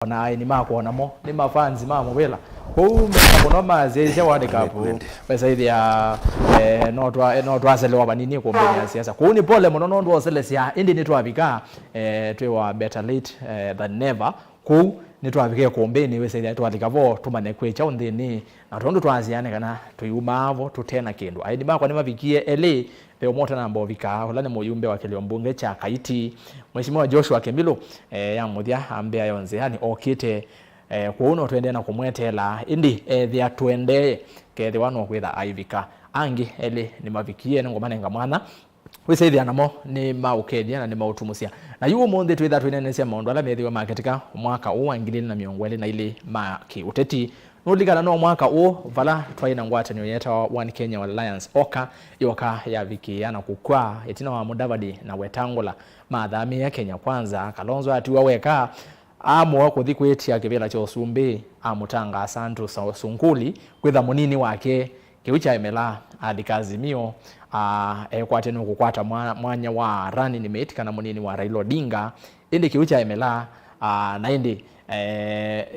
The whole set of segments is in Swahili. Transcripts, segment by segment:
na AENI mako namo ni mafanzi mamo wela ko mkono mazi wade kapu pesa ile ya no aselewa banini ko mbele ya siasa ko ni pole muno ndo oselesya indi ni twabika twewa better late than never ko ni twabike ko mbeni wese ile twalikavo tumane kwecha undini na tondo twaziane kana tuyumavo tutena kindu AENI mako ni mavikie ele leo mota nambo vika holane muyumbe wa kiliombunge cha KAITI Mheshimiwa Joshua KIMILU ya muthia ambia yonze yani okite kuuno twende na kumwetela indi thia twende kethi wano kwitha aivika angi ele ni mavikie ngomane ngamwana wisethia namo ni maukethia na ni mautumusia na yu monde twitha twinenese maundu ala methiwa maketika mwaka huu wa 2022 ma kiuteti nuligana no mwaka huu vala twaina ngwatanio yeta One Kenya Alliance oka yoka ya viki yana kukwa etina wa Mudavadi na Wetangula madhami ya Kenya kwanza Kalonzo atiwa weka amo kuthi kwetia kibela cha Usumbi amutanga Santu Sunguli kwitha munini wake kiucha emela adikazimio kwatenu kukwata mwanya wa rani nimeetika na munini wa Raila Odinga indi kiucha emela na indi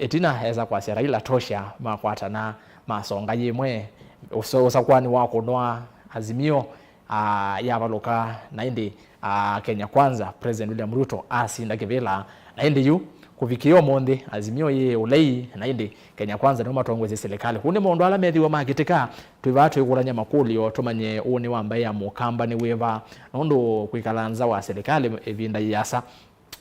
etina heza kwa Raila tosha makwata na masonga yemwe usakwani wako noa azimio ya baloka na indi Kenya kwanza President William Ruto asinda kivela na indi yu kuvikio monde azimio ye ulei na indi Kenya kwanza no matongweze serikali kune mondo ala methiwa magitika twivatu iguranya makulio tumanye uni wambaye amukamba ni weva nondo kwikalanza wa serikali evinda yasa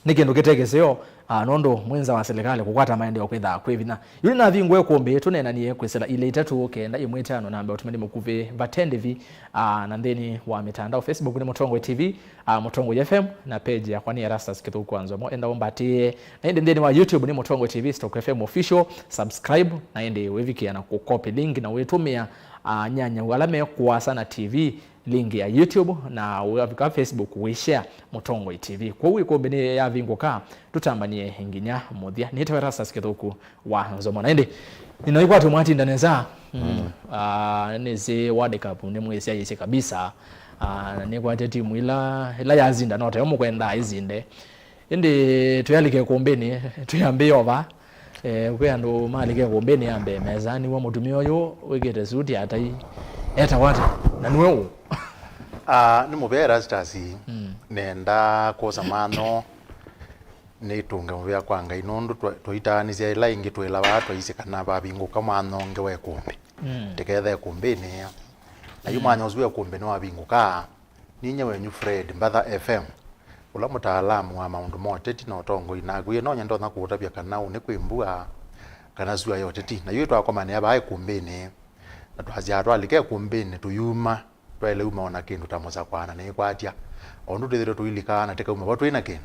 nikindu kitegeseo nondo mwenza wa serikali kukwata maendeleo kwitha kwivina yuli na vingwe kombe tunena niye kwesela ile itatu kenda imwetano namba utumani mukuve vatendevi na ndeni wa mitandao Facebook ni Mutongo TV Mutongo FM na page ya kwani ERASTUS kitu kwanza mo enda ombatie na ndeni wa YouTube ni Mutongo TV Stock FM official subscribe na ende weviki na kukopi link na wetumia nyanya walame kuwasana TV link ya YouTube na wavika Facebook we share Mutongo TV kwa hiyo kombine ya vingoka tutambanie nginya muthia nite ERASTUS kithuku wa NZOMO na indi ninaikwa tumwati ndaneza neze wade kapu ni mwesi yese kabisa ni kwa timu ila yazinda note yomo kwenda izinde indi tuyalike kombeni tuyambe over kwe ando malike kombeni ambe mezani wa mutumio yo wegete suti atai eta wata na nwewo ni mubera zitasi nenda kosa mano ni tunga mubya kwanga inondu toitani sia ila ingi twela watu isikana babingo kama nonge we kumbe tekethe kumbe ne na yumanya uzwe kumbe no babinguka ninye wenyu Fred MBATHA FM ula mutaalamu wa Maundu MUTETI no tongo inaguye no nyendo na kutabia kana une kwimbua kana zuwa yoteti na yetu akomane aba kumbe ne na twazia twalike kumbe ne tuyuma twele uma ona kindu tamoza kwana ne kwatia ondu ndithiro tuilikana teka uma watu ina kindu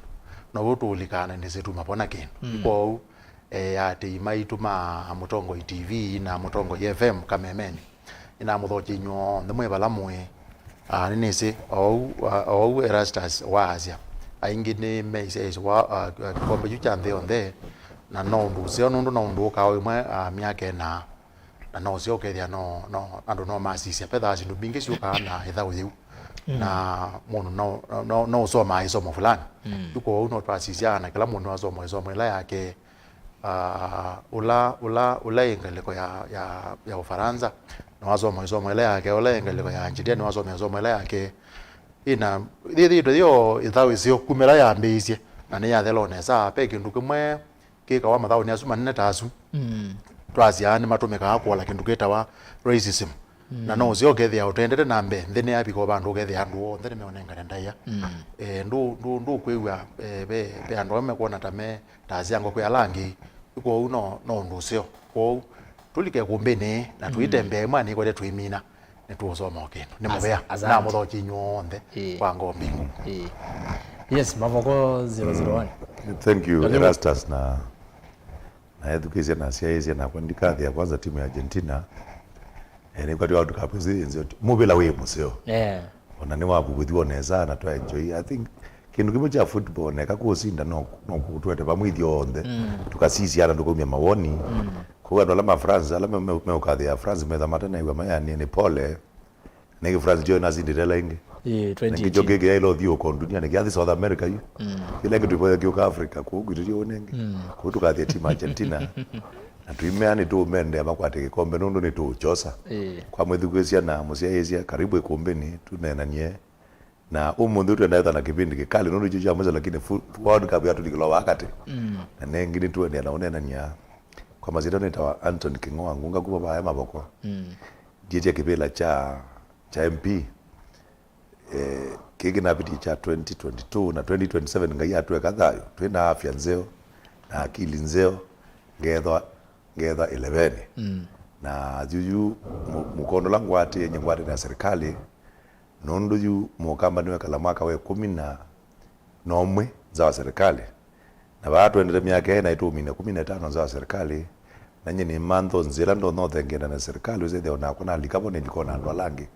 no wotu ulikana ni zetu mapona kindu kwa ati MAITU ma Mutongo TV na Mutongo FM kamemeni ina muthochi nyo ndemwe balamwe ninese au ERASTUS wa Asia aingi ni meise wa kombe ju chande onde na no ndusio nundu na ndu ka imwe miake na no sio kethia no andu no masisia petha acindu bingi ciuka na ithau yiu na muno no soma isomo fulani yuko uno twasisiana kila mundu asomo isomo ila yake ula engeleko ya Ufaransa na wasomo isomo ila yake ula engeleko ya Nigeria na wasomo isomo ila yake ina dio ithau isio kumela ya mbisie na ni yathelone sa pe kindu kimwe kika wa mathau ni asuma nne tasu twasiani matumika akola kindu kitawa racism na no zio gethia utendete na mbe nthene abiko bandu gethia andu onthe meonengana ndaya ndu kwiwa be andu amekuona tame taziango kwa langi iko uno no nducio ko tulike kumbene na tuitembe mani kwa tuimina ne tuosoma okendo ne mubea na muthochi nyonthe kwa ngombingu yes mavoko 001 thank you ERASTUS na education na siasa na kuandika ya kwanza timu ya Argentina ni kwa watu kapuzi nzio mubela we museo ona ni wabuguthio neza na twa enjoy I think kindu kimwe cha football neka kusinda no kutwete pamwithio onthe tukasisiana ndukumia mawoni kwa ndo la France ala meukathi ya France metha matana iwa maya ni pole nigi France jo na zindirela ingi ngicho gege ilo thio ko dunia ne gyathi South America yu kile kitu boya kyo Africa ku gitio nenge ku tukathia team Argentina na tuimeani tu mende amakwate gikombe nundu ni tu chosa kwa mwithugisia na musiaisia karibu ikombeni tunenanie na umundu tuendaetha na kipindi kikali nundu chicho amweza lakini World Cup yatu dikilo wakati na nengini tuendia na unenania kwa mazito nitawa Anthony Kingoa ngunga kuba baya maboko jije kibela cha MP kiki na biti cha 2022 na 2027 ngai atwe kadhayo twina afya nzeo na akili nzeo ngethwa 11 na juju mukono langu ati yenye ngwate na serikali nundu yu mukamba niwe kala mwaka we 11 za serikali na watu endele miaka ena itumine 15 za serikali na nyini mantho nzira ndo no thengena na serikali uzede ona kuna likabo ne likona ndo langi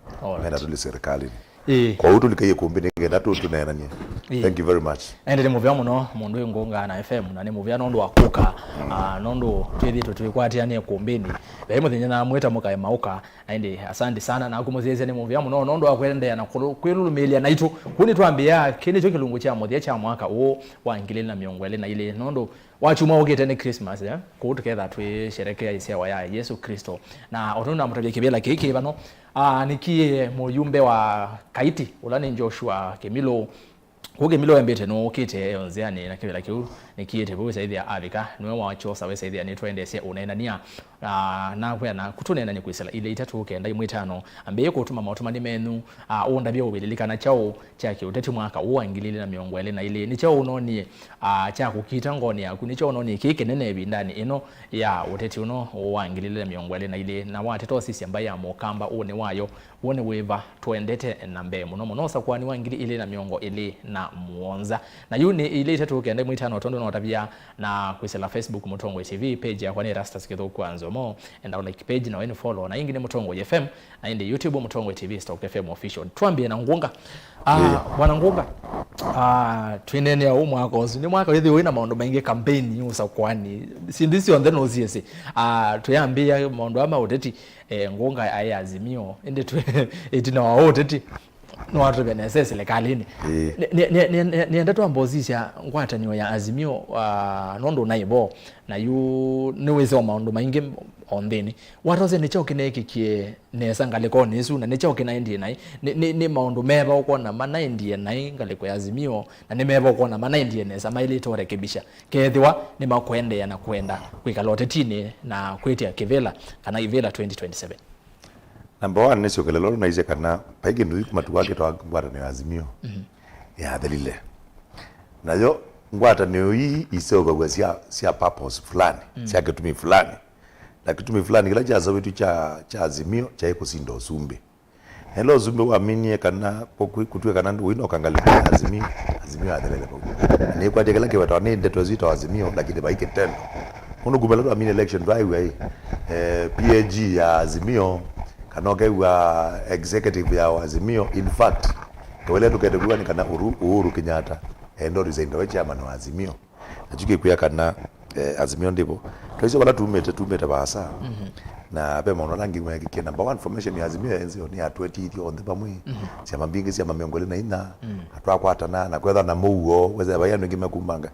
na tuli serikali kwa utu likaye kumbini ngenda tu tunenanye thank you very much ende muvya muno mundu ngunga na FM na ni muvya nondo wakuka nondo twithito twikwatia ne kumbini baimu thinya na mweta mukae mauka ende asante sana na kumuzeze ni muvya muno nondo akwendea na kwirulumilia na itu kuni twambia kini cho kilungu cha muthia cha mwaka wa 2020 na ile nondo wachuma ogete ne Christmas ku together twi sherekea isiawa ya Yesu Kristo na otunda mutabye kibela kiki bano nikie muyumbe wa KAITI ulani Joshua KIMILU KIMILU embete no kite onziani na kibela kiu nikiete bo saidi ya Afrika niwe wacho sawe saidi ya netwende se unaenania na kwa na kutunena ni kuisela ile itatu kenda imwitano ambe kutuma mautuma ni menu onda byo bililika na chao chake uteti mwaka uangilile na miongwele na ile ni chao unoni cha kukita ngoni ya kuni chao unoni kike nene bindani ino ya uteti uno uangilile na miongwele na ile na wateto sisi ambaye amokamba one wayo one weva tuendete na mbe muno kwa ni wangili ile na miongo ile na muonza na yuni ile itatu kenda imwitano tondo na tabia na kuisela Facebook Mutongo TV page ya kwa ERASTUS kitho kwa NZOMO and our like page na wenu follow na ingine Mutongo FM na inde YouTube Mutongo TV Stock FM official tuambie na ngunga bwana ngunga twinene ya umwaka ozu ni mwaka hithi wina maondo maingi campaign yusa kwani sindisi on the nose tuyambia maondo ama uteti ngunga aya azimio inde etina wa uteti no watu benese serikalini nienda tu ambozisha ngwata niyo ya azimio nondo naibo na yu niweze wa maondo maingi ondeni watu ze nicho kineki kie nesa ngaleko nesu na nicho kinaendie nai ni maondo meba uko na manaendie nai ngaleko ya azimio na ni meba uko na manaendie nesa maili to rekebisha kethiwa ni makwende ya na kwenda kwikalote tini na kwetia kivela kana ivela 2027 number 1 nisio kelelo na ize kana paige ndu kumatu wake to ngwata ni azimio ya dalile nayo ngwata ni hii isoko kwa sia purpose fulani sia kitumi fulani na kitumi fulani kila cha zawitu cha azimio cha ekusindo zumbe hello zumbe waaminie kana kutwe kana ndu wino kangalika azimio adalile kwa ni kwa tekela kwa tani ndeto zito azimio lakini baike tendo uno gumela amini election drive PAG ya azimio kanoge wa executive ya azimio in fact kwele tuketegwa ni kana Uhuru Kenyatta endo resign wa chairman wa azimio ajuke kuya kana azimio ndipo twizo wala tumete basa na be mono rangi mwe kike number 1 formation ya azimio enzo ni atweti ithio on the pamwe cia mambingi cia mamiongole na ina atwakwatana na kwetha na muo weze bayano ngime kumbanga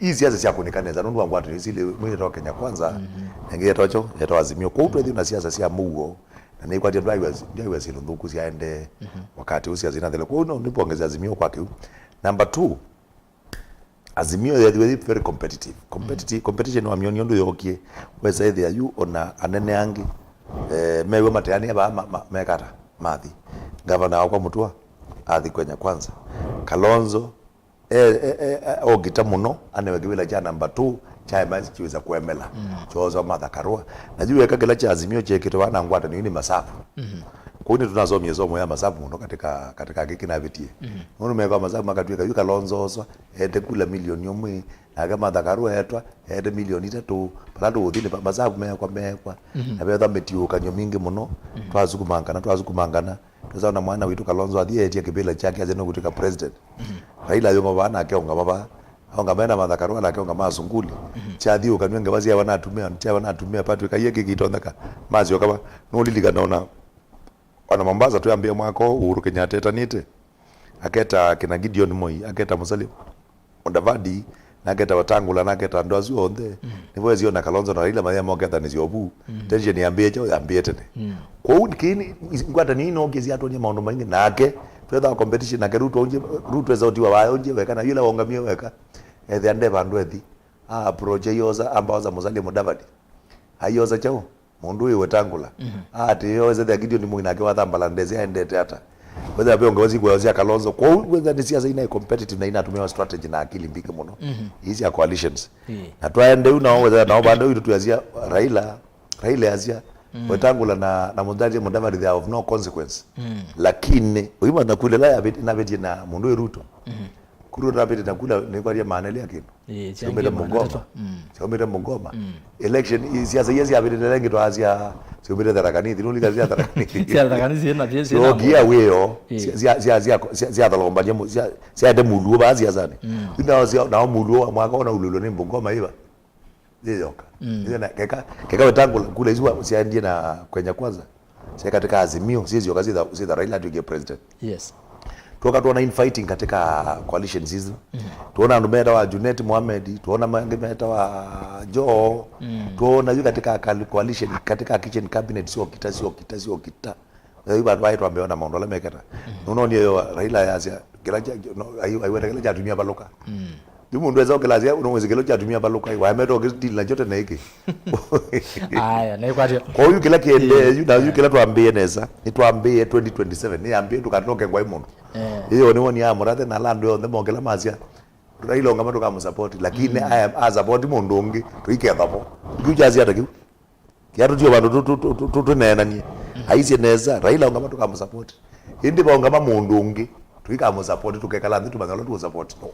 hizi azi cia kunikaneza nundu wangu atu zile mwe to Kenya kwanza ngie tocho yeto azimio kwa utwethi na siasa cia muo na ni kwa ndio zile ndugu ziende wakati usi azina ndele kwa ndipo ongeza azimio kwake number 2 azimio ya very competition wa mioni ndio yokie weza either you ona anene angi mewe matani aba mekata mathi governor kwa mutua athi kwenya kwanza Kalonzo ogita muno anewegewela cha number 2 chama chiweza kuemela chozo mathakarua najua kagela cha azimio chekito wana ngwata ni masafu kuni tunazo miezo ya masafu muno katika giki na vitie uno meka masafu makatweka yuka Kalonzo oswa ete kula milioni omwe aga mathakarua etwa ete milioni 3 palando uthini masafu mekwa na betha metio kanyo mingi muno twazukumangana tuzana mwana witu Kalonzo athie etie kibela chake azeno kutika president Raila yongo bana akeonga baba aonga mena mathakarua na akeonga mazunguli chathio kanwenge bazi wanatumia patu kayeke kitondaka mazi okaba no liliga naona wana Mombasa tuambie mwako Uhuru Kenyatta etanite aketa kina Gideon Moi aketa Musalia Mudavadi na aketa Wetangula na aketa ndo acio onthe nivo ezio na Kalonzo na Raila maria moketa ni siobu tension yambie cho yambie tene kwa hiyo kini ngwata ni no ngezi atonya maundu maingi nake twetha competition nake Ruto ezotiwa wayo nje weka na yule wongamie weka ethe ande bandu ethi approach yoza ambaza Musalia Mudavadi ayoza chao mundu uyu Wetangula ati yoza the Gideon Moi nake wathambala ndezi aendete hata whether abe ongozi kwa Kalonzo kwa whether ni siasa ina competitive na inatumia strategy na akili mbike muno hizi ya coalitions na twaende una whether na bando hiyo tuazia Raila azia Wetangula na Musalia Mudavadi they are of no consequence lakini uima na kulela ya na beti na mundu Ruto kuru na beti na kula ni kwa maana yake sio Mungoma election siasa hizi ya beti na lengi to azia sio mbele darakani tinuli kazi darakani so gia weo sia dalomba nyemo sia de mulu bazi azani na mulu mwaka ona ululo ni Mungoma hiva yoka ndio keka Wetangula kule hizo sia ndiye na kwenye kwanza sia katika azimio sisi yokazi za Raila ndiye president tuoka tuona infighting katika coalitions hizo tuona ndumeta wa Junet Mohamed tuona mangeta wa Joe tuona hiyo katika coalition katika kitchen cabinet sio kita hiyo watu wao wameona maondo la meketa unaona hiyo Raila yasia kila aiwenda kila jatumia baloka Dumu ndo ezao kelazia unaweza kelo jatumia baloka wameto deal na jote na hiki aya na kwa hiyo kila kiende na kila tuambie neza ni tuambie 2027 ni ambie tukatoke kwa imondo hiyo ni woni ya murate na lando yo ndemo kela mazia Raila ngama tukamusupport lakini I am support mondongi tuike thabo kujazi hata kiu kiatu tio bandu tu nena ni haisi neza Raila ngama tukamusupport indi ba ngama mondongi tuikamusupport tukekala ndu bangalo tu support no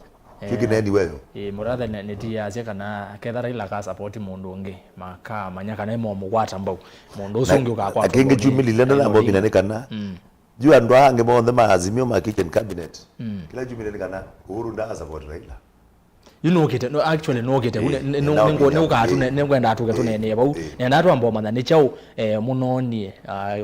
kiki neni wewe murathe neti acia kana ketha Raila ka support mundu ungi maka manyaka na imo mugwata mbau mundu usungi ukakwa akinge jumili lenda na mbo binane kana juu andu ange monde maazimio ma kitchen cabinet kila jumili kana uhuru nda support Raila inokite no actually nokite no ukatu nengwenda atuke tunene bau nenda atu ambo mana nichau munoni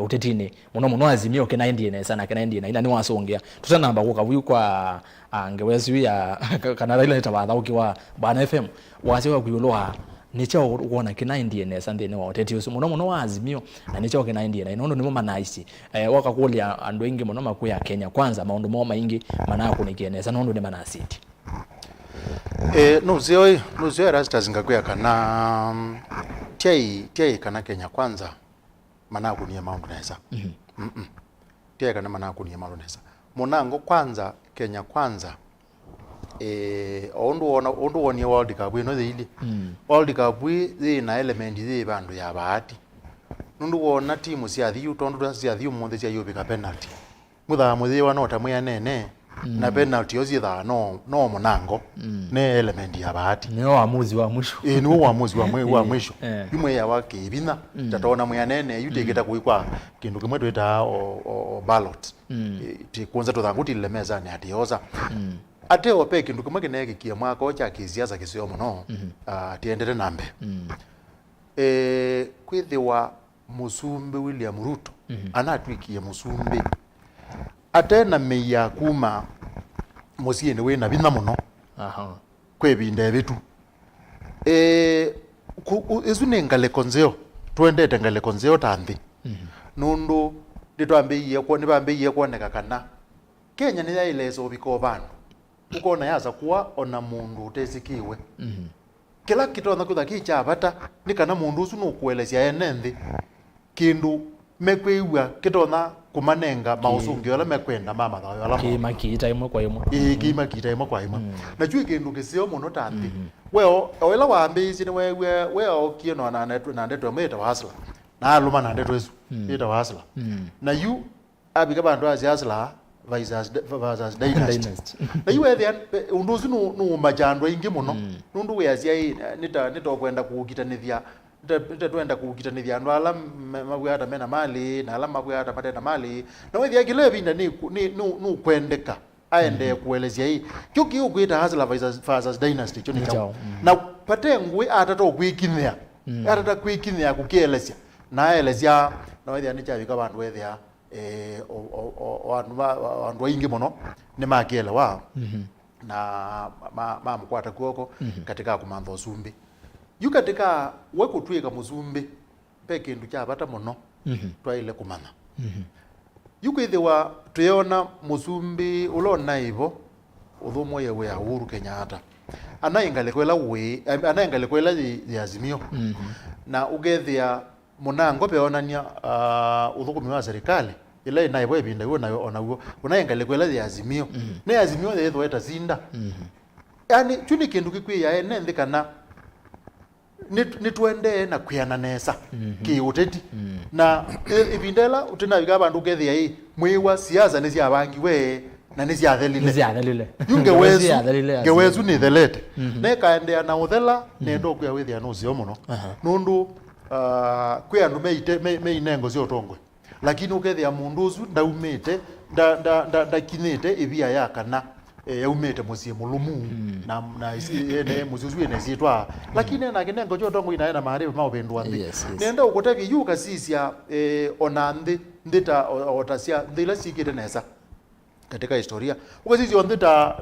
utetini muno azimio kena ndine sana kena ndine ina ni wasongea tutanamba kukavuyu kwa angewezu ya kana Raila itabatha ukiwa bana FM wasiwa kuyuloha nichau kuona kena ndine sande ne uteti usu muno azimio na nichau kena ndine inondo nimo manaisi wakakulia andu ingi muno makuya Kenya kwanza maundu mo maingi manako nikieneza nondo ni manasiti nuzio ERASTUS ngakuya kana tiai kana Kenya kwanza manaku ni maundu nesa tiai kana manaku ni maundu nesa monango kwanza Kenya kwanza ondu woni World Cup ino thili World Cup ina element thi bandu ya bahati nundu wona timu cia thiu tondu cia thiu munthe cia yubika penalty mutha muthi wa nota mwe nene na penalty ozi tha no monango ne element ya bahati ni waamuzi wa mwisho ni waamuzi wa mwisho imwe ya wakibina tatona mwe nene yutegeta kuikwa kindu kimwe twita o ballot ti kwanza tuthanguti le meza ni atioza ate ope kindu kimwe kinege kia mwako cha kisiasa kisio muno tiendere nambe kwithiwa Musumbe William Ruto anatwikie Musumbe atena meya kuma musiene we na bina muno kwebinde bitu izune ngale konzeo twendete ngale konzeo tambi nundu nditwambiye ko nibambiye kuoneka kana Kenya ni yailezo biko bandu ukona yaza kuwa ona mundu utesikiwe kila kitu nakutha kicha bata nikana mundu usu nukuelezia enenthi kindu mekwiwa kitona kumanenga mausungi wala mekwenda mama thayo wala kimakita imwe kwa imwe kimakita imwe kwa imwe na chui kindu kisio muno tambi weo wela waambizi ni wewe okie no na ndetwe mweta wasla na aluma na ndetwe esu ita wasla na yu abiga bandu asla visas dynasty na yu ethian unduzi no majando ingi muno nundu we asia nitokwenda kugitanithia twenda kugitanithia andu ala mabwata mena mali na ala mabwata patena mali na wethia kile binda ni kwendeka aende kuelezea hii kyoki ukwita hasla visas dynasty choni chao na pate ngwe atato kwikinya atata kwikinya kukielezea na elezea na wethia ni chavika bandu wethia andu aingi muno ni makielewa na mamukwata kuoko katika kumantha usumbi yu katika wekutwika musumbi pe kindu kya bata muno twaile kumana yukwithiwa tuyona musumbi ulona ivo uthumo yewe ya Uhuru Kenyatta anaingale kwela ya Azimio na ugethia munango peonania uthukumi wa serikali ila inaibo ibinda yo nayo onawo unaingale kwela ya Azimio ne Azimio thethwa eta zinda yani chuni kindu kikwiya ene nthikana nitwende na kwiana nesa ki uteti na ibindela utina biga bandu gethia hii mwiwa siasa ni cia bangi we na ni cia thelile ngewezu ni thelete ne kaendea na uthela ne ndo kwa withia no cio muno nundu kwi andu meinengo cio tongwe lakini ukethia mundu ucu ndaumite ndakinite ibia yakana yaumite musie mulumu na ene muzuzu ene zitwa lakini na kinengo jo tongo inaenda mahali maupendwa ndi nenda ukotaki yuka sisia onandi ndita otasia ndila sikite nesa katika historia ukasisi ondita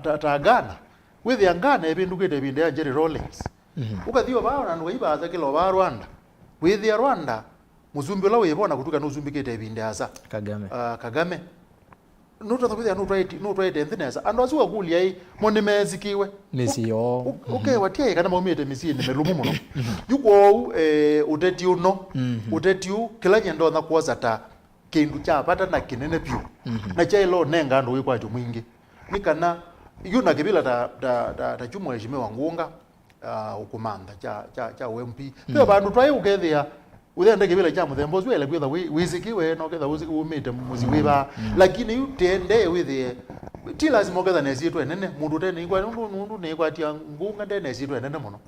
Ghana with ya Ghana ebindukite binde ya Jerry Rawlings ukathiwa bao na nuiba za kilo ba Rwanda with ya Rwanda muzumbi la webona kutuka nuzumbikite binde asa Kagame nuto thakuthia nutwaite nthinesa andu acu akulia i monimezikiwe misio watia kana maumite misi ni melumu muno yuko uteti uno uteti kila nyendo na kuoza ta kindu cha pata na kinene piu na chailo nenga andu wikwacho mwingi nikana yuna kibila ta chumwe jime wa NGUNGA ukumanda cha UMP pia bandu twaye ukethia uthende kibila cha muthembo zwele kwitha wizikiwe no ketha umite muziwiba lakini utende withie ti lazima uketha nesitwe nene mundu tene ikwa nundu ne kwatia NGUNGA ndene nesitwe nene muno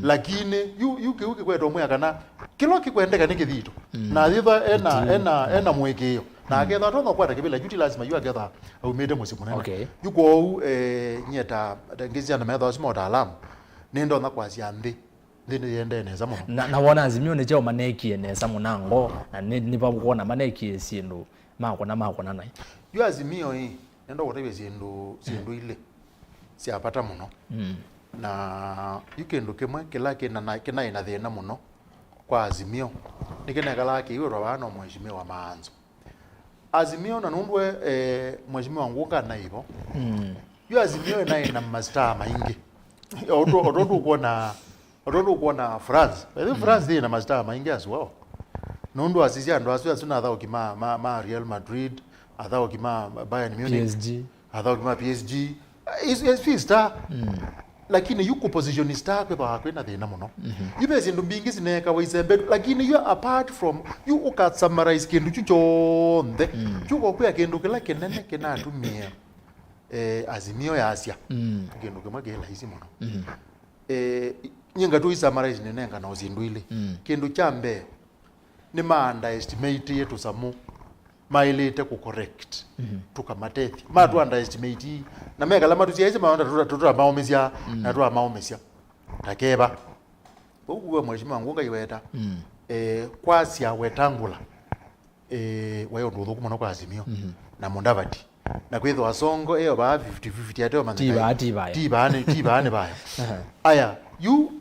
lakini yuki kweto mwe kana kilo kikwendeka nikithito na thitha ena mwekio na aketha tongo kwata kibila juti lazima yu aketha umite musimu nene yuko nyeta ngizia na metho smota alamu nendo na kwasia ndi ndine yende neza muno na wona Azimio ne chao maneki neza munango na nipa kuona maneki sindu makona nai yu Azimio hii nendo kutebe sindu ile siapata muno na yukindu kimwe kila kina ina thina muno kwa Azimio nikinekala kiwe rwano mheshimiwa wa maanzo Azimio na nundwe mheshimiwa NGUNGA na hivyo yu Azimio ina mastaa maingi ototo kuona France France ina mastaa maingi as well nundu asisia ndo asua suna athao kima Real Madrid athao kima Bayern Munich PSG athao kima PSG is star lakini yuko position star kwa kwenda thina muno yubezi ndo mbingi sineka waisembe lakini you apart from you uka summarize kindu chuchonde chuko kwa kindu kila kinene kinatumia Azimio ya Asia kindu kama gela hizi muno nyinga tu summarize nenenga na uzindu ile kindu chambe ni underestimate yetu samu mailete ku correct tukamatethi matu underestimate na mega lama tuziaize maonda tutura maomisia na tuwa maomisia takeba uwe mheshimiwa NGUNGA iweta kwasia wetangula wayo nduthu kumana kwa Azimio na Mundavadi na kwitho asongo eyo ba 50-50 ateo manzi tiba ane baya aya yu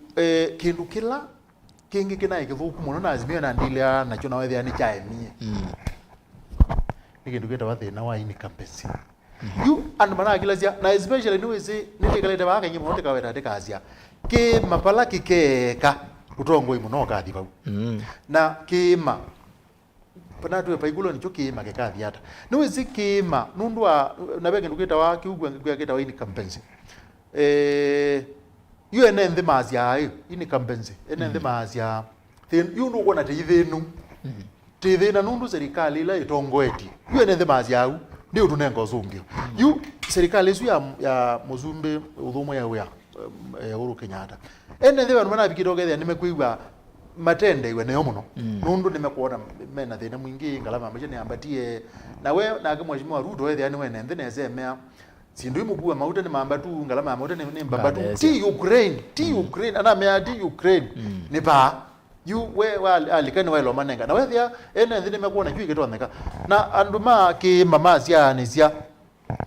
kindu kila kingi kina ikithuku muno na Azimio na ndilia na chona wethi ani chaemie nikindu kita wathina wa ini campus yu andu mana kilazia na especially niwezi nilikaleta baka nyimo hote kaweta tekazia ke mapala kikeka utongo imuno kathi bau na kima panatu paigulo nicho kima kekathi ata niwezi kima nundu na bege ndukita wa kiugwa ngikita wa ini campus yu ene nthi mazia ayo ini campus ene nthi mazia yu ndo kuona teithinu tithina nundu serikali ila itongoeti yu ene nthi mazia au ndio tunenga uzungio yu serikali isu ya muzumbe uthumo ya Uhuru Kenyatta ene nthi bana bikitogethia nimekuigwa matende iwe nayo muno nundu nimekuona mena thina mwingi ngalama ambaje ni ambatie na we na mheshimiwa Ruto wethi ani wene nthi nezemea sindu imukua mauta ni mambatu ngalama mauta ni mbambatu ti Ukraine ana mea ti Ukraine ni ba yu we alikani wa lo manenga na wethia ene thine mekuona yu igetoneka na anduma ki mama cia ni cia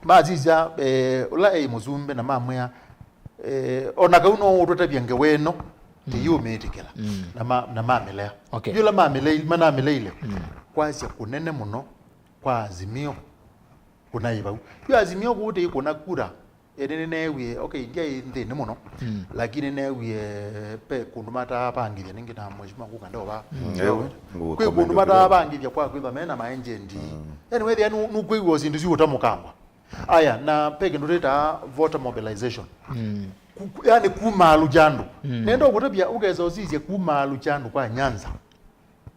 mazizia ula muzumbe na mamwe ona kauno utotabia ngeweno ti yu metikela na mamele yula mamele mana meleile kwasia kunene muno kwa azimio kuna iba yu azimio gute kuna kura newe ndia nthini muno lakini newe pe kundumata pangithia ningi na mheshimiwa kukanda oba kwe kundumata pangithia kwa kwitha mena maenjendi yani wethia nu kwigwo sindu cio utamukamba aya na peke ndureta voter mobilization yani kumalu jandu nendo gutabia ugeza uzizie kumalu jandu kwa Nyanza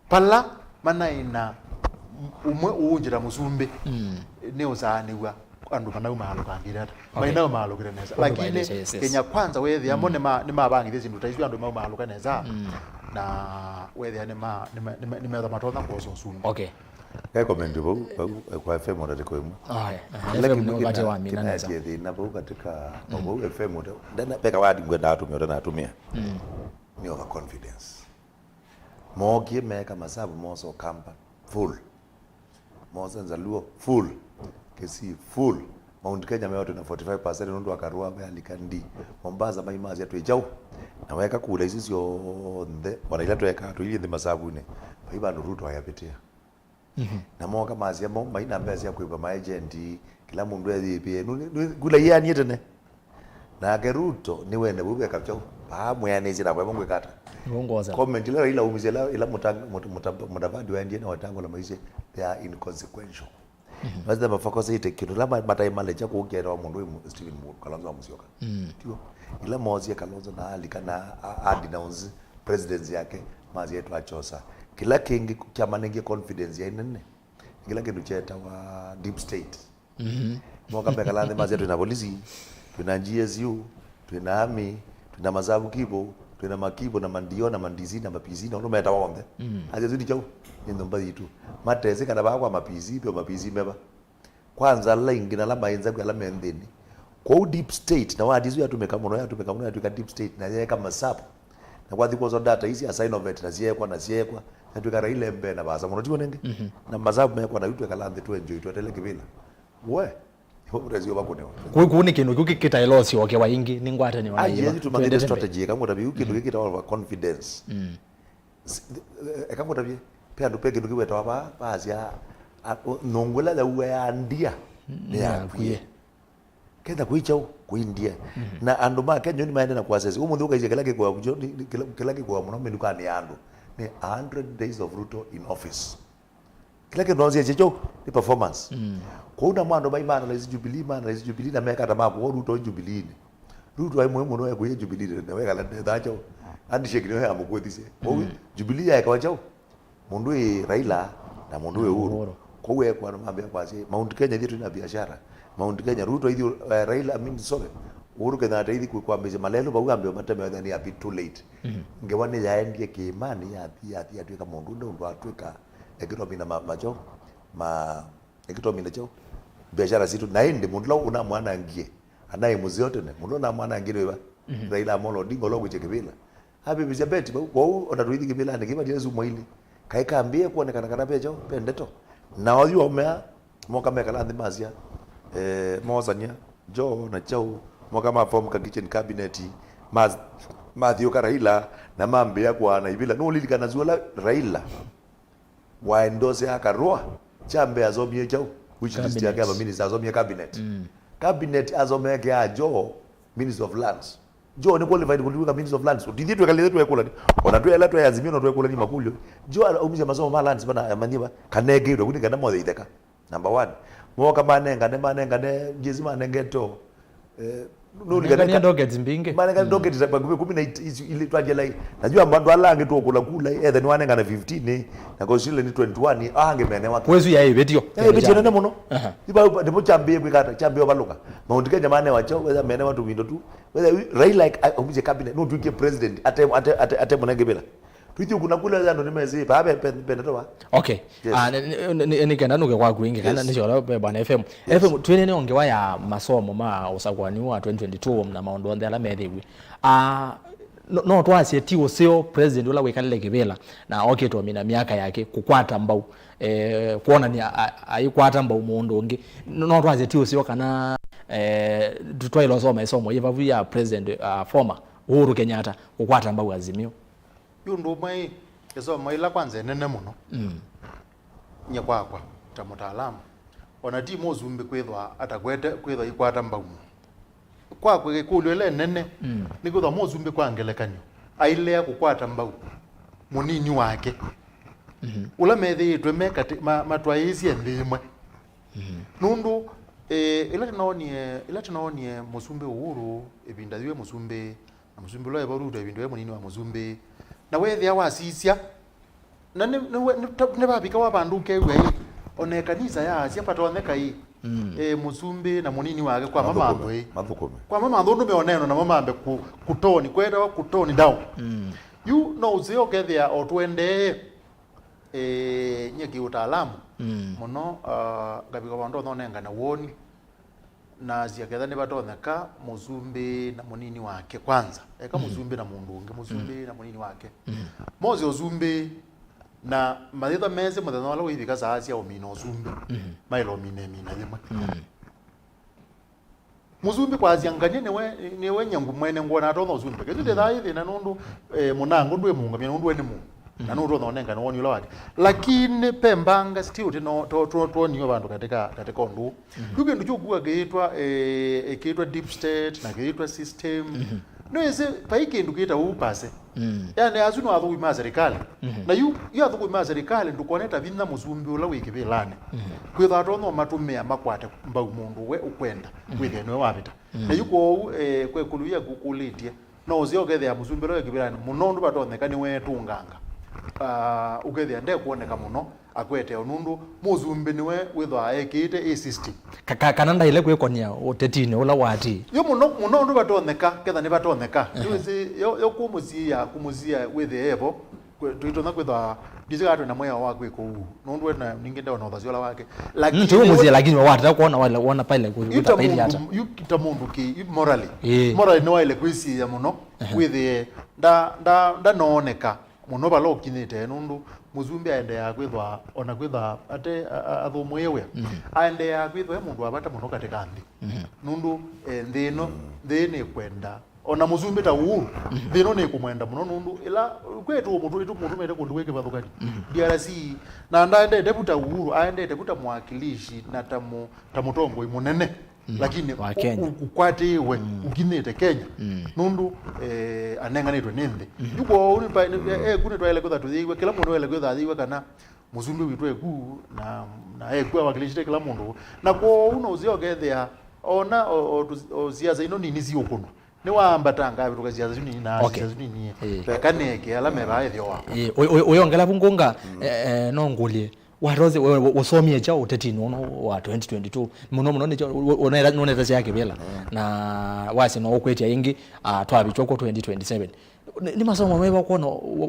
pala manaina umwe unjira musumbe ne uzaniwa andu kana umalo kangirata maina umalo kireneza lakini Kenya kwanza wethia mo ne mabangi thezi ndutaizwa andu umalo kaneza na wethia ne ma matotha kwa sumbe comment bo kwa FM ndo kwa mu lakini wakati wa mina naweza na bo katika bo FM ndo ndana peka wadi ngwenda atumia ndo natumia ni over confidence mogie meka masabu moso kamba full mozo nzaluo full kesi full Mount Kenya meoto na 45% ndo akarua alikandi Mombasa maimazi atu ijau na weka kula hizo sio nde wanaila tuweka tu ile masabu ne baiba ndo Ruto ayapitia na moka mazi ya maina mbezi ya kuiba maagenti kila mundu yeye gula yani tene na Ruto ni wene bube kapchao pa mwana zira kwa mungu kata ngongoza comment ile ila umizela ila mutavadi wa ndiye na watango la maisha they are inconsequential basi the focus ite kitu lama mataimale cha kuongera wa mundu Stephen Kalonzo Musyoka ndio ila mozi ya Kalonzo na alikana adinounce presidency yake mazi yetu achosa kila kingi chama ninge confidence ya nene kila kitu cheta wa deep state mwaka bekalande mazi yetu na polisi tuna GSU tuna army tuna mazabu kibo tuna makibo na mandio na mandizi na mapizi na umeta wonde azizidi chao ndo mbali tu mateze kana bakwa mapizi pio mapizi meba kwanza lingi na lama yenza kwa lama ndeni kwa deep state na wadizu yatumekamuno yatuka deep state na yeye kama sapo na kwa dhiko data hizi assign of it na ziekwa na tukara ile mbe na baza muno nenge na mazabu mekwa na yutu kalande tu enjoy tu atele kivila we urezio bakone kuni kinu kukikita ilosi wake waingi ningwate ni wanayiba ayi tu mangende strategy kama utabi ukindu kikita wa confidence kama utabi pia ndupeke ndukiweta wapa bazia nongwela la uwe andia ne akuye kenda kuichao kuindia na anduma Kenya ni maende na kuasesi umundu ukaije kila kwa muno meduka ni andu ni 100 days of Ruto in office kila kinonzi checho ni performance kwa una mwando baimana la Jubilee na meka tama kwa Ruto Jubilee Ruto ai muhimu no ya Jubilee na weka la dacho andi shekini ya mugwetise kwa Jubilee ya kawachao mundu Raila na mundu Uhuru kwa uwe kwa mambo kwa Mount Kenya yetu ina biashara Mount Kenya Ruto hiyo Raila mimi sobe Uhuru Kenyatta hivi kwa mbeze malelo ba uambio mateme ndani ya bit too late ngewane yaendie kiimani ya tuika mundu ndo atuika ekitomi na macho ekitomi na cho biashara zitu naende mundu una mwana ngie anaye muzi yote ne mundu na mwana ngie ba Raila Amolo Odinga logo chekebela happy bizabeti kwa ona tuidi kibela ne kiba Yesu moili kaikambie kuonekana kana pecho pendeto na wajua umea moka mekala ndi mazia mozanya jo na chao moka maform ka kitchen cabinet Mathio Raila na mambe ya kwa na ibila no lilika nazuala Raila wa endose akarua chambe azomie chao which is the gaba minister azomie cabinet cabinet azomie ya jo minister of lands jo ni qualified kuliweka minister of lands ndivyo tukaletu yakula ona tu elatu yazimio na tu yakula ni makulyo jo umize masomo ma lands bana manyiba kanege ndo kunika na mo iteka number 1 moka manenga ne jezima nengeto nulika docket mbinge manenga docket za 10 ile twajela najua mbandu alange tu kula either ni wanenga na 15 na kosile ni 21 ange mene wake wezu ya betio nene muno iba ndipo chambie kwikata chambie baluka Mount Kenya mane wacho weza mene watu windo tu weza Raila like umize cabinet no tuike president ate mwanenge bila tuiti kuna kula zano nimezi babe pendeto ba okay ni kenda nuke kwa kuingi kana nishola bwana FM twene ongewa ya masomo ma usakwani wa 2022 na maondo ndela methewi no twasie ti usio president ula wikalile kibela na oketwa mina miaka yake kukwata mbau kuona ni aikwata mbau mundu ngi no twasie ti usio kana tutwailo soma isomo yivavu ya president former Uhuru Kenyatta kukwata mbau Azimio yundu mai isomo ila kwanza nene muno nya kwakwa ta mutaalamu ona ti mozumbe kwethwa atakwete kwethwa ikwata mbau kwa kulwele nene ni kwethwa mozumbe kwangelekanyo ailea kukwata mbau munini wake ula methitwe mekati matwaisi endimwe nundu ila tunaonie muzumbe Uhuru ebinda ywe muzumbe na muzumbe lo ebarudo ebinda ywe munini wa muzumbe na wethia wasisia na ne babika wabanduke we onekanisa ya asia patoneka hii muzumbe na munini wake kwa mama ambe kwa mama ndo meoneno na mama ambe kutoni kwenda kutoni down you know zio kethia otwende nyeki utaalamu muno gabika bando thonenga na woni na zia ketha ne batoneka muzumbe na munini wake kwanza eka muzumbe na mundu unge muzumbe na munini wake mozi ozumbe na maditha meze muthenya wala withika zaazia omino zumbi mailo mine yemwe muzumbi kwazia nganye newe nyangu mwene ngona atona zumbi kete thaithi na nundu munango ndwe munga mya nundu ene mu na nundu thonenga no woni lawati lakini pembanga still tino to niyo bandu katika ndu yuke ndu chugua geitwa deep state na geitwa system no ese paike ndu kita upase yani azunu athu ima serikali na yu athu ima serikali ndukoneta vinna muzumbi ula wikibelane kwitha atono matumia makwate mbau mundu we ukwenda withe no wapita na yuko kwekuluya kukulitie no zio gethe muzumbi ula wikibelane muno ndu batoneka ni wetunganga ugethe nde kuoneka muno akwete onundu muzumbi niwe withwa ekite system kana ndaile kwekonia utetini ula wati yo muno ndu batoneka ketha ni batoneka yo kumuzia withe evo twitona kwithwa ndizigato na moya wake ko nundu na ningenda ona uthaziola wake lakini tu muzia lakini wati kuona wala pale kuita pili hata yukita mundu ki morally no ile kwisi ya muno withe nda nooneka muno balokinite nundu muzumbi aende ya kwithwa ona kwithwa ate athumu yewe aende ya kwithwa mundu abata muno katika ndi nundu ndino ndene kwenda ona muzumbi ta Uhuru ndino ne kumwenda muno nundu ila kwetu mundu mete kundu weke bathukani DRC na ndaende deputa Uhuru aende deputa mwakilishi na tamutongo imunene lakini ukwatiwe ukinete Kenya nundu anenganitwe ninde yuko unipa kune twaile kwetha tuthiwe kila mundu wele kwetha athiwe kana muzumbi witwe ku na kwa wakilishite kila mundu na kwa uno uzio gethia ona siasa ino nini zio kuno ni waambatanga bituka siasa zini na siasa zini kaneke alame bae wa uyongela bungunga nongulie waroze usomie cha utetini wa 2022 muno ni onera yake bela na wasi no okwetia ingi twabichoko 2027 ni masomo mwe kuona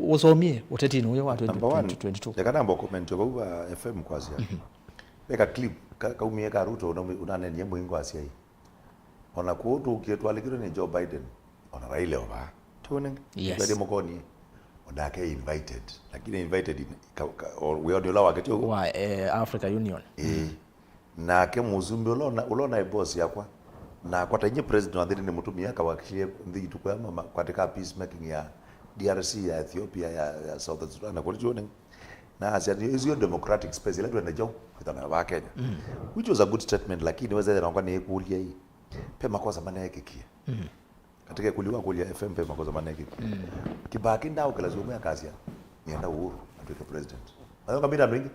usomie utetini uyo wa 2022 yakana mbo comment yo FM kwazia beka clip kaumie ka Ruto unane nyembo ingo asia hii ona kuotu kietwalikiro ni Joe Biden ona Raila oba tuone bade mokoni odake invited lakini invited we odiola wakati wa Africa Union na ke muzumbi ulona boss yakwa na kwa tanye president wa ndini mutumia kawakilie ndi tukwa mama katika peacemaking ya DRC ya Ethiopia ya South Sudan na kulione na asia hizo democratic space ile ndio njoo kitana wa Kenya which was a good statement lakini wazee na kwani kulia hii pema kwa zamani yake kia katika kulia FM pema kwa zamani yake kibaki ndao kila zumu ya kazi nienda Uhuru atoke president hayo kabila mingi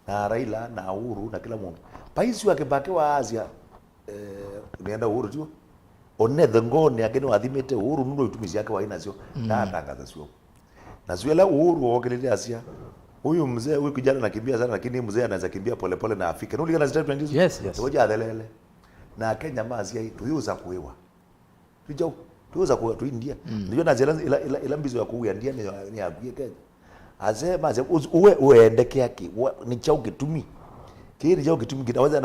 na Raila na Uhuru na kila mtu paisi wake baki wa Asia nienda Uhuru tu onethe ngone ageni wathimite Uhuru nuno itumisi yake wa inacio na atangaza sio na zuela Uhuru wokelele Asia huyu mzee huyu kijana anakimbia sana lakini mzee anaweza kimbia polepole na afike ndio ligana statement hizo yes ngoja adhelele na Kenya mazi hii tuyuza kuewa tujao tuza kwa tu India ndio na zela ila mbizo ya kuya ndia ni aguye Kenya azema uende kiaki ni chao kitumi kile chao kitumi kinaweza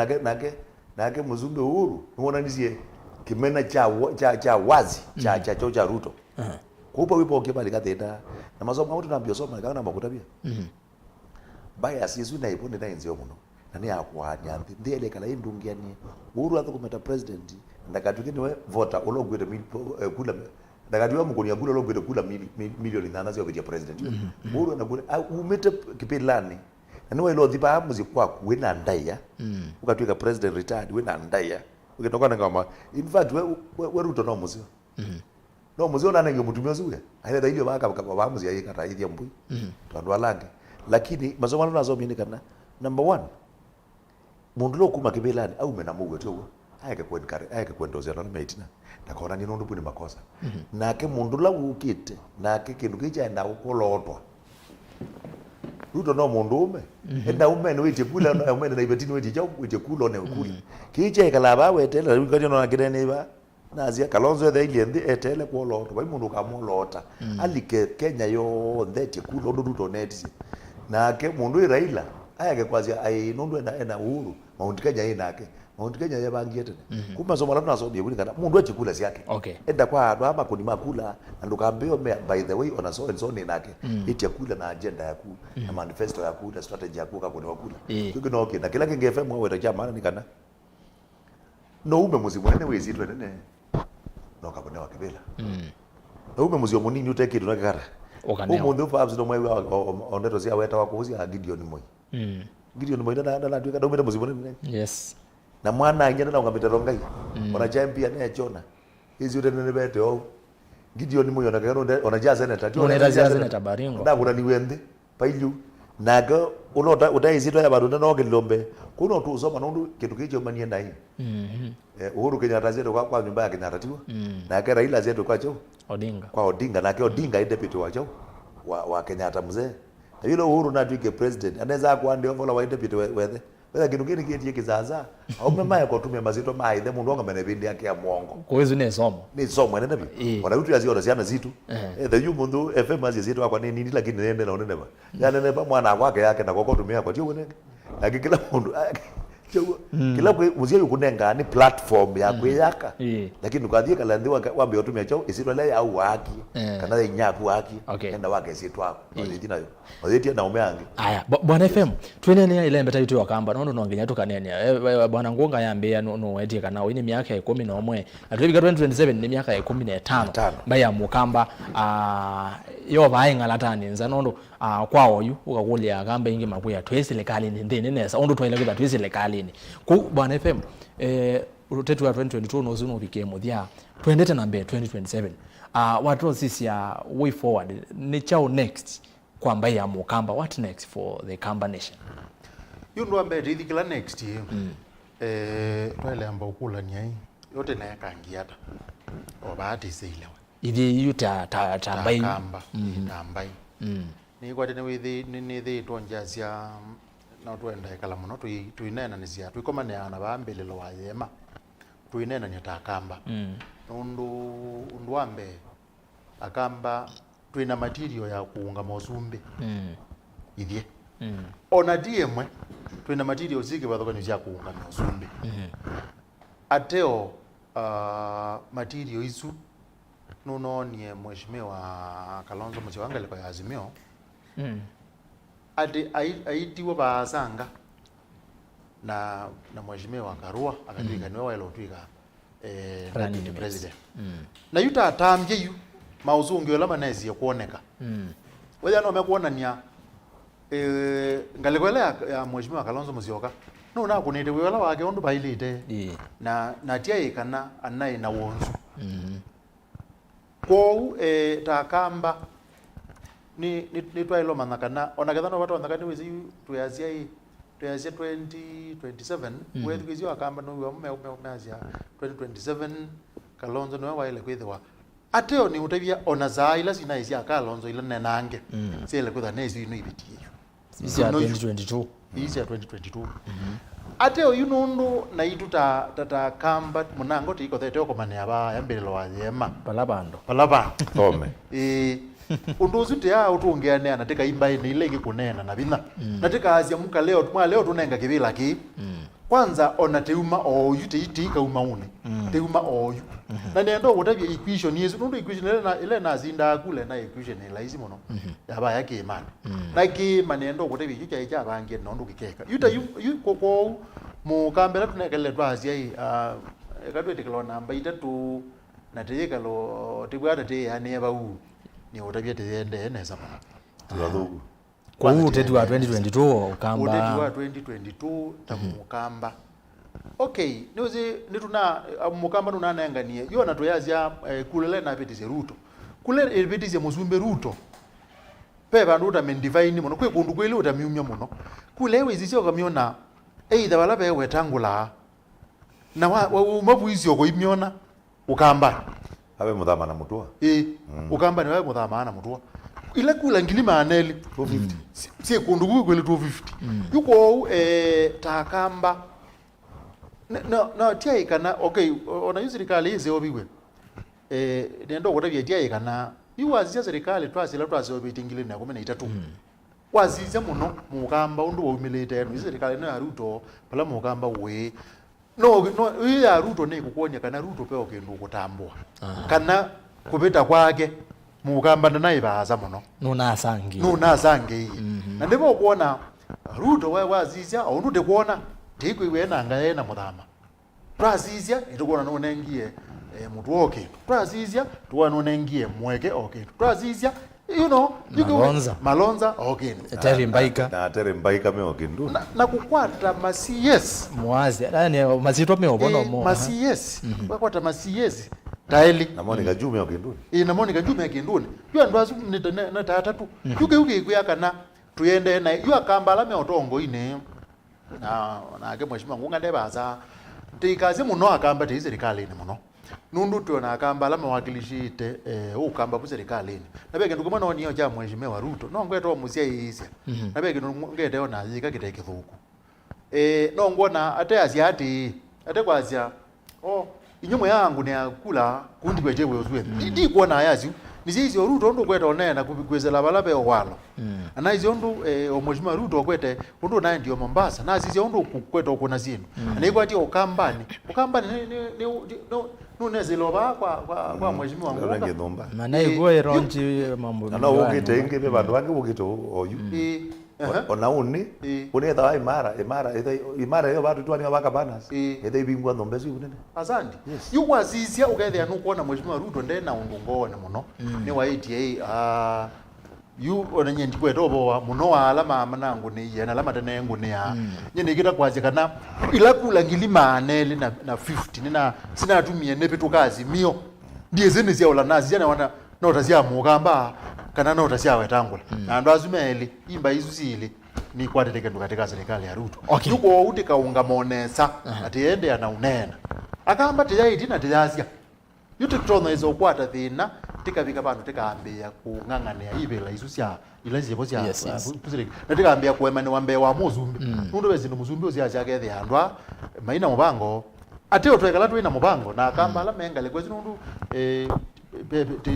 nake mzumbe Uhuru unaona nizie kimena cha wazi cha Ruto kupa wipo kibali katheta na masomo mtu nambio soma kana makutabia bias yesu na ipo nda NZOMO muno na ni akwanya ndele kala indungiani uru atho kumeta president ndakatuke we voter ologwete kula ndakatuwa mukoni yakula ologwete kula milioni 8 zio vya president uru ndakule umete kipelani na wewe lo thiba muzi kwaku wena ndaya ukatwika president retired wena ndaya ukitoka ngama in fact we ruto no muzio no muzio na nange mutumio zuya aile ile baka ba muzi yika taithia mbui twandu alange lakini masomo nazo mini kana number 1 mundu lo kuma kibelani au mena muwe tu ayake kwendozia na maitina ndakona ni nundu buni makosa nake mundu la ukite nake kindu kicha na ukolotwa ruto no mundu ume enda ume no ite kula no ume na ibetini weti chao ite kula ne kula kicha ikala ba wetela rikati no akidene ba nazia kalonzo the ile etele ko lotwa bai mundu kamolota alike Kenya yo ndete kula ndo ruto neti nake mundu iraila ayake kwazia ai nundu ena uhuru Mount Kenya inake Mount Kenya yabangie tena kuma somo la tunasobia kuli kana mundu achikula siake enda kwa ndo ama kuni makula ndukambeo by the way ona so and so inake iti kula na agenda yaku na manifesto yaku na strategy yaku ka kuni wakula kiko no na kila kinge FM wewe ta chama ni kana no ume muzi mwene wezi twa nene no kabone wakibela no ume muzi omunini uteke ndo kara umundu fabs ndo mwe oneto sia weta wakuzi Gideon Moi Gideon Moi na tuika ndo muzi mwene yes na mwana ngene na ngamitero ngai ona champion ne chona hizi ute nene bete o Gideon Moi ona kero ona jaza ne tatu ona jaza ne tabaringo na kuna niwende pailu naga unota utaizito ya barunda no gilombe kuno tu usoma nundu kitu kicho manie ndai Uhuru Kenyatta zetu kwa nyumba ya Kenyatta tiwa na kera ila zetu kwa chao Odinga na kero Odinga deputy wa chao wa Kenyatta mzee na yule Uhuru na tuike president anaweza kuwa ndio vola wa deputy wethe wethe kitu kile kitie kizaza au mema yako tumia mazito maithe mundu anga menebindi yake ya mwongo kwa hizo ni somo nenda bi ona utu yazio ziana zitu the you mundu FM azi zitu kwa nini lakini nende na onene ba yani neba mwana wake yake na kwa tumia kwa tio nene lakini kila mundu kila muzia yukunenga ni platform ya kweyaka lakini ukathie kala ndiwa wambe otumia chao isitwa le au waki kana inyaku waki enda wake sitwa oziti nayo oziti na umeangi aya bwana FM twenene ile mbeta yitu wakamba nondo nongenya tukanene bwana ngunga yambia no wetie kana ini miaka ya 11 na tulibika 2027 ni miaka ya 15 baya mukamba yo bainga latani nza nondo kwawo yu ukakulia kamba ingi makuya twesilekali ndene nesa ondo twaile kwa twesilekali ku bwana FM Uteti wa 2022 no zuno bikemo dia twendete na mbe 2027 watu sisi ya way forward ni chao next kwamba ya mukamba what next for the Kamba nation yundo ambe ridikila next twele amba ukula nyai yote na yakangiata obati silewa idi yuta tambai Kamba tambai ni kwa tene withi ni thi tonjazia na twenda ikala muno tuinena nizia tuikomane ana bambelelo wa yema tuinena nyata Kamba undu ambe akamba tuina material ya kuunga mozumbe ithie ona diemwe tuina material zike bathokanyo cia kuunga mozumbe ateo material isu nunonie mheshimiwa Kalonzo Musyoka liko ya Azimio ati aitiwa basanga na mheshimiwa Karua akatwika niwe wale utwika running president na yuta atambye yu mauzungi wala manezi ya kuoneka wewe no mekuonania ngalekwele ya mheshimiwa Kalonzo Musyoka no na kunite wala wake ondo bailite na tia ikana anai na wonzu kwa ta Kamba ni twailo manakana onakethana watu wanakani wezi tuyazia 2027 wewe kwizio Kamba no umeazia 2027 Kalonzo no waile kwithwa ateo ni utavia ona zaila sina isia Kalonzo ile nenange sile kwitha nezi ino ibitie isi ya 2022 isi ya 2022 ateo yunundu na itu ta Kamba munango tiko tete okomane aba yambelelo wa yema palabando tome unduzuti ya utuongeane anateka imba ile ile kunena na bina nateka azia muka leo tunenga kibila ki kwanza ona teuma o UTT kauma une teuma o na nendo gutabia equation yesu ndo equation ile na zinda kule na equation ile hizi muno yaba yake imani na ki manendo gutabia yucha icha bangi ndo kikeka yuta ko mu kambela tunekele twazi ai kadwete kilo namba itatu na teyeka lo tibwata te yani bau ni utabia tende neza bana turathugu kwa uteti wa 2022 ukamba uteti wa 2022 tamukamba okay niuzi nituna mukamba nunanenganie yona toyazya kulele na petize ruto kule petize muzumbe ruto pe bandu utamendivine muno kwe kundu kweli utamiumya muno kule wezisyo kamiona either wala be wetangula na umabuizi oko imyona ukamba abe muthama na mutua ukamba ni wae muthama na mutua ile kula ngilima aneli 250 si kundu kweli 250 yuko takamba no tia ikana okay ona yu serikali hizi obiwe nendo kutabia tia ikana yuwazia serikali twasila obitingile na 13 wazizia muno mukamba undu waumilite eno serikali no ya Ruto pala mukamba we no ya Ruto ne kukonya kana Ruto pe okindu kutambua kana kubeta kwake mukamba naye baza muno nuna asangi na ndipo kuona Ruto wazizia aundu de kuona tiko iwena ngaena muthama twazizia itukuona nonengie mutu oke twazizia tuwa nonengie mweke oke twazizia you know malonza okay tere mbaika me okindu na kukwata masies mwazi yani mazito me obono mo masies kukwata masies taeli na Monica Jume okindu na Monica Jume okindu yo ndo azu na tatatu yuke kuyakana tuyende na yo akambala me otongo ine na ake mheshimiwa ngunga ndebaza tikaze muno akamba te serikali ine muno nundu tuona akamba mawakilishite ukamba ku serikali nabeke ndukumana oniyo ja mheshimiwa Ruto no ngweto musia yisia nabeke ngete ona yika kiteke thuku no ngona ate asiati ate kwazia inyumo yangu ne akula kundi kwejewe uzwe ndi kuona ayazi nizizi Ruto ndo kweta onena kubikwezela balabe owalo anaizi ndo mheshimiwa Ruto kwete ndo naye ndio Mombasa na zizi ndo kweta okona zinu anayikwati ukambani nuneziloba kwa mheshimiwa Ngunga maana iko eronji mambo na ukite inge be bandu bange ukite oyu ona uni unetha imara yo batu twani baka banas ethe bingwa nombe zi unene asandi yukwazizia ukethe anu kuona mheshimiwa Ruto ndena ungongone muno ni wa ATA yu onanye ndikwetobo muno wala mama nangu ni yena lama tenengu ni ya nyene kita kwazi kana ila kula ngilima anele na 50 nina sina tumie nepetu kazi mio ndiye zene zia ola nazi yana wana nota zia mukamba kana nota zia wetangula na ndo azumeli imba izusile ni kwateteke ndo katika serikali ya Ruto yuko utika unga monesa atiende ana unena akamba tiyaiti na tiyazia yutiktono izo kwata thina tikabika bantu tikaambia kung'ang'ania ibela isusia ilazibo cia puzire na tikaambia kuemane wambe wa muzumbi nundu wezi muzumbi ozia chake the andwa maina mubango ateo twekala twina mubango na akamba la mengale kwezi nundu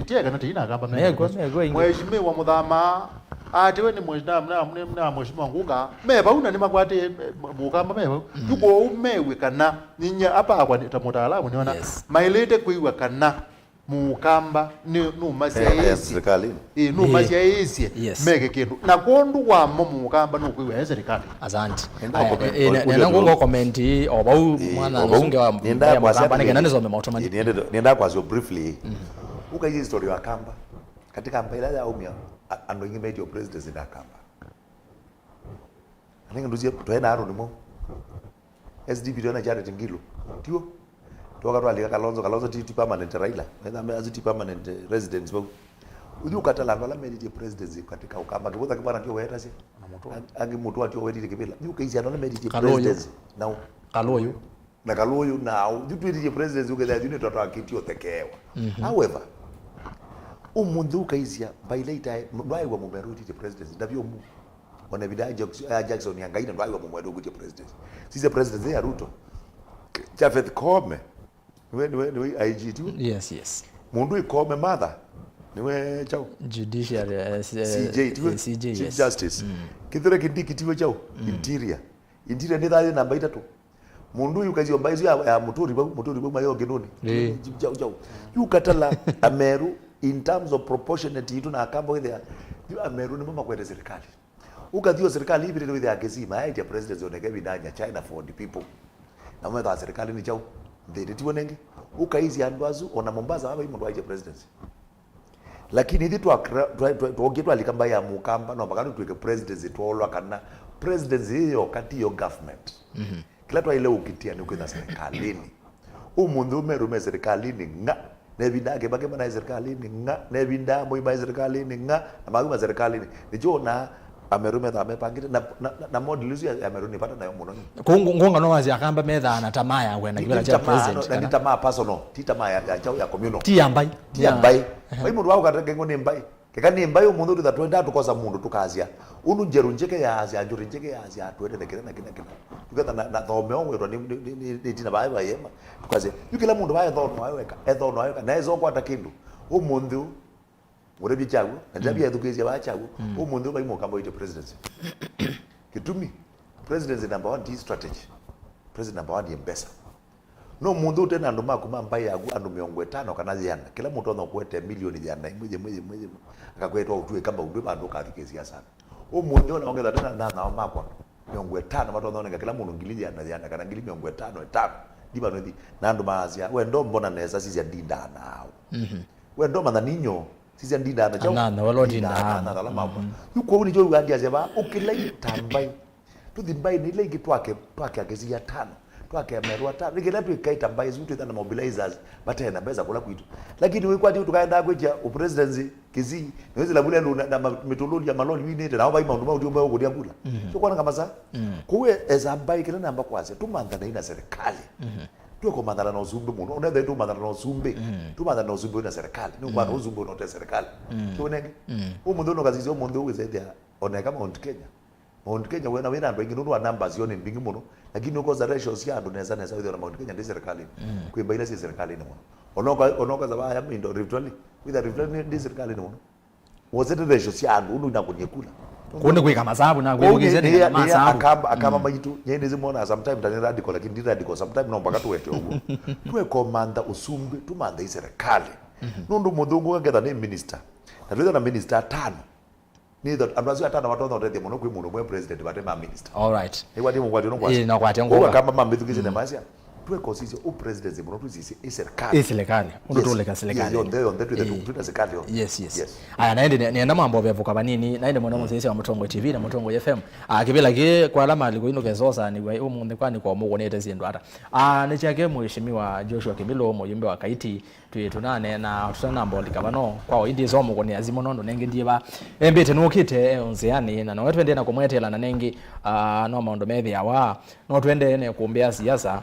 tiega na tina akamba mheshimiwa muthama atiwe ni mheshimiwa Ngunga meba una ni makwate mukamba meba yuko umewe kana ninya apa akwa mutaalamu niona mailete kuiwa kana mukamba no masia serikali no masia yesi mege kindu na kondu wa mukamba no kuiwa serikali asante nena Ngunga comment oba mwana nzunge wa mukamba nigenda NZOMO automatic nienda kwa so briefly uka hii story wa kamba katika mpaila ya umia ando ingi medio president in akamba aninga nduzie twaena aro nimo SDP dona jare tingilo tio toka twalika kalonzo titi permanent Raila nenda aziti permanent residents bo uju katalanga la medio president katika ukamba kiboza kibana tio weta si angi mutu atio wedi kibila yuka hizi ando medio president now kaloyo now you tweet president ukeza juni toto akitio tekewa however umundu kaizia baileta ndwai wa mumerudi the president ndabyo mu ona bidai Jackson yangaina ndwai wa mumerudi the president sisi president ya Ruto Jafeth Kome we IG tu yes mundu ikome mother niwe chao judiciary CJ Chief Justice kithire kindiki tiwe chao interior ni thali namba 3 mundu yukazi ombaizo ya muturi mayo genoni jau yukatala Ameru in terms of proportionate itu na akamba with Ameru ni mama kwenda serikali ukathio serikali hivi ndio ya gezima ya president oneke bidanya China for the people na mwa serikali ni jau ndete tiwonenge ukaizi andwazu ona Mombasa hapa imo ndwaje presidency lakini hithi tuogitwa alikamba ya mukamba no bakanu tuweke presidency tuolwa kana presidency hiyo kati yo government kila twa ile ukitia ni kwenda serikalini umundu umerume serikalini nga nebindage bage bana serikalini nga nebinda moiba serikalini nga amaguma serikalini nijona Amerume da mepangire na modelizo ya Ameruni pata na yomuno ngonga no wazi akamba medha na tamaya kwenda kibela cha president na tamaa personal ti tamaa ya chao ya communal ti ambai bai mundu wao katenge ngone mbai kekani mbai umundu da twenda tukoza mundu tukazia unu njeru njeke ya azia njuru njeke ya azia twende na kina tuketa na thome onwe ni tina bai bai yema tukaze yukila mundu bai thono waweka na ezo kwa takindu umundu urebi chagu na jabi education ba chagu umundu bai mukamba ite presidency kitumi presidency number 1 strategy president number 1 ni mbesa no mundu tena ndo makuma mbai yagu andu 50 kana yana kila mtu ono kwete milioni yana mwezi akakwetwa utue kamba udwe bandu kathike siasa umundu na ongeza tena na makwa 50 watu wanaona kila mundu ngili yana kana ngili 50 diba ndi na ndo maazia we ndo mbona neza sisi ndinda nao we ndo mandaninyo sisi ndinda na chao na walodi na alama yuko uni jo ugandia zeba ukilai tambai tu dimbai ni legi twake agezi ya 5 twake Ameru 5 nikela tu ikaita mbai zutu tena mobilizers batena beza kula kwitu lakini wewe kwati tukaenda kweja upresidency kizi niwezi la bule na metodology ya maloli wini na bai maundu maundu mbao kudia kula so kwa ngamba sa kuwe ezambai kila namba kwase tumanda na ina serikali tuko mandala na uzumbe muno unaweza tu mandala na uzumbe tu mandala na uzumbe na serikali ni kwa uzumbe na serikali tuonenge umundu no kazizo umundu wezedia oneka Mount Kenya wena ndo ingine ndo numbers yone mbingi muno lakini uko za ratios ya ndo neza with Mount Kenya ndi serikali kuimba ile si serikali ni muno onoka za baya ndo ritually with the ritually ndi serikali ni muno wozete ratios ya ndo ndo kunyekula kuone kuika masabu na kuongeze ni masabu akama mayitu yene zimona sometimes tani radical lakini ndi radical sometimes no mpaka tuwete huko tuwe komanda usumbe tumanda serikali ndo mudungu ngeda ni minister na minister 5 neither ambazo atana watoto wote muno kwi muno mwe president batema minister all right ewa ndimu kwati nokwa ino kwati ngo kama mambitukije ne masia tuwe kosisi u president muno tuzisi serikali ndo toleka serikali ndio tu serikali yes aya naende nienda mambo byavuka banini naende mwana muzisi wa Mutongo TV na Mutongo FM kibela ke kwa alama aliko ino kezosa ni umunde kwani kwa mugo nete zindu ata ni chake mheshimiwa Joshua KIMILU MUYUMBE wa KAITI tunane na tutana mbolika bano kwa indi NZOMO kone azimo nondo nenge ndiye ba embete nukite onzeani na no twende na kumwetela na nengi no maondo methi awa no twende ne kuombea siasa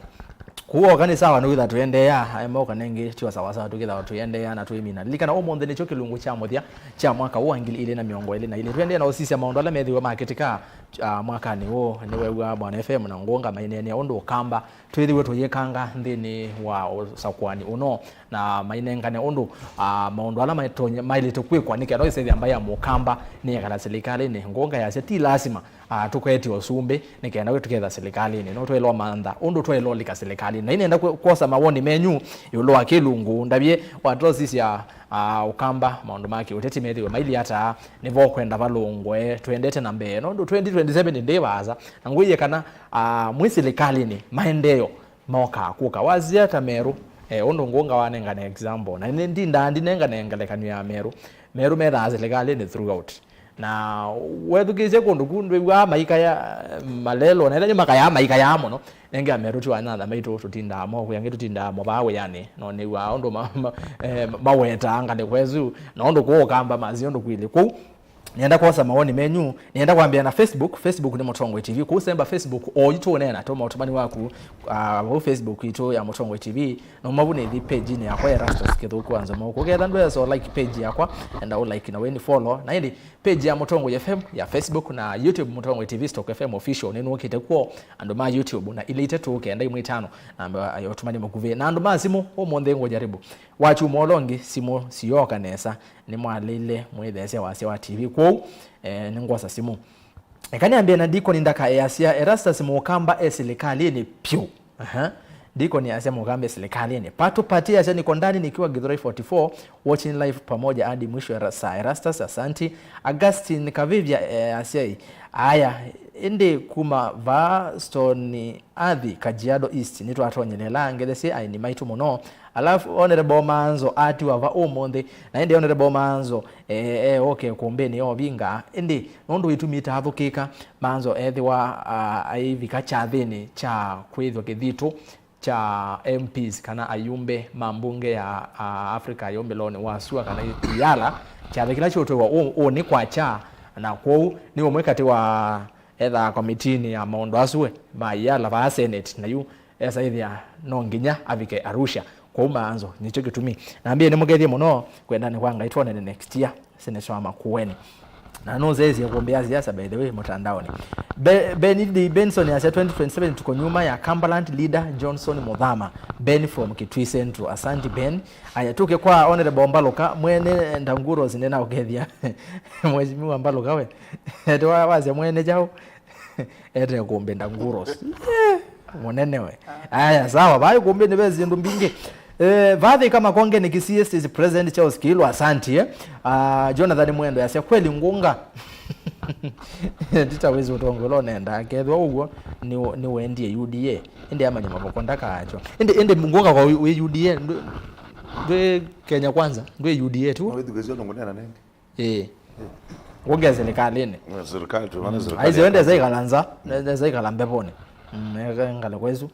kuo kanisa wanu witha tuende ya aimoka nengi tiwa sawa sawa tukitha tuende ya na tuimina likana omonde nicho kilungu cha mothia cha mwaka wa ngili ile na miongo ile na ile twende na osisi maondo la methi wa marketika mwaka ni wo ni wewa bwana FM na ngonga mainene ondo kamba twithiwe tuyekanga ndini wa sakwani uno na mainengane ondo maondo ala maitonya maile tukwikwa nike no isethi ambaye amukamba ni yakala serikali ni ngonga ya seti lazima tukweti osumbe nikaenda kwetu ketha serikali ni no twelo manda ondo twelo lika serikali na inenda kosa mawoni menyu yulo akilungu ndabye watro sisi ya ukamba maondo maki uteti methi maili hata nivo kwenda balungwe twendete na mbe no ndo 2027 ndibaza nanguye kana mwiserikali ni maendeleo moka kuka wazia ta Meru ondo ngonga wanenga na example na ndi ndandi nenga nengalekanu ya Meru metha serikali ni throughout na wedukize kundu kundu wa maika ya malelo na ile maka ya maika ya mono nenge Meru tu another MAITU tutinda mo kuyange tutinda mo bawe yani no ni wa ondo maweta anga ne kwezu na ondo ko kamba mazi ondo kwile ku nienda kosa maoni menyu nienda kuambia na Facebook ni Mutongo TV kusemba Facebook oyitone na toma utumani waku wa Facebook ito ya Mutongo TV no mabune di page ni yakwa ERASTUS kedo kwanza mo kugenda ndo so like page yakwa and au like na weni follow na ndi page ya Mutongo FM ya Facebook na YouTube Mutongo TV Stock FM official neno kite ko ando ma YouTube na ile itetu ukenda imwe 5 na ayo utumani mukuve na ando mazimu o monde ngo jaribu wachu molongi simo siyoka nesa ni mwalile mwethese wa TV ko ningwasa simu ekaniambia na diko nindaka easia ERASTUS mukamba serikali ni pyu Ndiko ni asema ugambe serikali ni pato patia acha niko ndani nikiwa Githurai 44 watching live pamoja hadi mwisho ya saa ERASTUS. Asanti Augustine Kavivya asai aya ende kuma va stone adhi Kajiado East nitwa atonyelela ngelese ai ni MAITU muno alafu honorable manzo ati wava omonde na ende honorable manzo okay kumbeni yo binga ende nondo itumita havukika manzo ethiwa aivika chathini cha kwithwa kithito cha MPs kana ayumbe mambunge ya Africa ayumbe lone wasua kana yala cha kila choto wa ni kwa cha na kwa ni omwekati wa etha committee ya Maundu asue mayala va Senate na yu esa ithia no nginya avike Arusha kwa umanzo nicho gitumi naambie nimugethie muno kwenda ni kwanga itone next year Senate wa Makueni na no zezi ya kuombea siasa by the way mtandaoni. Benson ya 2027 tuko nyuma ya Cumberland leader Johnson Muthama Ben from Kitui Central. Asante Ben. Ayatuke kwa honorable Mbaloka mwene ndanguro zinena ogethia mheshimiwa Mbaloka we ndo waze mwene jao ete kuombe ndanguro monene we aya sawa bayo kuombe nebezi ndo mbinge vadhi kama konge ni KCS is president Charles Kilu. Asante Jonathan Mwendo yasema kweli ngunga titawezi utongolo nenda kethwa ugo ni wendie UDA ende amanya mabokonda kacho ende ngunga kwa UDA ndo Kenya kwanza ndo UDA tu wewe dugezo ngonena nende ngongeza serikali ni serikali tu maana serikali aizo ende zaikalanza zaikalambe pone ngale kwezu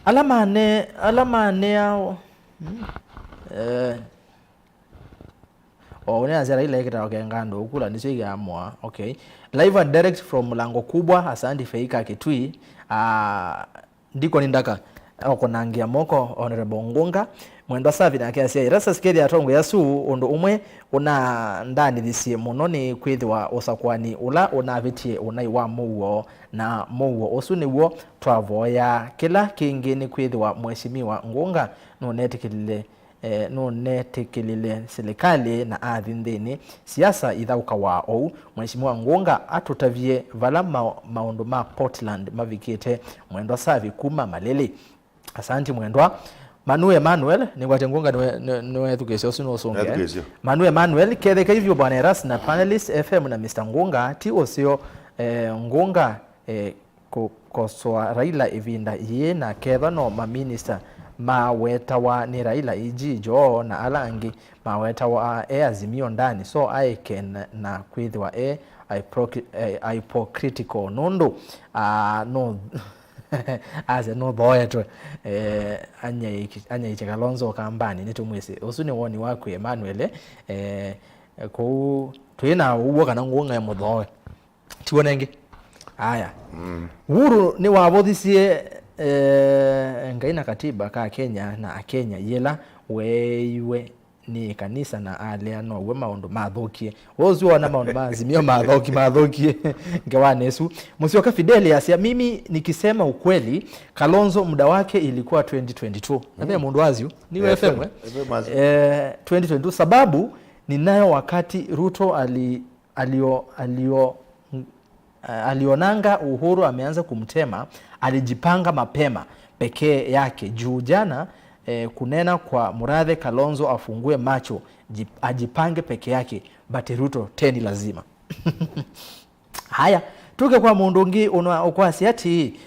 alamane yao unazira ile kita wakengando ukula nishiga amwa. Okay, live and direct from Mlango Kubwa. Asante Feika Kitui. Ndiko nindaka okonangia moko honorable Ngunga mwendo savi na kiasi ERASTUS skedi atongo yasu ondo umwe una ndani thisi muno ni kwithwa usakwani ula unavitie unaiwa muwo na muwo osu niwo twavoya kila kingi ni kwithwa mheshimiwa Ngunga no netikilile serikali na athi ndini siasa ithauka wa ou mheshimiwa Ngunga atutavie vala maundu ma Portland mavikite mwendo savi kuma Malili. Asante mwendwa Manu Emmanuel ni wate Ngunga niwe thukesio usino usonge Manu Emmanuel ketheka hivyo bwana ERASTUS na panelist FM na Mr. Ngunga ti osio Ngunga kukosoa Raila ivinda iye na ketha no maminister mawetawa ni Raila ijijo na alangi mawetawa azimio ndani so aiken na kwithwa hypocritical nondo no aze no boyeto anya Kalonzo kambani nitumwese usuni woni wako Emmanuel ko twina uwo kana Ngunga ya muthoe tuonenge aya Uhuru ni wabothisie ngaina katiba ka Kenya na Kenya yela weiwe ni kanisa na alea no we maundu mathokie wozu wana maundu mazimio mathokie ngewane Yesu Musyoka Fidelia sia mimi nikisema ukweli Kalonzo muda wake ilikuwa 2022 na mundu wazio ni FM 2022 sababu ninayo wakati Ruto alionanga Uhuru ameanza kumtema alijipanga mapema pekee yake juu jana kunena kwa Murathe Kalonzo afungue macho ajipange peke yake but Ruto teni lazima. Haya tuke kwa Mundungi ukwasi ati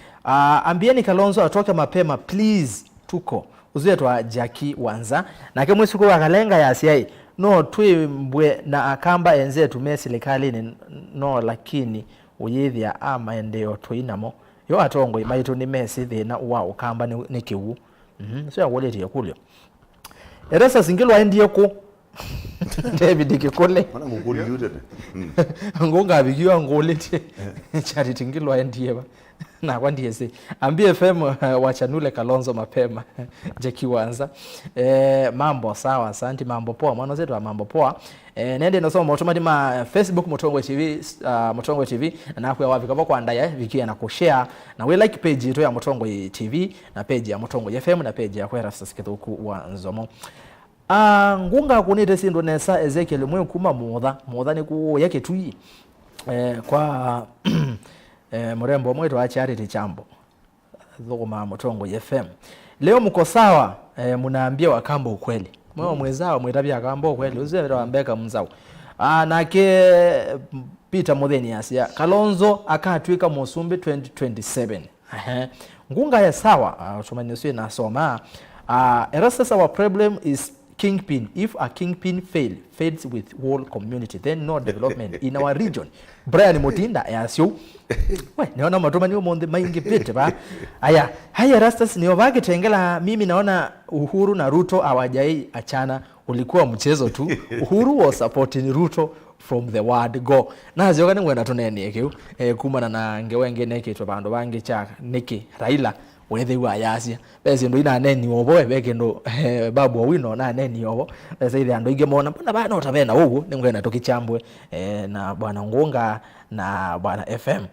ambieni Kalonzo atoke mapema please tuko uzuye twa Jackie Wanza na kemwe siku akalenga ya siai no twimbwe na akamba enze tume serikali no lakini uyithia maendeleo twinamo yo atongo MAITU ni mesi thina wa ukamba ni kiwu so ya waleti ya kulio ERASTUS ngilwa endie ku David Kikole mana ngukuli Uteti Ngunga bigiwa ngoleti charity ngilwa endie ba na kwa ndiye si ambie FM wachanule Kalonzo mapema Jackie Wanza mambo sawa asante mambo poa mwana zetu mambo poa nende no somo automatic ma Facebook Mutongwe TV na kwa wapi kwa ndaya vikia na kushare na we like page yetu ya Mutongwe TV na page ya Mutongwe FM na page ya ERASTUS kithuku wa NZOMO. Ngunga kunite sindo nesa Ezekiel mwe kuma motha ni ku yake tui kwa murembo mwetu wa Charity Chambo dhoma Mutongo FM. Leo mko sawa, mnaambia wakamba ukweli. Mwa mwezao mwitabia akamba ukweli uzero ambeka mzao. Nake Peter Mutheni asia Kalonzo akatwika Musumbi 2027. Ngunga ya sawa tumanyoswe na soma. Erastus, our problem is kingpin. If a kingpin fails with whole community, then no development in our region. Brian Mutinda asio. We naona matumani umonde maingi pete ba. Aya, haya Erastus ni ovage tengela mimi naona Uhuru na Ruto hawajai achana, ulikuwa mchezo tu. Uhuru was supporting Ruto from the word go. Na zioga ngwena tunene ekiu kumana na ngewenge neke to bandu bange cha niki Raila wethe wa yasia bese ndo ina neni obo ebeke ndo babu wino na neni obo bese ile ando igemona mbona bana utavena huko ngwena tokichambwe na bwana Ngunga na bwana FM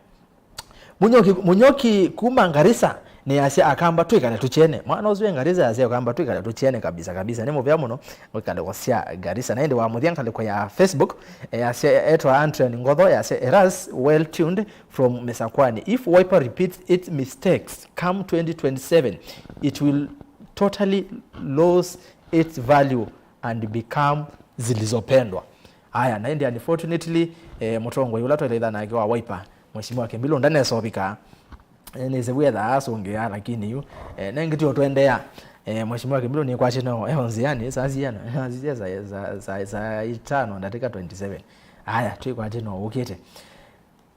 munyoki kuma Ngarisa ni asia akamba twikale tuchene mwana uzwe Ngarisa asia akamba twikale tuchene kabisa nimo vya muno wikale kwasia Ngarisa naende wa mudhiankale kwa ya Facebook asia etwa Anthony Ngodho asia Eras well tuned from Mesakwani. If Wiper repeats its mistakes come 2027 it will totally lose its value and become zilizopendwa. Haya naende unfortunately Mutongo yulato ile dhana akiwa Wiper mheshimiwa KIMILU ndani ya sobika nize wetha asongea lakini yu nengitio twendea mheshimiwa KIMILU ni kwa chino onziani saziana za 5 ndatika 27. Haya tuko atino ukete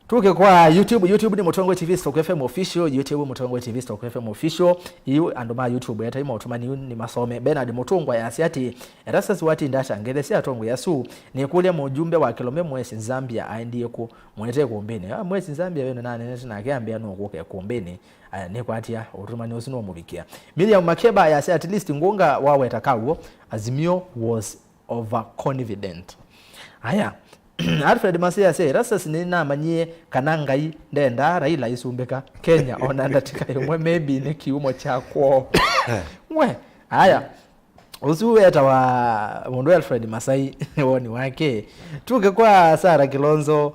tuke kwa YouTube ni Mutongo TV Stock FM official. YouTube Mutongo TV Stock FM official iyo andoma YouTube yata ima otumani ni masome Bernard Mutongo ya asiati Erastus wati ndasha ngedesi atongo yasu ni kule mujumbe wa kilome mwezi Zambia aendie ku mwete kumbeni mwezi Zambia weno nane na kiambia no kuke kumbeni ni kwatia otumani osino mubikia Miriam Makeba ya at least Ngunga wawe takawo Azimio was overconfident. Haya Alfred Masia say Erastus ni na manyie kanangai ndenda Raila isumbeka Kenya ona ndatika yomwe maybe ni kiumo chakwo we haya usuwe atawa mundu Alfred Masai woni wake tuke kwa Sara Kilonzo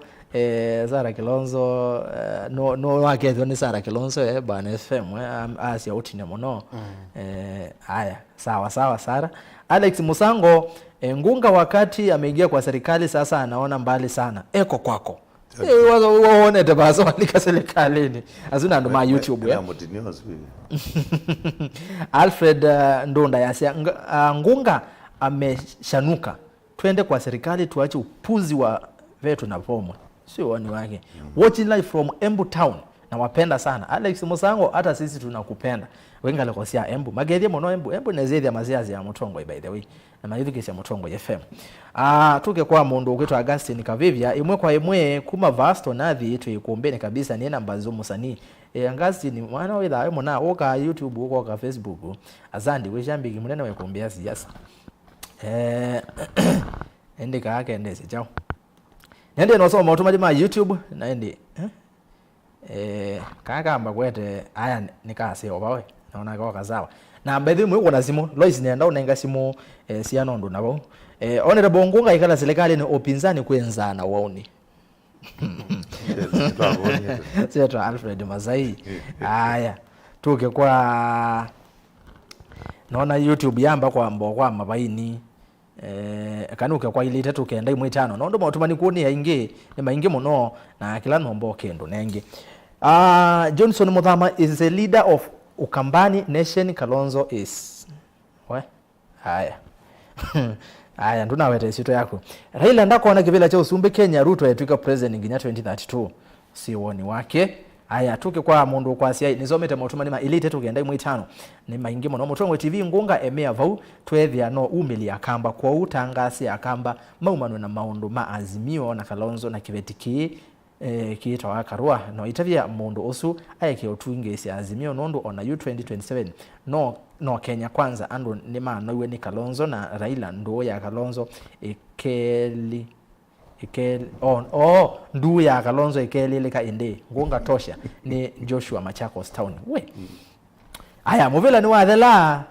no wake ni Sara Kilonzo bana FM asia utine mono haya sawa Sara. Alex Musango Ngunga wakati ameingia kwa serikali sasa anaona mbali sana. Eko kwako. Waone tabaso alika serikalini. Azuna ndo ma YouTube ya. Alfred Ndonda yasia Ngunga ameshanuka. Twende kwa serikali tuache upuzi wa vetu na pomwe. Sio wani wake. Watching live from Embu Town. Na wapenda sana. Alex Musango hata sisi tunakupenda. Wenga lekosia Embu. Magedie mono Embu nezedi ya maziazi ya Mutongo by the way. Na mayuthikisi ya Mutongo FM. Tuke kwa mundu ukwetu Augustine Kavivia. Imwe kwa imwe kuma vasto nathi itu ikumbeni kabisa ni nambazo musani. Augustine mwana wetha ayo muna oka YouTube oka Facebook. Azandi wejambiki munene wekumbia siasa. Ende kaake ndese chao. Nende nosoma otumaji YouTube naende kaka mbagwete aya nikase obawe naona kwa kazawa na mbedhi mwe na simu Lois nenda unenga simu siano ndo nabo honorable Ngunga ikala serikali ni opinzani kwenzana waoni Seto Alfred Masai. Haya tuke kwa naona YouTube yamba kwa mbo kwa mabaini kanuke kwa ilite tukenda imwe tano nondo matumani kuoni yainge ni mainge muno na kila nombo kendo nenge. Johnson Muthama is the leader of Ukambani Nation. Kalonzo is haya haya nduna wete sito yako Raila ndako ana kivila cha usumbe Kenya Ruto yatuika president nginya 2032 si woni wake. Haya tuke kwa mundu kwa sia nizomete matumani ma elite tukenda imwe tano ni maingi muno Mutongo TV Ngunga emea vau twethia no umili akamba kwa utangasi akamba maumano na maundu ma Azimio na Kalonzo na kivetiki kiitwa Karua no itavia mundu osu ayeke otwingesi Azimio nondo ona U2027 no Kenya kwanza ando ni maana iwe ni Kalonzo na Raila ndo ya Kalonzo ikeli ndu ya Kalonzo ikeli leka ende Ngunga tosha ni Joshua Machakos Town we. Aya movela ni wathela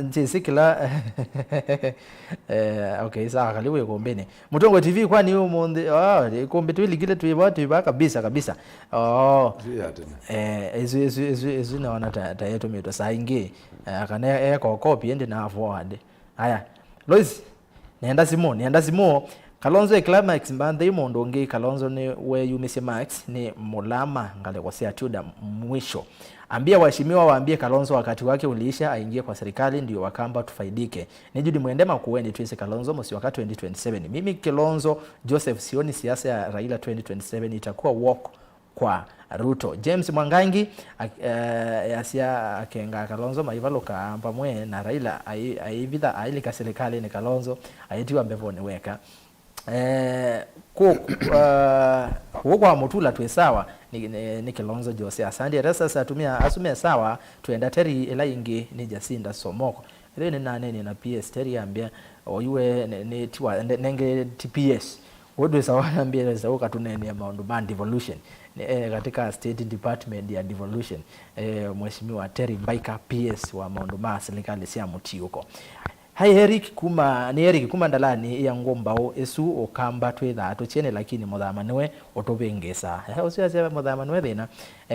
ntisikila okay sawa kaliwe kombeni Mutongo TV kwani huyo monde kombe tuiligile tuiba kabisa ezu naona ta yetu mito saingi akane ko copy ende na forward haya Lois nenda simo Kalonzo climax mbanda imondo ngi Kalonzo ni we Yumisi Max ni mulama ngale kwa tuda mwisho ambia waheshimiwa waambie Kalonzo wakati wake uliisha aingie kwa serikali ndio wakamba tufaidike. Nijudi muendema kuweni tuise Kalonzo mosi wakati 2027. Mimi Kalonzo Joseph sioni siasa ya Raila 2027 itakuwa walk kwa Ruto. James Mwangangi yasia akenga Kalonzo maivalo kaamba mwe na Raila aivitha ailika serikali ni Kalonzo aitiwa mbevoni weka. Kwa mutula tuwe sawa ni Kalonzo Jose asandi rasa asumia sawa tuenda teri ela ingi ni Jacinda Somoko ile ni nane na PS teri ambia oyue ni tiwa nenge TPS wodwe sawa ambia za ukatunene ya Maundu band devolution katika State Department ya devolution mheshimiwa Terry Mbaika PS wa Maundu ma serikali sia muti huko. Hai Eric kuma ndalani ya ngombao esu okamba twetha tuchene lakini muthamaniwe otobengesa usiaze muthamaniwe thina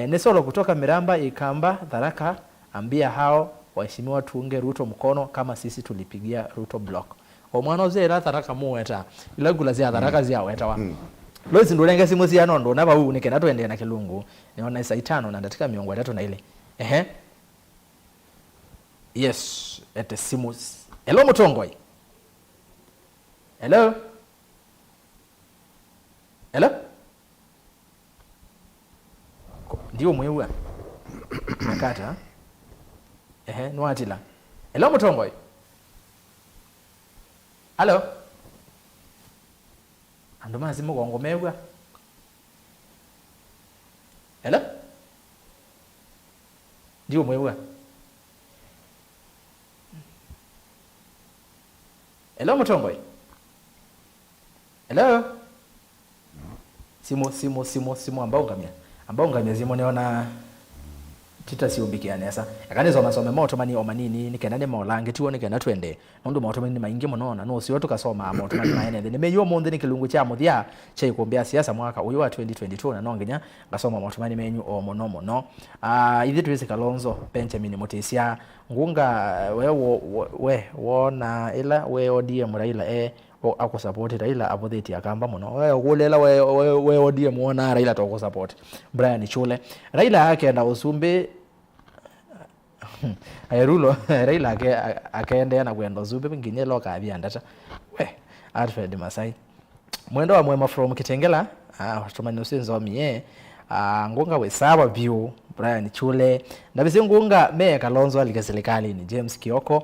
ni solo kutoka Miramba Ikamba Tharaka ambia hao waheshimiwa tuunge Ruto mkono kama sisi tulipigia Ruto block omwana ozera Tharaka muweta ilagula zia Tharaka zia weta wa Lozi ndulenge simu sia nondo naba huu nikena twende na Kilungu niona isa 5 na ndatika miongo 3 na ile yes ete simu. Hello Mutongoi. Hello. Ndio mwewa. Nakata. Nwatila. Hello Mutongoi. Hello. Andoma simu gongo mewa. Hello. Ndio mwewa. Hello Mutongoi. Hello. Simu ambao ngamia zimo neona tita siumbikiane asa yakanizo masome moto mani omanini nikenane molange tuone kena twende nondo moto mani maingi monona no siyo tukasoma moto mani maene ne meyo monde ni Kilungu cha muthia cha ikumbia siasa mwaka uyu wa 2022 na nongenya ngasoma moto mani menyu o mono ithi tuwese Kalonzo Benjamin Mutesia ngunga we wona ila we ODM Raila ako support Raila abotheti akamba muno we gulela we ODM wona Raila to support Brian Chule Raila akenda usumbe airulo Raila akaenda na kwenda usumbe nginye loka abiandata we Alfred Masai mwendo wa mwema from Kitengela watumani usinzomi ngunga we sawa view Brian Chule na bisi ngunga me Kalonzo alikeserikali ni James Kioko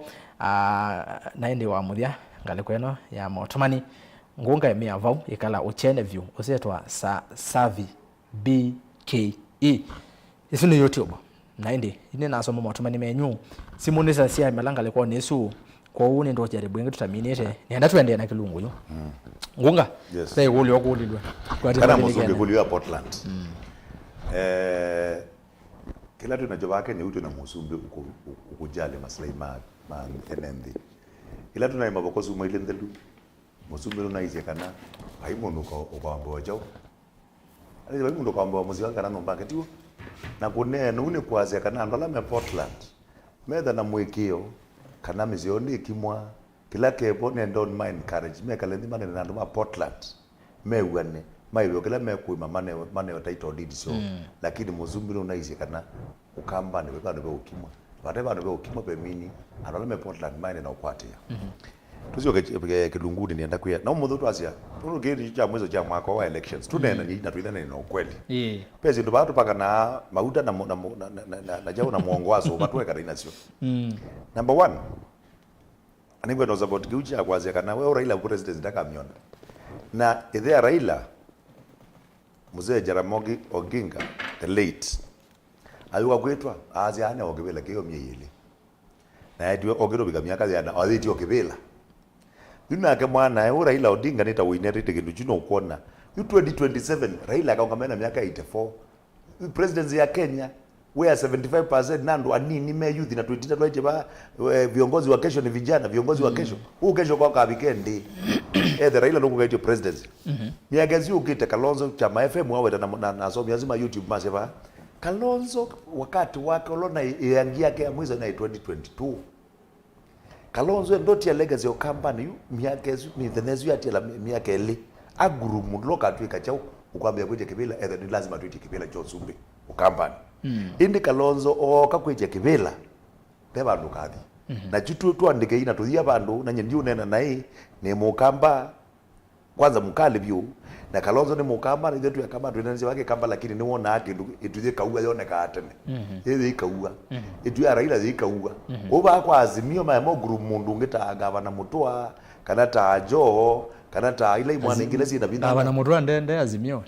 naende wa muthia ngale kweno ya motomani ngunga emia vau ikala uchene view usetwa savi BKE isu ni YouTube naende ine nasoma motomani menyu simunisa sia malanga lekwa nesu kwa uni ndo jaribu ngi tutaminete nienda twende na Kilungu yo ngunga sai uli okulilwe kwa tena muzungu kuliwa Portland kila tunajoba yake ni utu na musumbi ukujali maslahi ma enendi ila tunaima bokosu mailendelu musumbi unaize kana haimono kwa mbojo ali haimono kwa mbojo muzi kana nomba ketiwo na kunene une kwaze kana ndola me Portland meda na mwekio kana mizioni kimwa kila kepo ne don't mind courage me kalendi mane na ndoma Portland me wane maiwe kila me kuima mane title deed so lakini muzumbi unaize kana ukamba ne bado ukimwa whatever ndo ukimwa pemini andola me Portland mine na ukwatia tuzio Kilunguni nienda kuya na mudhu twazia turugeri cha mwezo cha mwaka wa elections tunena ni na tuidana ni ukweli pezi ndo batu paka na mauta na jao na muongozo watu eka ina sio number 1 anigwe no support kiucha kwazia kana wewe Raila president ndaka miona na idea Raila mzee Jaramogi Oginga the late ayuka kwetwa aziane ogibela kiyo myeyele na ndio ogero biga myaka yana athiti ogibela yunake mwana e Raila Odinga nita winerite kindu chino ukona 2027 Raila akaongamana miaka 84 presidency ya Kenya where 75% nandu anini me youth na tuitina tuache ba viongozi wa kesho ni vijana, viongozi wa kesho. Huu kesho kwa weekend the Raila ndugu kaitio presidency. Miagazi ukite Kalonzo chama FM wawe na so lazima YouTube maseva. Kalonzo wakati wake olona yangi yake ya mwizo na 2022. Kalonzo ndoti ya legacy ya company miagazi ni thenezu ya tela miageli aguru muloka tuika chao ukwambia kuje kibila ni lazima tuite kibila cho sumbi ukambani. Indi Kalonzo okakwije kibila te bandu kathi na chitu tuandike ina tuthia bandu na nyenju nena nai ni mukamba kwanza mukali byu na Kalonzo ni mukamba na yetu ya kamba tuenanzi wake kamba lakini ni wona ake ituje kauga yone kaatene yeye ikauga itu ya Raila ikauga oba kwa azimio ma mo group mundu ngita gavana Mutua kana ta Jo kana ta ile mwana ingilesi na binda gavana Mutua ndende azimio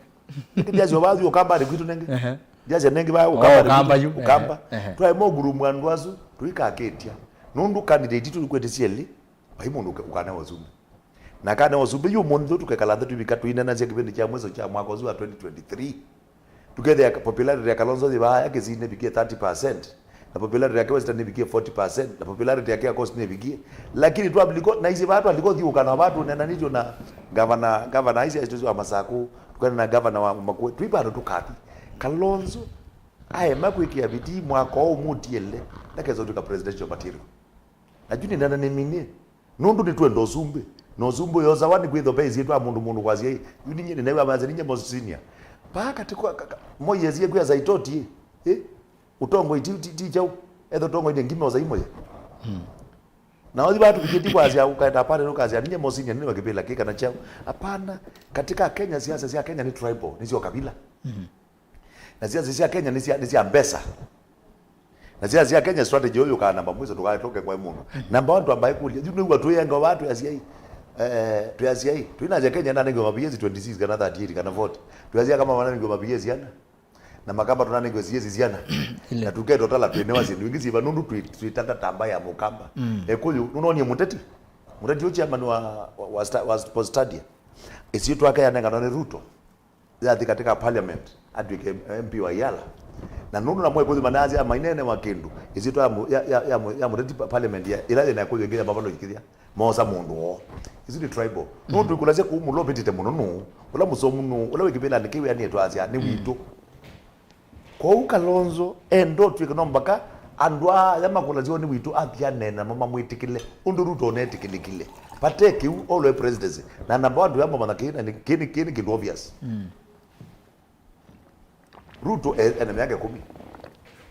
ndiazo baadhi ukamba ni kwitu nenge jaje nengi ba ukamba twa mo guru mwandu azu tuikaketia nundu candidate tu kwete sieli baimundu ukana wazumbe na kana wazumbe yu mundu tukekala tu bikatu na zia kipindi cha mwezi cha mwaka wa 2023 together popularity ya Kalonzo ni baya yake zine bikie 30% na popularity yake Western bikie 40% na popularity yake ya Coast ni bikie lakini tu aliko na hizi watu aliko thi ukana watu nena nicho na governor hizi astuzo wa Masaku tukana na governor wa Makwe tuipa tukati Kalonzo aye makwikia bidii mwaka au mutiele nakezo tuka presidential material najuni ndana nemine nundu ni twendo zumbe no zumbu yo zawani kwitho base yetu amundu kwazi hii yuni nyine nawe amaze ninye mosinia paka tikwa moyezi ye za itoti utongo iti chau edo tongo ide ngime za imoye na wadi watu kiti kwazi au kaenda pale nukazi ninye mosinia nini wakipela kika na chao hapana katika Kenya siasa za Kenya ni tribal ni sio kabila na siasa ya Kenya ni sia mbesa na siasa ya Kenya strategy hiyo kana namba mwizo tukatoke kwa mundu namba watu ambaye kuli juu watu yenga watu ya sia tuyasia hii tuinaje Kenya nani ngoma biezi 26 kana 38 kana 40 tuyasia kama wana ngoma biezi yana na makamba tunani ngoma biezi ziana na tuketo tala twenewa zindu ingizi banundu tuitata tamba ya mukamba ekuyu nunoni muteti chairman wa postadia isitu aka yanenga none Ruto zathi katika parliament adwike MP wa Yala na nundu na mwe kuthi manazi ya mainene wa kindu isitu ya muteti parliament ya ila na kuyo ngira babalo jikithia moza mundu o isitu tribal nundu kulaze ku mulo betite mununu ula musomuno ula wikibela nikiwe yani etwazi ni witu ko Kalonzo endo twike nombaka andwa yama kulaziwa ni witu athia nena mama mwitikile undu Ruto onetikilikile pateki all presidency na namba ndu yama manakina kini kindu obvious Ruto ena miaka 10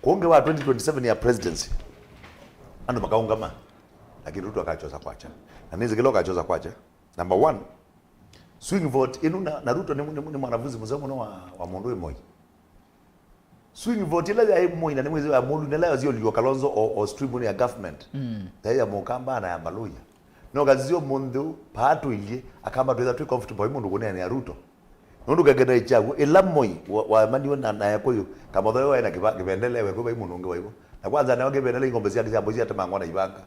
kuonge wa 2027 ya presidency ando makaungama lakini Ruto akachoza kwacha na nizi kilo akachoza kwacha number 1 swing vote inu na Ruto ni mwanafunzi mzee wa Maundu Moi swing vote ile ya Moi na mwezi wa Maundu nela yazio liyo Kalonzo o stream ya government ya mukamba na ya Maluya no gazio Maundu patu ile akamba tuweza tu comfortable Maundu kunene ya Ruto nundu kagenda ichagu ila Moi wa mani na yakoyo kama thoyo ina kibendelewe kwa Maundu ngwa hivyo na kwanza na wakibendele ngombe cia jambo cia temangwa na ibanga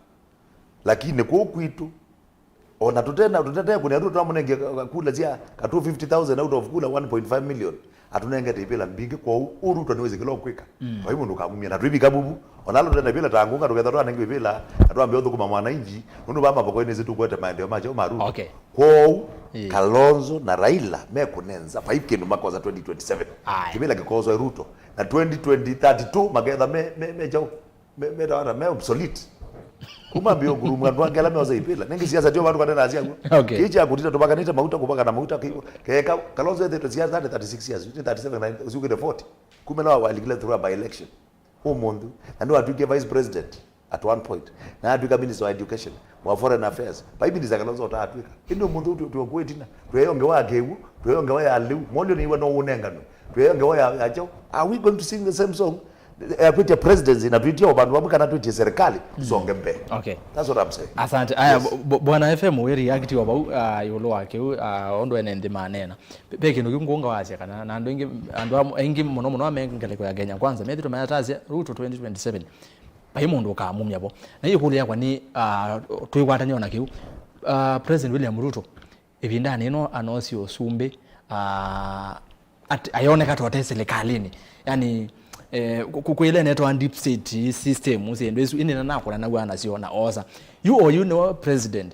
lakini kwa kwitu ona tutenda kuna Ruto amunenge kula cia ka 250,000 out of kula 1.5 million atunenge tepela mbinge kwa Ruto niweze kilo kwika kwa hivyo ndo kamumia na tuibi kabubu onalo tena bila tangunga tuketha twa ningi bila atuambia uthu kuma mwana inji nundu bamba bako ine zitu kwete maendeleo macho maru okay kwa Kalonzo na Raila mekunenza pa ikindu mako za 2027 kibila kikozo Ruto na 2032 magetha me jao me dawara me obsolete kuma bio guru mwandu angela meoza ipela ningi siasa dio bantu kanena azia okay kicha kutita tubakanita mauta kubaka na mauta keka Kalonzo the siasa 36 years 37 usuke the 40 kumela walikile through by election Mundu and who atuke vice president at one point na atuka minister of education wa foreign affairs baibi za Kalonzo atuka ino mundu tuokwetina tuyonge wa kewu tuyonge wa aliu molio ni wana unengano tuyonge wa ajo are we going to sing the same song kutia presidency na tuitia bandu wamukana tuitia serikali songe mbe okay that's what I'm saying asante aya bwana FM we react wa yolo wake ondo ene manena peke no ngunga wache kana na ando ingi muno amengele kwa Kenya kwanza methi tumayataze Ruto 2027 pai mundu ka mumya bo na hiyo kule yakwa ni tuikwata nyona kiu President William Ruto ibindani no anosi osumbe ayone katwa serikali yani kukwile netwa deep state system usendo esu ine nakona na kwana siona osa you know president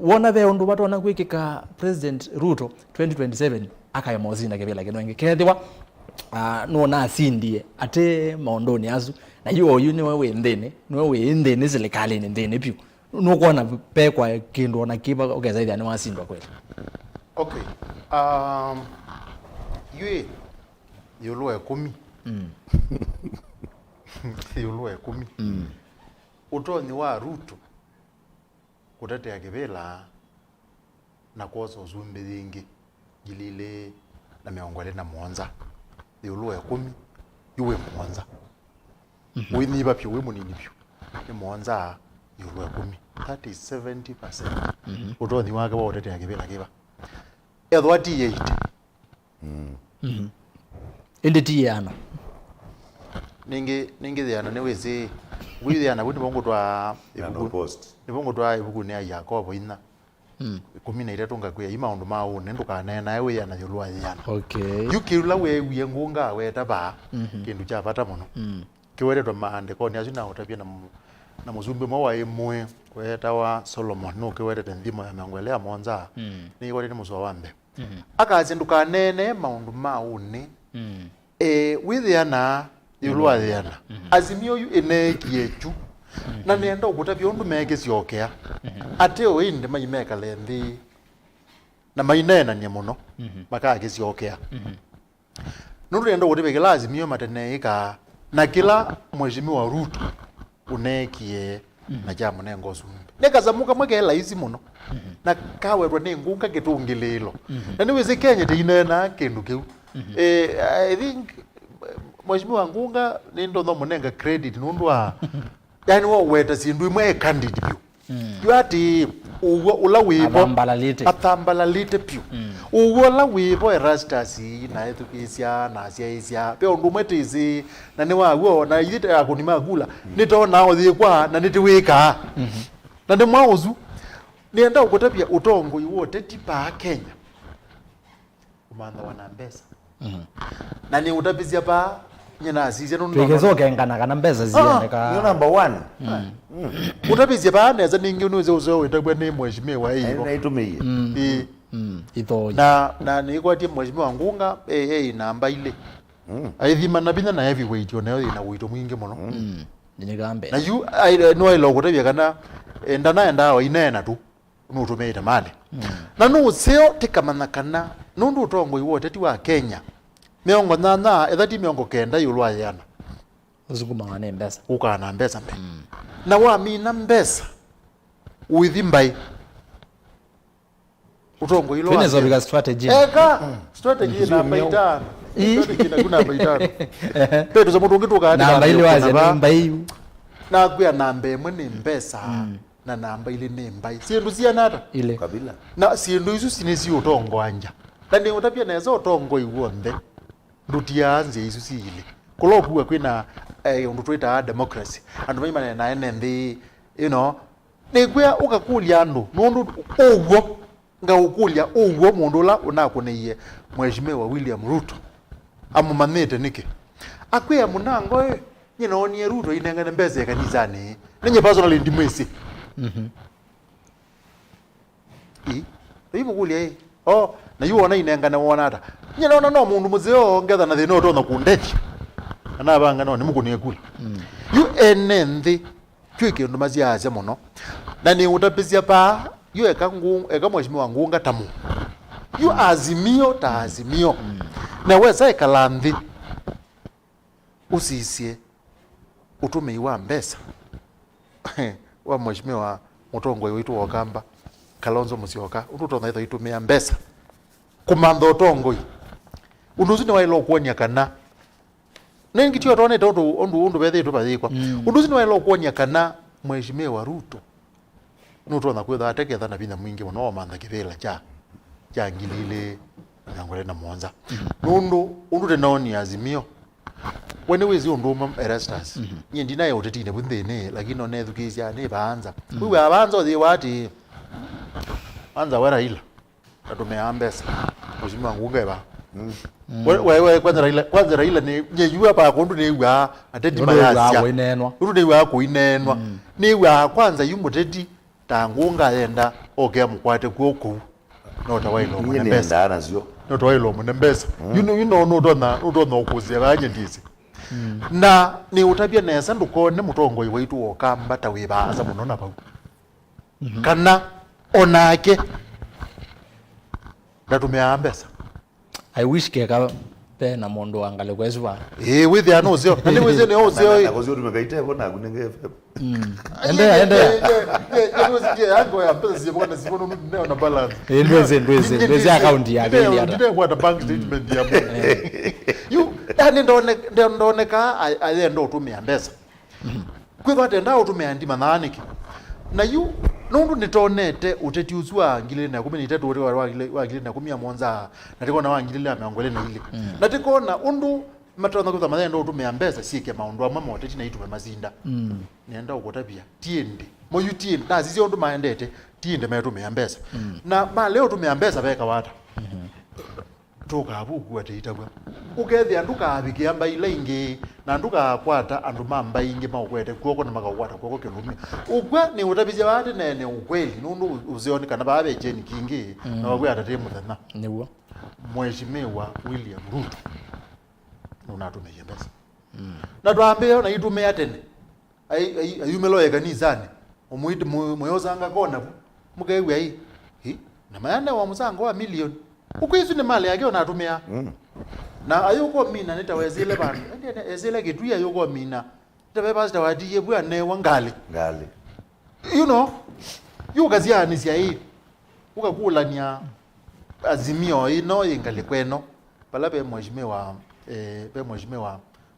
wona be ondu batona kwikika president Ruto 2027 akayamozina kebela kenwenge kethwa nona asindie ate maondoni azu na you know we ndene zilekale ndene pyu nokona pekwa kindu na kiba ogeza ithani wasindwa kweli. Okay. Yulwe 10. Yulwe 10. Utoni wa Ruto kutetea kebela na kozo zumbe zingi jilile na meongole na Mwanza. Yulwe 10 yuwe Mwanza. Wini bapyo we munini pyo. Ni Mwanza yulwe 10. That is 70%. Utoni wa keba kutetea kebela keba. Edwa T8. Indi tiyana. Ninge yana neweze wili yana buti bongo twa post. Ni bongo twa ibuku ne Yakobo ina. 13 ngakwe imaundu mawo nenduka nena ewe yana yolwa yana. Okay. Yukirula we wiyengunga we taba kindu cha pata muno. Kiwere to maande ko nyazi na utapia na muzumbe mwa emwe kweta wa Solomon no kiwere tendimo ya mangwele ya Monza. Ni wale ni muswa wambe. Akazinduka nene maundu mauni. Withiana yulwa yana. Azimio yu ene kiechu. Na nienda ukutapia undu mege siokea. Ateo inde mayimeka lendi. Na mayinena nye muno. Maka agisiokea. Nundu nienda ukutapia kila azimio mateneika. Na kila mheshimiwa Ruto unekie na jamu nengo zumbi. Nekazamuka mwekela hizi muno. Na kawerwa nengunga kitungililo. Na niweze Kenya teinena kindu kiu. I think mheshimiwa Ngunga nindo ndo munenga credit nundwa yani wo weta sindu imwe candidate pyu. Yuati uwo ula wibo atambalalite pyu. Uwo la wibo ERASTUS na edukisia na siasa pe ondu mwetizi na ni wawo na yite akunima gula nitona othi kwa na nitiwika. Na ndi mwaozu nienda ukutapia utongo iwo tetipa Kenya. Kumanda wana mbesa. Na ni utapizia pa nyina asije no ndo. Tugezoke ngana kana mbesa ziendeka. Yo number 1. Utapizia pa neza ningi unuze uzo wetakwa ni mheshimiwa hiyo. Na itumie. Ito. Na ni kwa timu mheshimiwa Ngunga namba ile. Aithima na bina na heavyweight yo nayo ina wito mwingi muno. Nigambe. Na you no ilo kutapia kana enda wa inena tu. Nutumeta mane. Na no seo tikamana kana nundu utongo iwo teti wa Kenya. Miongo na ethati miongo kenda yulwa yana. Uzukuma ne mbesa. Ukana mbesa mbe. Na wa mina mbesa. Uithimbai. Utongo ilo. Tunezo bika strategy. Eka strategy na baitana. Strategy na kuna baitana. Peto za mutu ngituka hadi. Namba ile wazi namba hiyo. Na kwa namba emwe ni mbesa. Na namba ile ni mbai. Sindu sia nata ile kabila. Na sindu isu sinesi utongo anja. Na ni utapia neza utongo iwonde. Ndutianze isu si ile. Kulokuwa kwina undu twita democracy. Andu maimane na NND, you know. Negwe ukakulia andu. Nundu uwo nga ukulia uwo mundu la unakuneye mheshimiwa William Ruto. Amumanete nike. Akwe munango nyina onie Ruto inengane mbeze kanizani. Nenye personal ndimwesi. Ibu kulia na yuona inengana wona ata nyina ona no mundu muzeo ngetha na thino to na kundechi ana banga no nimukuni ekula yu enenthi twike ndo maziaze muno na ni utapizia pa yu eka mheshimiwa Ngunga tamu yu azimio ta azimio na wesa ekalanthi usisie utume iwa mbesa wa mheshimiwa mutongo witu wakamba Kalonzo Musyoka ututo na ito itumia mbesa kumanda utongo unduzi ni wailo kuonya kana nengi tio tone toto ondu bethe to bathikwa unduzi ni wailo kuonya kana mheshimiwa Ruto nuto na kwetha ateketha na binya mwingi muno manda kivela cha ngilile ngangole na Mwanza undu te noni azimio wene wezi undu ERASTUS nyindi nayo utetine bunthene lakini one thukizia ne baanza wewe abanza thi wati anza wera ila atume ambesa mheshimiwa Ngunga ba wewe kwanza Raila ni yeyua pa kondu ni wa ateti mayasya uru ni wa kuinenwa ni wa kwanza yumuteti tangunga yenda oke mukwate kuoku nota wailo munembesa nota wailo munembesa you know no okuzia banye ndizi na ni utabia nesa ndukone mutongo iwaitu okamba tawibaza munona pa kana onake ndatumia mbesa I wish keka pe na mondo angale kwezwa with ya no zio ndi wize ne ozio na kozio tumekaite bona kunenge ende je yango ya pesa zibona zibono ndio na balance ndweze account ya geli hata ndio kwa bank statement ya you yani ndoneka ayendo utumia mbesa kwitwa tenda utumia ndima naniki na you nundu nitonete uteti uzwa ngile na 13 uri wa ngile na 10 monza natiko na wangile ya miongole na ile natiko na undu matona kwa mazendo utumia mbesa sike maundu amama uteti na itume mazinda nienda ukotabia tiende moyu tiende na zizi undu maendete tiende mayetumia mbesa na ma leo tumia mbesa beka wata toka abugu ateitagwa ugethi anduka abikia mbaile ingi na anduka kwata andu mamba ingi maukwete kuoko na makakwata kuoko kilumi ugwa ni utabizia wate nene ukweli nundu uzioni kana babe jeni kingi na wagwe atate muthana niwo Mheshimiwa William Ruto unatumia mbesa na twambia na itumia tene ayumelo yekanizane umuiti moyozanga kona mukewe hii na mayane wa musango wa milioni ukwizu ni mali yake unatumia na ayuko mina nitawezile bana ezile kitu ya yuko mina tabeba zitawadiye bwa ne wangali you know yukazia ni sia hii ukakula nya azimio ino ingali kweno palabe mheshimiwa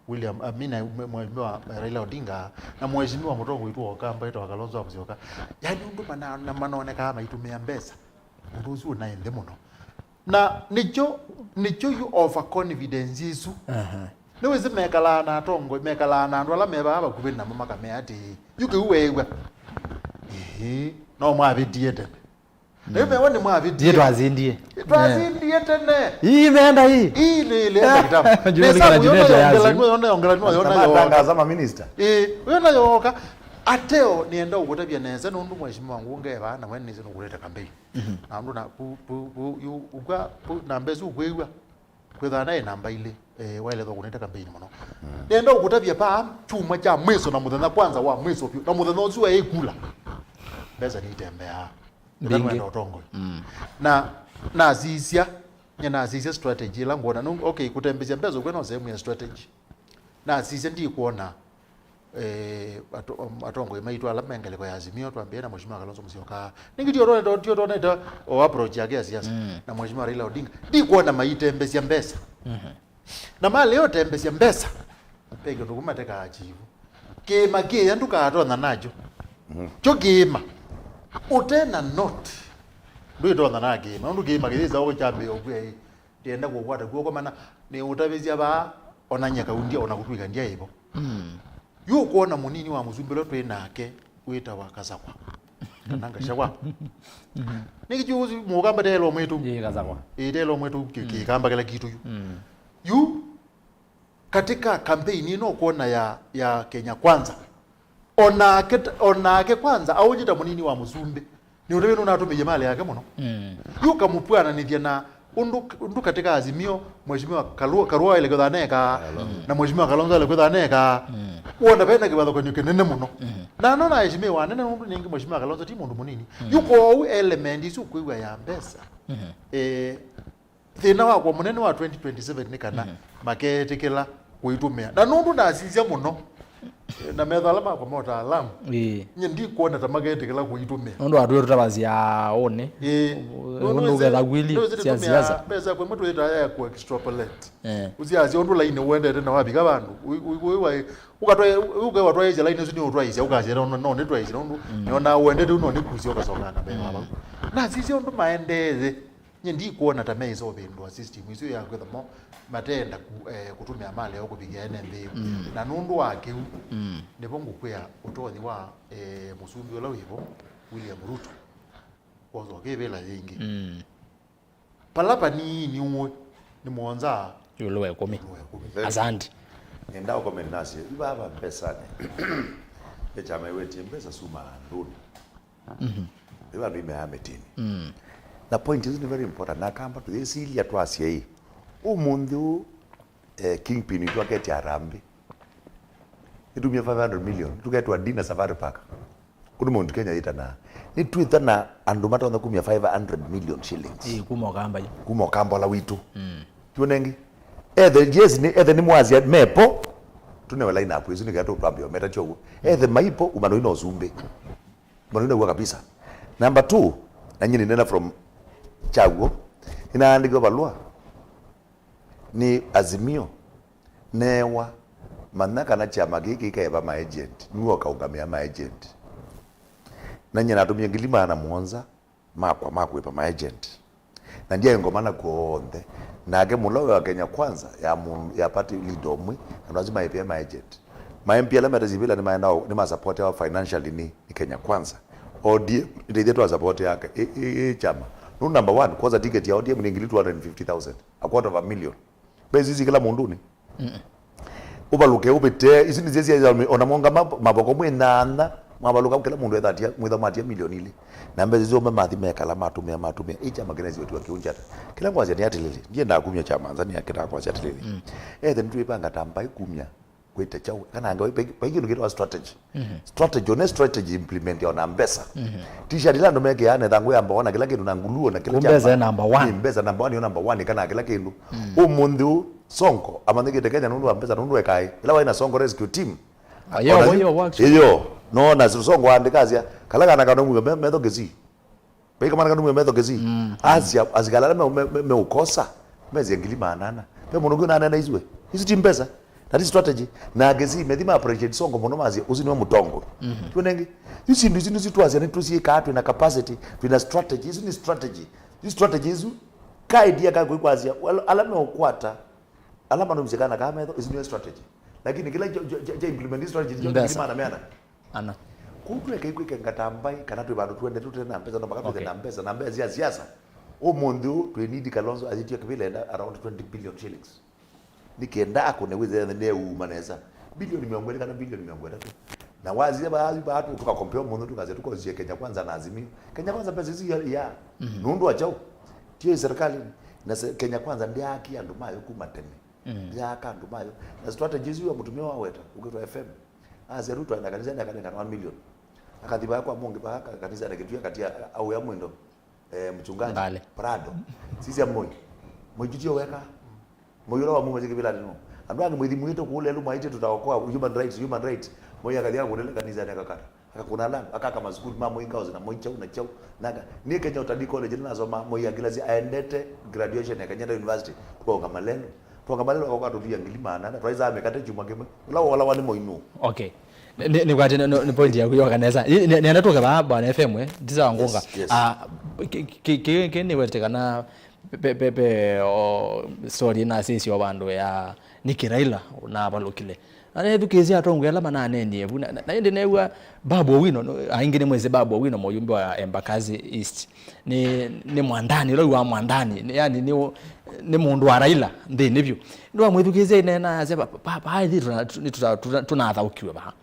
William Amina mheshimiwa Raila Odinga na mheshimiwa Mutongo itu okamba ito akalonzo akusioka yani undu na manone kama itumia mbesa nduzu na ende muno na nicho you over confidence isu niweze mekala na tongo mekala na ndo la meba aba kubena mama kame ati yuke uwewa no mwa bidiyete nebe wone mwa bidiyete twazindie tene hii imeenda hii ile kitabu nesa yona tangaza ma minister yona yoka ateo nienda ukotabia neza nundu mheshimiwa ngunge bana mwene nizo kuleta campaign na ndu na uga na mbezu ugwewa kwetha naye namba ile wale ndo kuleta campaign muno nienda ukotabia pa chuma cha mwiso na muthana kwanza wa mwiso na muthana uziwa ekula beza ni tembea bingi otongo na azisia strategy la ngona okay kutembeza mbezo kwena sehemu ya strategy na azisia ndi kuona atongo MAITU alamengele kwa azimio tuambie na mheshimiwa Kalonzo Musyoka ningitio o approach yake ya siasa na mheshimiwa Raila Odinga ndi kuona maitembezia mbesa na mali yote embezia mbesa pege tukumateka achivu kema ke yanduka atona najo cho kema utena not ndio tona na kema ndu kema kiza o chambe ogwe tienda kukwata kuko mana ni utabezia ba onanyaka undia onakutwika ndia ibo yukuona munini wa muzumbelo twenake wita wakazakwa kananga shakwa nikijuzi mugamba delo mwetu kazakwa delo mwetu kikamba kila kitu yu katika campaign ino kuona ya Kenya kwanza onake kwanza aujita munini wa muzumbe ni utawe unatumije mali yake muno yu kamupwana nithia na undu katika azimio mheshimiwa Karua ile kuthaneka na mheshimiwa Kalonzo ile kuthaneka uona pena kibatho kwenye kenene muno na nona heshimiwa nene undu ningi mheshimiwa Kalonzo ti mundu munini yuko element isu kuiwa ya mbesa thina wa kwa munene wa 2027 ni kana maketikila kuitumia na nundu nasizia muno na methalama kwa MUTAALAMU ndi kuona tamagetekela kuitumia nundu atu tutabazia one nundu getha gwili siasa pesa kwa mtu eta ya ku extrapolate uziazi ondu line uende tena wabika bandu ukatwa watwa ije line zini utwa ije ukajera no ne twa ije nundu niona uende tu no ne kuzi okasokana be baba na sisi ondu maendeze ndi kuona tamezo bindwa system izo ya kwetha mo matenda kutumia mali yako kupigia NMB na nundu wake ndipo ngukwea utothi wa musumbi ola wivo William Ruto wazo kebela yingi palapa ni umwe ni mwonza yuluwe kumi asante nenda comment nasi ibaba mpesa ne chama iweti mpesa suma nduni iba ndime hametini na point is very important na kamba tuisilia twasia hii umundu kingpin itu aketi arambi itumia 500 million tuketwa dinner safari park kuno mundu Kenya itana ni twitana andu matonda kumia 500 million shillings kumo kamba la witu tuonengi ethe ni mwazi mepo tune wala ina hapo izo nigato twambio meta chogo ethe maipo umano ino zumbe umano ino kabisa. Number 2 na nyini nena from chago inaandika balua ni azimio newa manaka na chama giki kaeba ma agent nuo kaungamia ma agent na nyina atumia ngilima na muonza makwa pa ma agent na ndiye ngomana kuonde nage mulowe wa Kenya kwanza ya party lidomwe na lazima ipia ma agent ma MP la metazibila ni maenao ni ma support ya financially ni Kenya kwanza ODM ndio tu support yake chama no number 1 kwanza ticket ya ODM ni ngili 250,000 a quarter of a million bezi kila mundu ni ubaluke ubete isi nizezi ya onamonga maboko mwenana mabaluka kila mundu ethatia mwitha matia milioni ile na mbezi zo mathi mekala matumia chama kinezi wetu akiunjata kila ngwazi ni atilili ndiye ndakumya chama Tanzania kila ngwazi atilili then tuipanga tamba ikumya kwita chao kana anga paiki nukitwa strategy implement ya nambesa t-shirt ila ndo meke yana thangu yamba ona kila kitu nanguluo na kila chama mbeza number 1 mbeza number 1 yo number 1 kana kila kitu umundu sonko amandike tekenya nundu ambeza nundu ekai ila waina sonko rescue team iyo no na sonko andikazia kala kana kanungu metho gezi paika mana kanungu metho gezi azigala me ukosa mezi ngilima anana pe munugu na anana izwe hizi team pesa that is strategy na gezi medima appreciate songo monomazi uzinwa mutongo tuonenge hizi ndizo twazi na tusi kaatwe na capacity vina strategy hizi ni strategy hizi strategies ka idea ka kuikwazia alama ukwata alama ndo mzekana kama hizo hizi ni strategy lakini kila implement strategy ndio kimana meana ana kutwe kaikwike ngatambai kana tu bantu twende tutena mpesa ndo mpaka tutena mpesa na mbezi ya siasa omundu twe need Kalonzo azitia kivile around 20 billion shillings nikienda akone wize ne umaneza bilioni 100 kana bilioni 100 na wazi ba tukakompea mundu tukaze tukozie Kenya kwanza na azimio Kenya kwanza pesa hizi ya nundu achao tie serikali na Kenya kwanza ndia haki andu mayo kumateme ya kandu mayo na strategies hiyo mutumio wa weta ukitwa FM azeruto na kanisa na kanena 1 million akadhiba kwa mungu ba kanisa na kitu katia au ya mwendo mchungaji Prado sisi ya moyo mojitio weka moyo wa mungu zikibila nino andwangi mwithi mwito kule lu maite tutaokoa human rights moyo akadia kudele kanisa na kakata akakuna langu akaka mazukuru mamo ingao zina moyo chau na chau naga ni Kenya utadi college ninasoma moyo agilazi aendete graduation ya Kenya University kwa maleno kwa tulia ngilima na twaiza amekata chuma kema wala wani moyo okay ni kwati ni point ya kuyoka neza ni anatoka baba na FM ndiza wangonga ni wetekana pepe story na sisi wa bandu ya nikiraila na balukile ane dukezi atongo yala manane ni ebuna na ende newa babu wino aingine mweze babu wino muyumbe wa Embakazi East ni mwandani lo wa mwandani yani ni mundu wa Raila ndi nivyo ndo mwedukeze nena azeba papa hayi tunatha ukiwe ba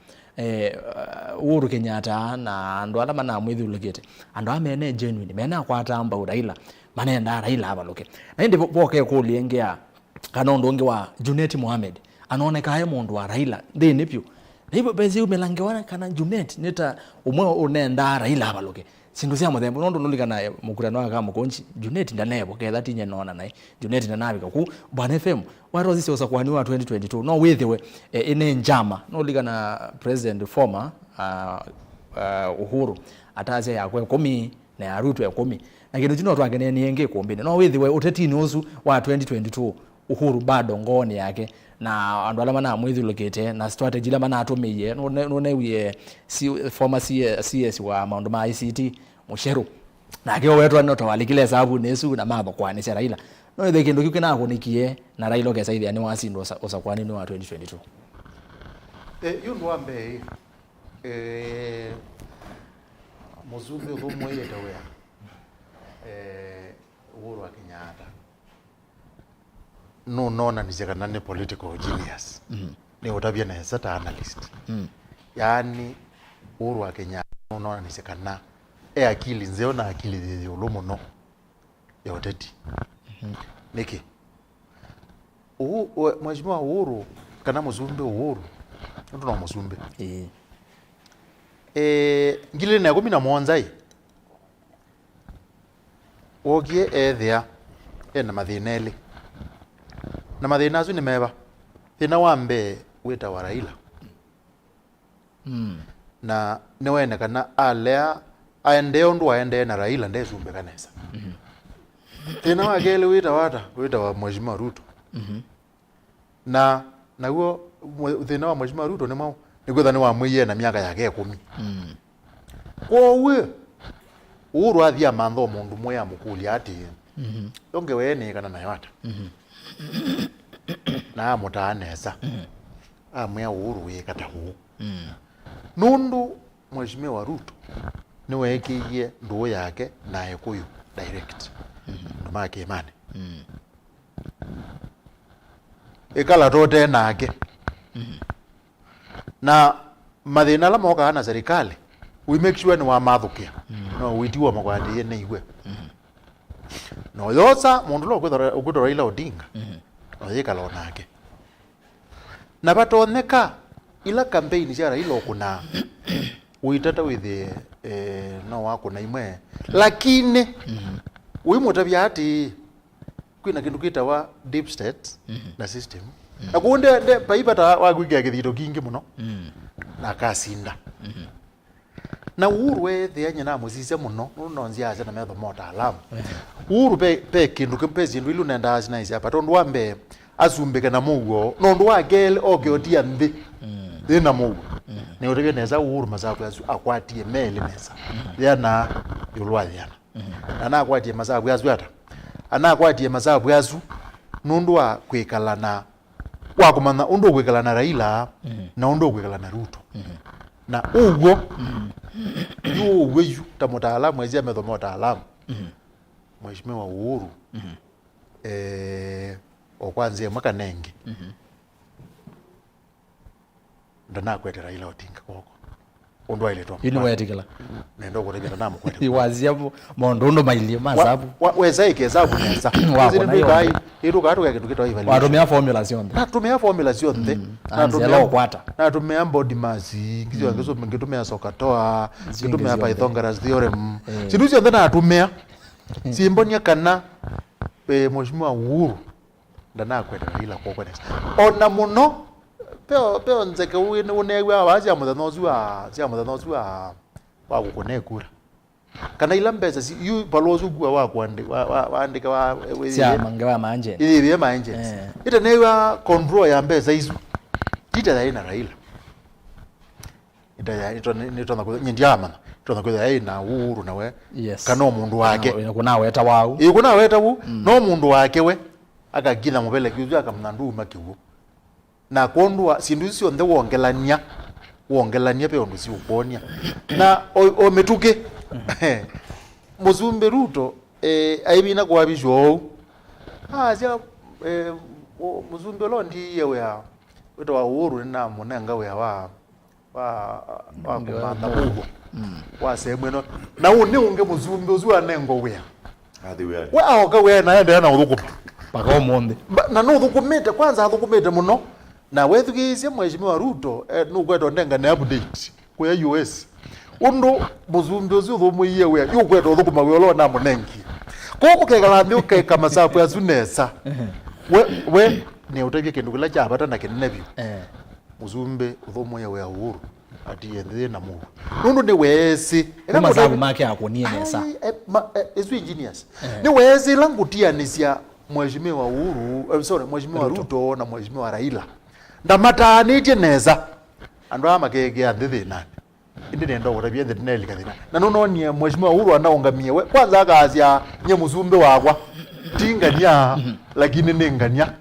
Uhuru Kenyatta na ndo alama na mwithulugete ando amene genuine mena kwatamba Raila manenda Raila abaloke na indi boke ko liengea kana ndonge wa Junet Mohamed anaoneka haye mundu wa Raila ndi nipyo hivyo bezi umelange wana kana Junet neta umwe unenda Raila abaloke sindu cia muthembo nondo nulika na mukurano wa kama konchi Junet ndanebo ke that inye nona nai Junet ndanabika ku bwana FM waro zisi osakwani wa 2022 no withiwe ine njama no lika na president former Uhuru ataze yakwe 10 na ya Ruto ya 10 na kindu chino twangene nienge kuombene no withiwe uteti nusu wa 2022 Uhuru bado ngoni yake na andu alama na mwithi lokete na strategy lama na atomiye no uye former CS wa Maundu ma ICT Musheru na kio wetu anoto walikile sababu nesu na mabo kwa ni Raila no ile kindu kikena akonikie na Raila ke saidi ani wasindo osakwani no wa 2022 yundu ambe muzumbe UYIETEWA Uhuru wa Kenyatta no nona ni kana ni political genius ni utabia na sata analyst yani Uhuru wa Kenya no nona ni kana akili nzeo na akili ulumu no ya Uteti niki Mheshimiwa Uhuru kana muzumbe Uhuru ndo na muzumbe ngile na 17 ogie ethia ena mathineli na mathina acu ni meba thina wambe wita wa Raila na ni wene kana alea aende ondu aende na Raila ndezumbe kanesa thina wa gele wita wa Mheshimiwa Ruto na huo thina wa Mheshimiwa Ruto ni gwetha ni wa mwiye na miaka yake 10 kowe Uhuru athia mantho mundu mwe amukuli ati donge wene kana nayo ata na mutanesa amwe Uhuru wikata hu nundu Mheshimiwa Ruto ni wekiye nduo yake na Ekuyu direct nduma Kimani ikala tote nake na mathina la moka na serikali we make sure ni wa mathukia no witiwa makwandi ye neigwe no yosa mundu lo kwithora Raila Odinga no yikala onake na batoneka ila campaign cia Raila okuna uitata with no wako na imwe lakini uimutabia ati kwina kindu kitawa deep state na system na kunde paipata wagwigia githito kingi muno na kasinda na Uhuru wethe nyina musise muno no nziaza na metho MUTAALAMU Uhuru pe kindu kempezi ndu ilu nenda asina isi apa tondu wambe azumbike na mugo no ndu wagele ogiotia nthi thina mugo ni utabia neza Uhuru masaku yasu akwatie meli neza yana yulwa yana na akwatie masaku yasu ata ana akwatie masaku yasu nundu wa kwikala na wakumana undu kwikala na Raila na undu kwikala na Ruto na ugo weyu ta MUTAALAMU ezia metho MUTAALAMU Mheshimiwa Uhuru okwanze mwaka nengi ndana kwete Raila Odinga koko undu ailetwa yini wetikila nendo kurebera namu kwete iwazia mondo ndo mailie masabu weza ikezabu neza wako iru gato ya kitu kitwa evaluation watumia formula sionde natumia formula sionde natumia kwata natumia body mass ngizio ngezo ngetumia sokatoa ngetumia Pythagoras theorem sindu sionde natumia simbonia kana Mheshimiwa Uhuru ndana kwete Raila koko neza ona muno peo nzeke unewa wazi amutanozu wa kukonekura kana ila mbeza si yu balozu gwa wa kuandika wa siama ngewa manje ile manje ita newa control ya mbeza izu tita ya ina Raila ita ya ito na nyendiama ito na kwa ina Uhuru nawe kana mundu wake kuna weta wau kuna weta wu no mundu wake we akagina mubele kizu akamnandu makiwu na kondwa sindu sio nde wongelania pe ondu si uponia na ometuke muzumbe Ruto aibina kwa bisho sia muzumbe lo ndiye we wito wa Uhuru na munenga we wa kumanda ugo wa semweno na une unge muzumbe uzwa nengo we athi we wa aoka we na ende na uthukuma paka omonde na no thukumite kwanza athukumite muno na wethugizie Mheshimiwa Ruto nugweto ndenga ne update kwa US undu muzumbe uzu thumuiye we yugweto thukuma we lo na munengi koko kegala ni ukeka masapu ya sunesa we ne utabye kindu kila cha bata na kinebyo muzumbe thumuiye we Uhuru ati yende na mu nundu ni wesi masabu make akonie nesa ezu engineers ni wesi langutia nisia Mheshimiwa Uhuru Mheshimiwa Ruto na Mheshimiwa Raila ndamataanitie neza andu amakege andithi nani indi nendo kutabia ndi nelika thina na nono nie Mheshimiwa Uhuru anaungamie we kwanza akazia nye muzumbe wakwa tingania lakini ningania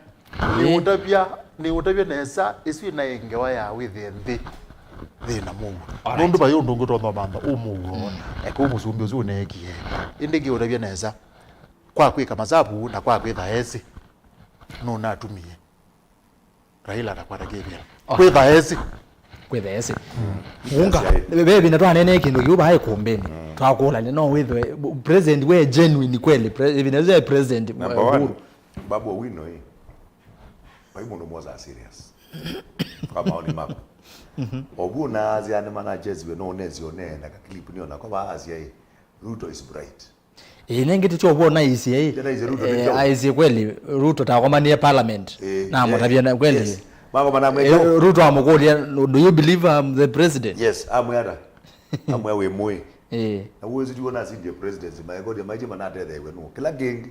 ni utabia neza isu na ingewa ya within thina mungu nundu bayo ndungu tono bamba umugo eko muzumbe uzu nekie indi ngi utabia neza kwa kwika mazabu na kwa kwitha esi no natumie Raila atakwata kebia kwethesi unga bebe natwa nene kindu kiuba hai kumbeni twakula no with president we genuine kweli vinaweza president babu Owino hii baimu ndo mwaza serious kama oni mako obuna aziane managers we no nezi onenda ka clip niona kwa baadhi hii Ruto is bright inenge tuchobona isi aisi kweli Ruto takomania parliament na mtabia kweli mako manamwe Ruto amukolia do you believe I'm the president? Yes amwara amwe mwe na uwezi tuona sije president maigodi maije manate thewe no kila gengi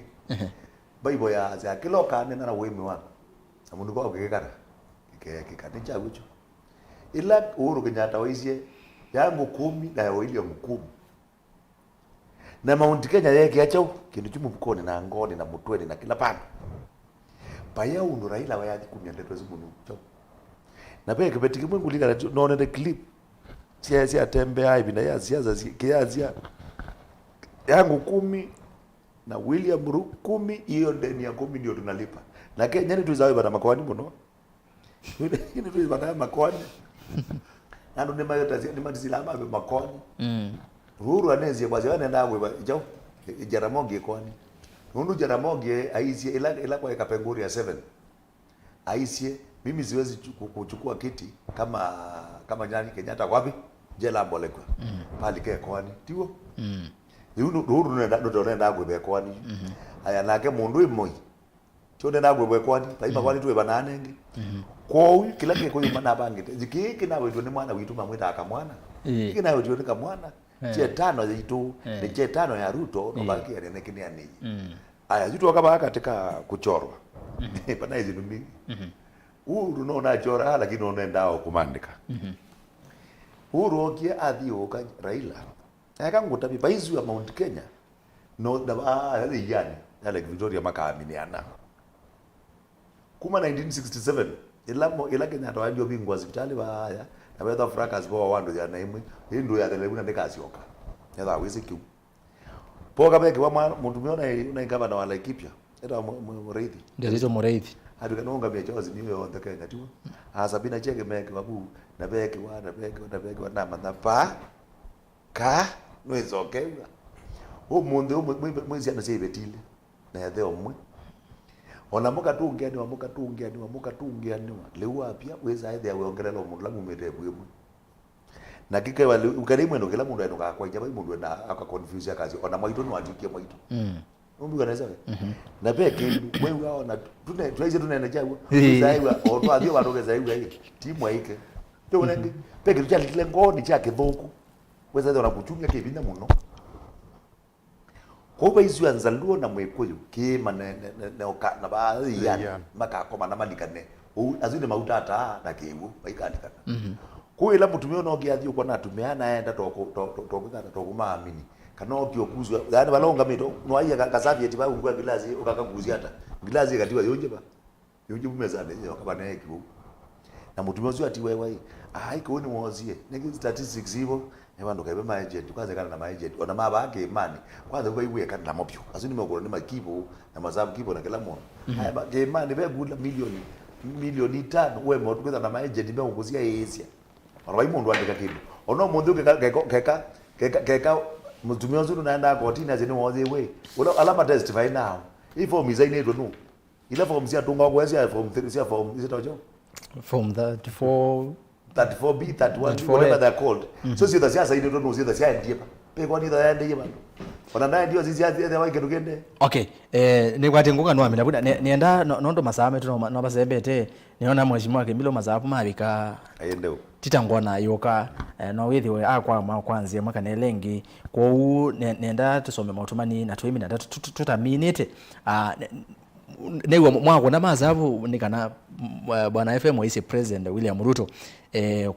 Bible ya za kiloka nena na wemi wana amundu kwa kekara kikati cha gucho ila Uhuru Kenyatta waisie yangu 10 na William 10 na Mount Kenya yake acha kindu chumu bukoni na ngoni na mutweni na kila pande paya unu Raila wayaji 10 ndeto zimunu cho na peke kibeti kimwengu lika no ne clip siasa atembea hivi na ya siasa kiazia yangu 10 na William 10 hiyo deni ya 10 ndio tunalipa na Kenya ni tuzawe bana makwani muno ni tuzawe bana makwani na ndo ni matizila ba makwani Uhuru anezi bwaje anaenda gwe jo Jaramogi kwani nundu Jaramogi aisie ila kwa kapenguri ya 7 aisie mimi siwezi kuchukua kiti kama nyani Kenyatta wapi jela Mbolekwa pali ke kwani tiwo Uhuru nenda gwe kwani aya nake mundu imoi chone na gwe kwani taiba kwani tuwe bananengi kwa kila kiko yumana bangite jikiki nawe tu ni mwana witu mamwita akamwana iki nawe tu ni kamwana che tano yitu ni che tano ya Ruto no baki ya nene kini ani aya yitu wakaba katika kuchorwa pana hizi numi Uhuru no na chora lakini no nenda kumandika Uhuru okie athio ka Raila akanguta biba hizo ya Mount Kenya no da yani yale Victoria makaaminiana kuma 1967 ila Kenya tawandio bingwa hospitali baya na betha fracas bo wando ya naimwe hindu ya telebuna ndikasioka yatha wisi kiu poka beke wa muntu miona una ingaba na wala ikipya eta Mureithi ndio hizo Mureithi hadi kanonga bya chozi niwe wonde Kenya tu asabina cheke meke babu na beke wa na manapa ka nwezoke mundu mwezi ana sebetile na yathe omwe ona muka tungiani lewa pia weza aidha weongerera mundu la mumete bwemwe na kike wale ukarimu ndo kila mundu enoka kwa jaba mundu na aka confuse akazi ona Maitu no atikie Maitu umbi kanaweza na peke mwe wao na tunaize tunaenda jago zaiwa oto adio baroge zaiwa hii timu haike to nenge peke tuchali ngoni cha kithuku weza ndo nakuchumia kibinda muno koba izu anzaluo na mwekuyu kima ne oka na baadhi ya makakoma na malikane azine mautata na kiwu maikalikana kuila mutumio no giathio kwa natumeana enda tokuma amini kana okiokuzwa yani balonga mito no aiya kasafi eti ba ungwa gilazi ukakaguzia hata gilazi katiwa yonje bumezane yo kabana ekibu na mutumio zio ati wewe ai ko ni wozie negi statistics hivo ebando kaibe ma agent kwanza kana na ma agent ona mabake imani kwanza kwa iwe kana mopyo azini magoro ni makibo na mazabu kibo na kila mmoja haya ba ke imani be gula milioni 5 wewe mtu kwenda na ma agent be unguzia Asia ona bai mundu andika kibo ona mundu keka mutumio zuru naenda kotini azini wozie we ula alama testify now ifo mizaini ndo no ile form sia tunga kwa sia form 3 sia form is it from 34B 31 whatever they're called so si the siasa ile ndo the siasa ndiye pe kwa ni the ndiye bado ona naye ndio sisi ya wake tugende okay ni kwati nguka no amina buda nienda nondo masame tu no basebete niona mheshimiwa KIMILU mazapu mabika ayendeo titangona yoka no withi we akwa kwanzia mwaka nelengi kwa u nenda tusome mautumani na tuimi na tutaminite newa mwako na mazabu nikana bwana FM ise president William Ruto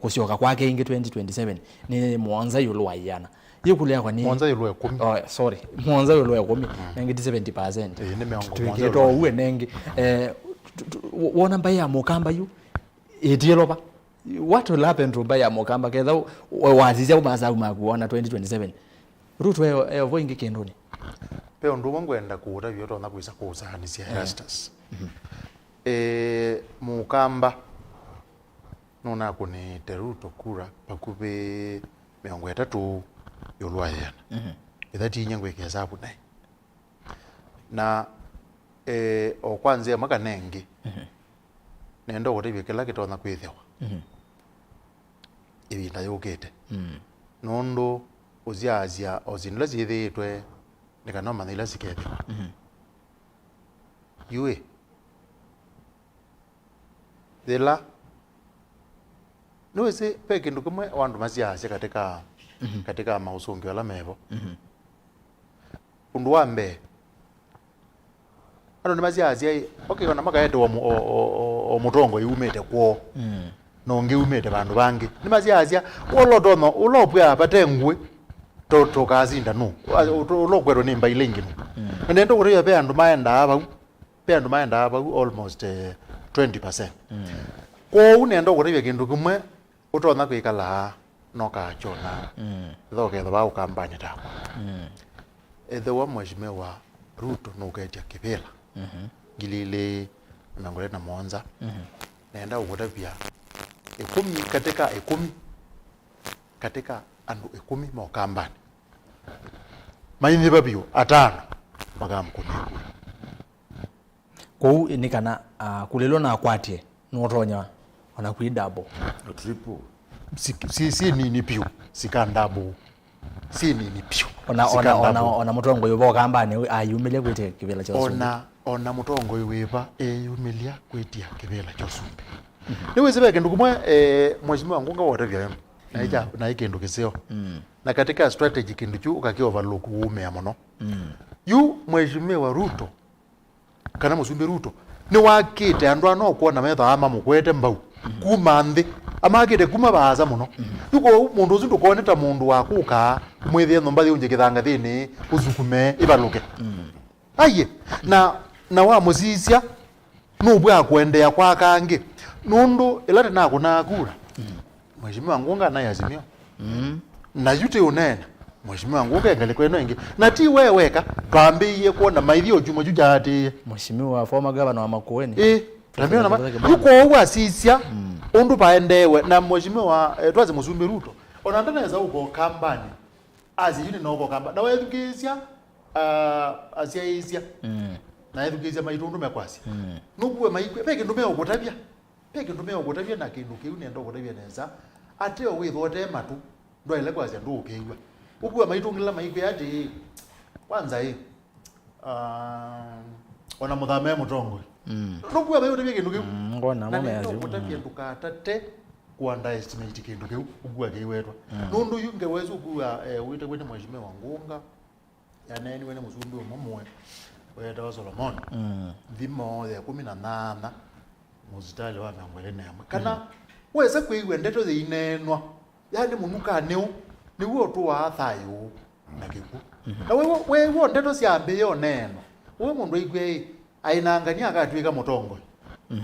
kusioka kwake ingi 2027 ni mwanza yulwa yana yikulia kwa ni mwanza yulwa 10 oh sorry mwanza yulwa 10 nengi 70% ni meongo mwanza to uwe nengi wona mbaya mukamba yu edieloba what will happen to mbaya mukamba kedha wazizia umazabu makuona 2027 Ruto evo ingi kendoni peo ndu wangu enda kuura byo tona kuisa kusanisia ERASTUS mukamba nona kunite Ruto kura pakuve 30 yolwayana ithati nyangwe kesabu nai na okwanzia makanengi nendo gutibia kila kitona kwithiwa ibinda yukite nondo uziazia ozinla zithitwe nikanoma nila sikethiwa yue thila niwese pe kindu kumwe wandu masiasia katika mausungi wala mevo undu wambe ano ni masiasia okay ona makaete o mutongo yumete kwo nonge umete bandu bangi ni masiasia olodono ulopya patengwe toto kazinda no ulokwero nimba ilengi no ndendo kuriya pe andu maenda aba almost 20%. Ko unendo kuriya kindu kumwe utona kwikala noka chona thoke tho ba ukambanya ta ethe wa mheshimiwa Ruto no ketia kibela gilile nangole na Monza naenda ukutapia 10 katika andu 10 mokambani mainyi babio 5 magamkumikura kou inikana kulelo na kwatie notonya ona kuidabo triple si ni piu sikandabo si ni piu ona mutongo yobo kambani ayumile kwete kibela cha Sumbe ona mutongo yiwiva yumilia kwetia kibela cha Sumbe niweze beke ndukumwe mheshimiwa ngunga wote vya na ikindu kisio na katika strategy kindu chu ukaki overlook ume amono yu mheshimiwa Ruto kana Musumbi Ruto ni wakite andu ano kuona metha ama mukwete mbau kuma nthi amakite kuma baza muno yuko mundu uzu ndukoneta mundu wakuka mwithie nomba thunje kithanga thini uzukume ibaluke aye na wa musisia nubwa kwendea kwa kangi nundu ilate na kuna kura mheshimiwa Ngunga naye azimio na yute unene mheshimiwa Ngunga engaliko eno ingi na ti weweka twambiye kuona maithio juma jujati mheshimiwa former governor wa Makueni tambia na yuko wasisia undu paendewe na mheshimiwa twaze Musumbi Ruto ona ndaneza uko kambani azi yuni no uko kamba na wethukisia asiaisia na ethukisia maitundu mekwasi nubwe maikwe peke ndume ugutabia na kindu kiu nendo ugutabia neza ateo withote matu ndo ile kwasi ndu ukiigwa ubwe maitungila maikwe ati kwanza ona muthame mutongo nubwe maitungila kindu kiu ngona mama yazi ugutabia ndukatate underestimate kindu kiu ubwe kiwetwa nundu yunge wezu kuwa wite kwene mheshimiwa Ngunga yaneni wene Musumbi omomwe weta wa Solomon thimo ya 18 muzitali wa mangwele nemwe kana wese kwiwe ndeto zinenwa yani munuka neu ni wo tu wa thayo na kiku na we ndeto ciambe yo neno we mundu igwe ainangania akatwika mutongo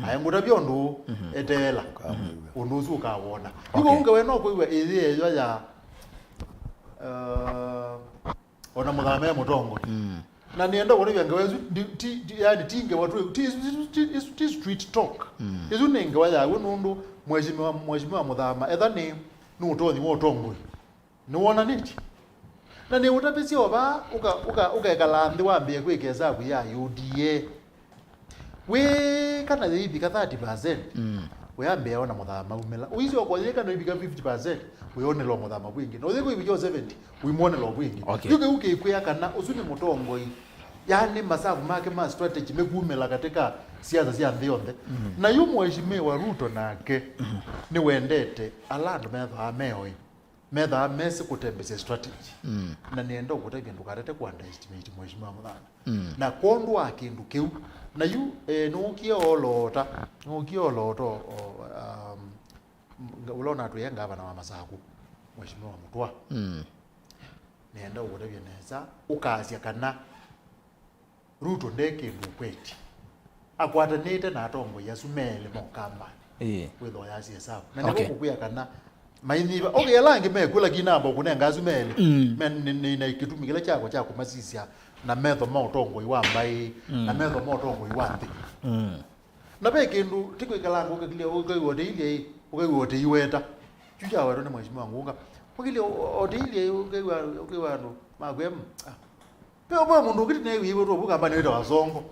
ayinguta biondu etela unduzu ukawona yuko unge we no kwiwe ithi eyo ya ona muthame mutongo na nienda wone byangawezu yani tinge watu ti street talk izu ninge waya nundu mheshimiwa muthama ethani nutothi wotongo ni wona niti na ni utapisi oba ukekala nthi wambie kwikeza ku ya UDA we kana thibika 30% we ambia ona muthama umela uizo okwetheka no ibika 50% we one lo muthama kwingi no thiko ibika 70 we muone lo kwingi yuke ukikwia kana usuni mutongo yani masabu make ma strategy megumela katika siasa cia nthi yonthe na yu mheshimiwa Ruto nake ni wendete alandu metha mesi kutembeza strategy na nienda ukutabia ndukarete ku underestimate mheshimiwa Muthana na kondu akindu kiu na yu nukie oloto ulona tu yenga bana wa masaku mheshimiwa Mutwa nienda ukutabia neza ukasia kana Ruto ndeke ndukweti akwatanite na atongo yasumele mokamba wetho ya Siasa na niko kuya kana mainyiba yalange mekula kinamba kunenga asumele men na kitumikile chako masisia na metho motongo iwambai na metho motongo iwambi na be kindu tikwikala ngo kile ukaiwote ile ukaiwote iweta chuja waro ni mheshimiwa ngunga ukile odile ukaiwa ndo magwem pe obo mundu ukiti nayo iwe ro bukamba nayo wazongo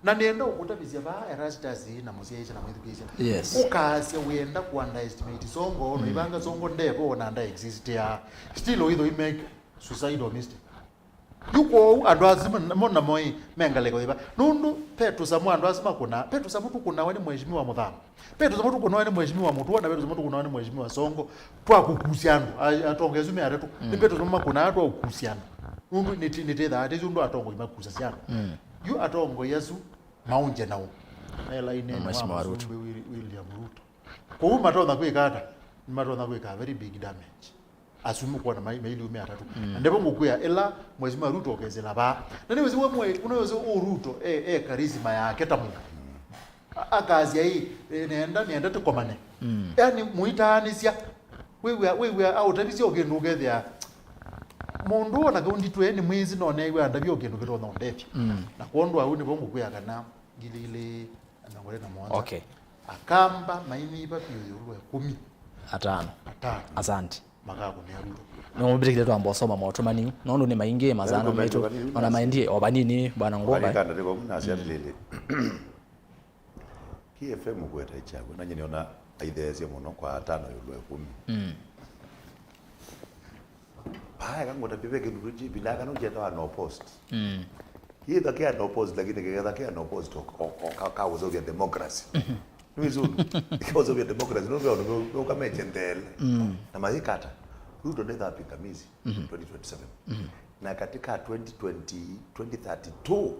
na nienda ukutabizia ba ERASTUS na musiaisha na education yes ukase uenda ku underestimate songo no ibanga songo ndebo na under exist ya still oido make suicidal mistake yuko adwazima mona moi mengaleko iba nundu petu samu adwazima petu samu kuna wani mheshimiwa mudhamu petu samu kuna wani mheshimiwa mutu na petu samu kuna wani mheshimiwa songo twa kukusiana atongezume aretu ni petu samu kuna atwa ukusiana nundu nititha ati nundu atongo imakusasiana yu atongo yesu maunje nawo ela ine mheshimiwa Ruto William Ruto kwa hiyo matona kwikata matona kwika very big damage asumu kwa na maili ume atatu ndipo ngukuya ela mheshimiwa Ruto okezela ba na niwezi wemwe unaweza Ruto charisma yake tamu akazi hii nenda tukomane yani muitaanisia wewe autabisi ogendo gethia mundu ona kaundi tweni mwizi none iwe andabyo ogendo gero na ndefya na kuondwa uni bo ngukuya kana gilile anangore na mwanza okay akamba maini iba pyo 5 asante magago ne Ruto no bidikile to ambo soma moto mani nondo ni maingie mazana maitu ona maindie obanini bwana ngomba kana ndiko kunasi atilele KFM kweta ichago nanye niona aidheze muno kwa 5 yulwe 10 haya kangota bibeke nduji bilaka no jeta wa no post hii takia no post lakini kekatakia no post ka uzo vya democracy nizo because of democracy no vya kama echendele na mazikata Ruto ndeza pingamizi 2027 na katika 2032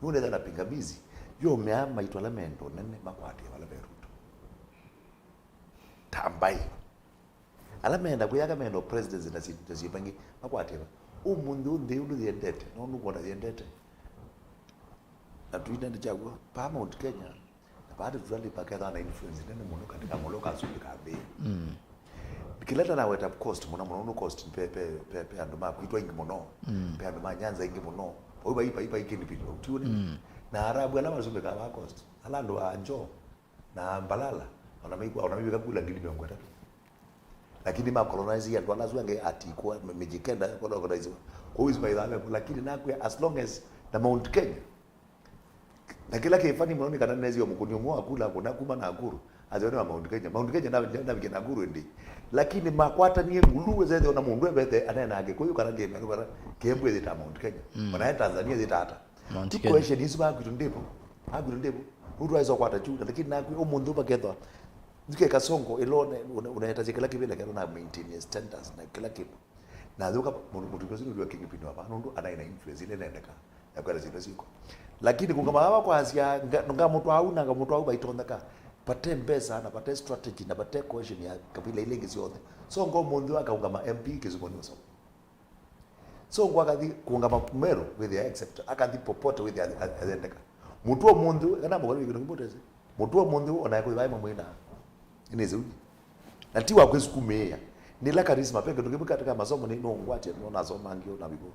yule ndeza pingamizi yo meama itwalamento nene makwati wala Ruto tambai alamenda kuyaga mendo president nasibangi makwati umundu ndiudu yendete no nubona yendete na tuinde ndichagwa pa Mount Kenya baada tulali paketa na influence nene muno katika ngoloka azuli kabe kileta na wet up cost muno cost pe andoma kuitwa ingi muno pe andoma nyanza ingi muno oba ipa ikindi pilo tione na arabu ala mazumbe ka cost alando anjo na mbalala ona kula ngili miongo tatu lakini ma colonize ya ndo azwange atikwa mejikenda kwa organize kwa hizo baidha lakini nakwe as long as na Mount Kenya na kila kifani mnaoni kana nezi yo mkunyo mwa kula kuna kuma na nguru azione wa Mount Kenya na bigena nguru ndi lakini makwata niye nguluwe zede ona mundu ebete anena age kuyo kana ngeme bara kembwe zita Mount Kenya bana Tanzania zita hata question hizo ba kutundepo udu aizo kwata chuda lakini nakwe umundu baketwa dike kasongo elone unaita kila kibele kana na maintain standards na kila kitu na ndoka mtu kuzuri ndio kingipindi hapa ndo anaina influence ile inaendeka ya kwa zile ziko lakini kungama hapa kwa asia nga mtu au baitondaka pate mbesa na pate strategy na pate cohesion ya kabila ile ngezi yote so ngo mundu akaungama MP kizungoni so ngo akathi kungama mero with the except akathi popote with the azendeka mtu wa mundu kana mugoni ngino mboteze mtu wa mundu onayako ibaima mwina inezi na tiwa kwesukumea nila charisma peke ndoke katika masomo ni ngwate no soma ngio na bigo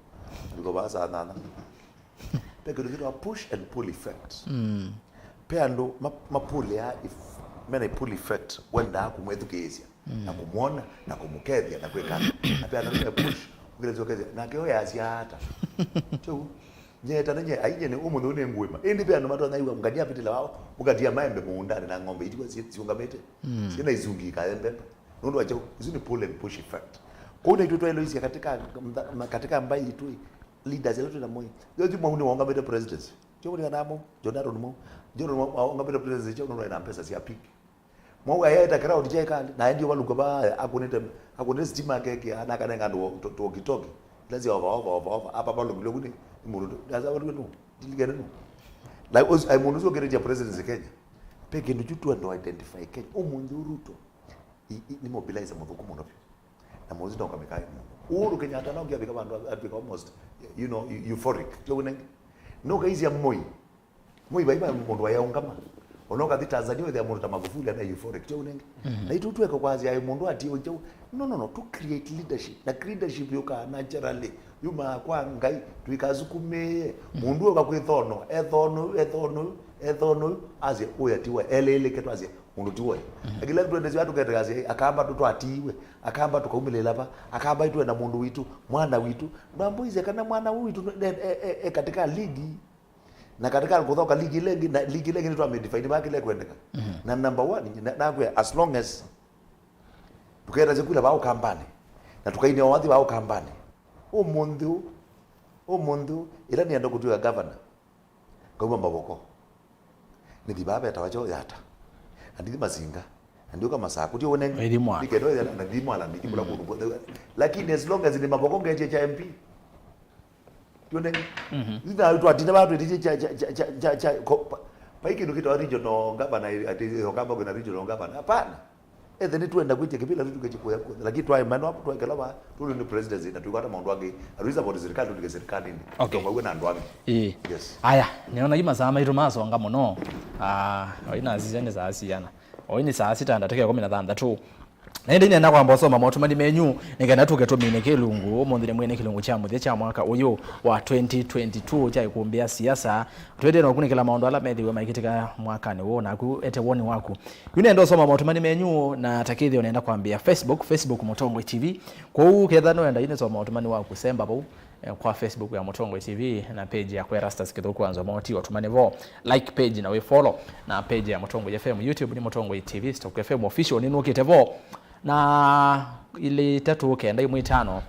basa nana peke ndoke push and pull effect peando mapule ya if mena pull effect wenda kumwethukezia na kumwona na kumukethia na kweka na pia na push ukilezokezia na keo ya asiata tu nyeta nanye aije ni umundu ne ngwema indi pia ndo matwa naiwa mgadia pitila wao mugadia maembe muundane na ngombe itwa siungamete sina izungika embe ndo acha izuni pull and push effect kwa hiyo ndio ile katika ambaye itu leaders yetu na moyo ndio mwauni waongamete presidency choko ni namo jonaro nimo waongamete presidency choko ndo ina pesa si apiki mwa yaita crowd jeka na ndio waluka ba akunete stima keke ana kana ngando toki lazima over hapa balo ngilokuni murudo daza watu no diligana no like I munuzo gereja presidency Kenya peke ndio tu ndo identify Kenya umundu Ruto ni mobilize muthuku muno na muzi ndo kamekai Uhuru Kenyatta na ngia bikaba ndo abika almost euphoric tobunenge no kaizi ya moi baiba mundu wa yaungama onoka Tanzania with mundu ta Magufuli na euphoric tobunenge na itutwe kwa kwazi ya mundu ati onjo no to create leadership na leadership yoka naturally yuma kwa ngai tuikazukume mundu okakwithono ethono ethono aze UYIETEWA elele ketu aze mundu tiwe akila twendezi watu ketagazi akamba tutwatiwe akamba tukaumilela pa akamba itwe na mundu witu mwana witu ndambuize kana mwana witu katika ligi na katika kuthoka ligi lengi nitwa midfield baki le kwendeka na number 1 na kwa as long as tukera zikula bao kambani na tukaine wathi bao kambani umundu ila ni ando kutuya governor kwa maboko ni dibabe atawacho yata andi mazinga ndio kama saa kuti one nikedo na dimwala ndikibula kudu lakini as long as ni maboko ngeje cha MP yone ina watu atina watu ndiche cha paiki ndukito regional governor ati okamba kuna regional governor hapana then tuenda kuite kipila tu tukachikuya lakini twae mano hapo twekela ba tuli ni presidency na tulikuwa maundu wake aliza bodi serikali tulike serikali ni kwa wewe na ndo wake yes aya niona hii masama ito masonga muno oina azizene za asiana oini saa 6 ndateke 16 nende nenda kwa mbosoma motumani menyu nigenda tuketo mine kilungu mondire mwene kilungu cha muthia cha mwaka uyu wa 2022 cha ikumbia siasa twende no kunikela maundu ala methiwe maikitika mwaka ni wona ku ete woni waku yune ndo soma motumani menyu na takithi onaenda kwambia Facebook Mutongwe TV kwa u ketha no enda ine soma motumani waku semba bo kwa Facebook ya Mutongwe TV na page ya ERASTUS kitoko anzo moti watumane vo like page na we follow na page ya Mutongwe FM YouTube ni Mutongwe TV Stock FM official ni nokite vo na ile tatu kenda imwe 5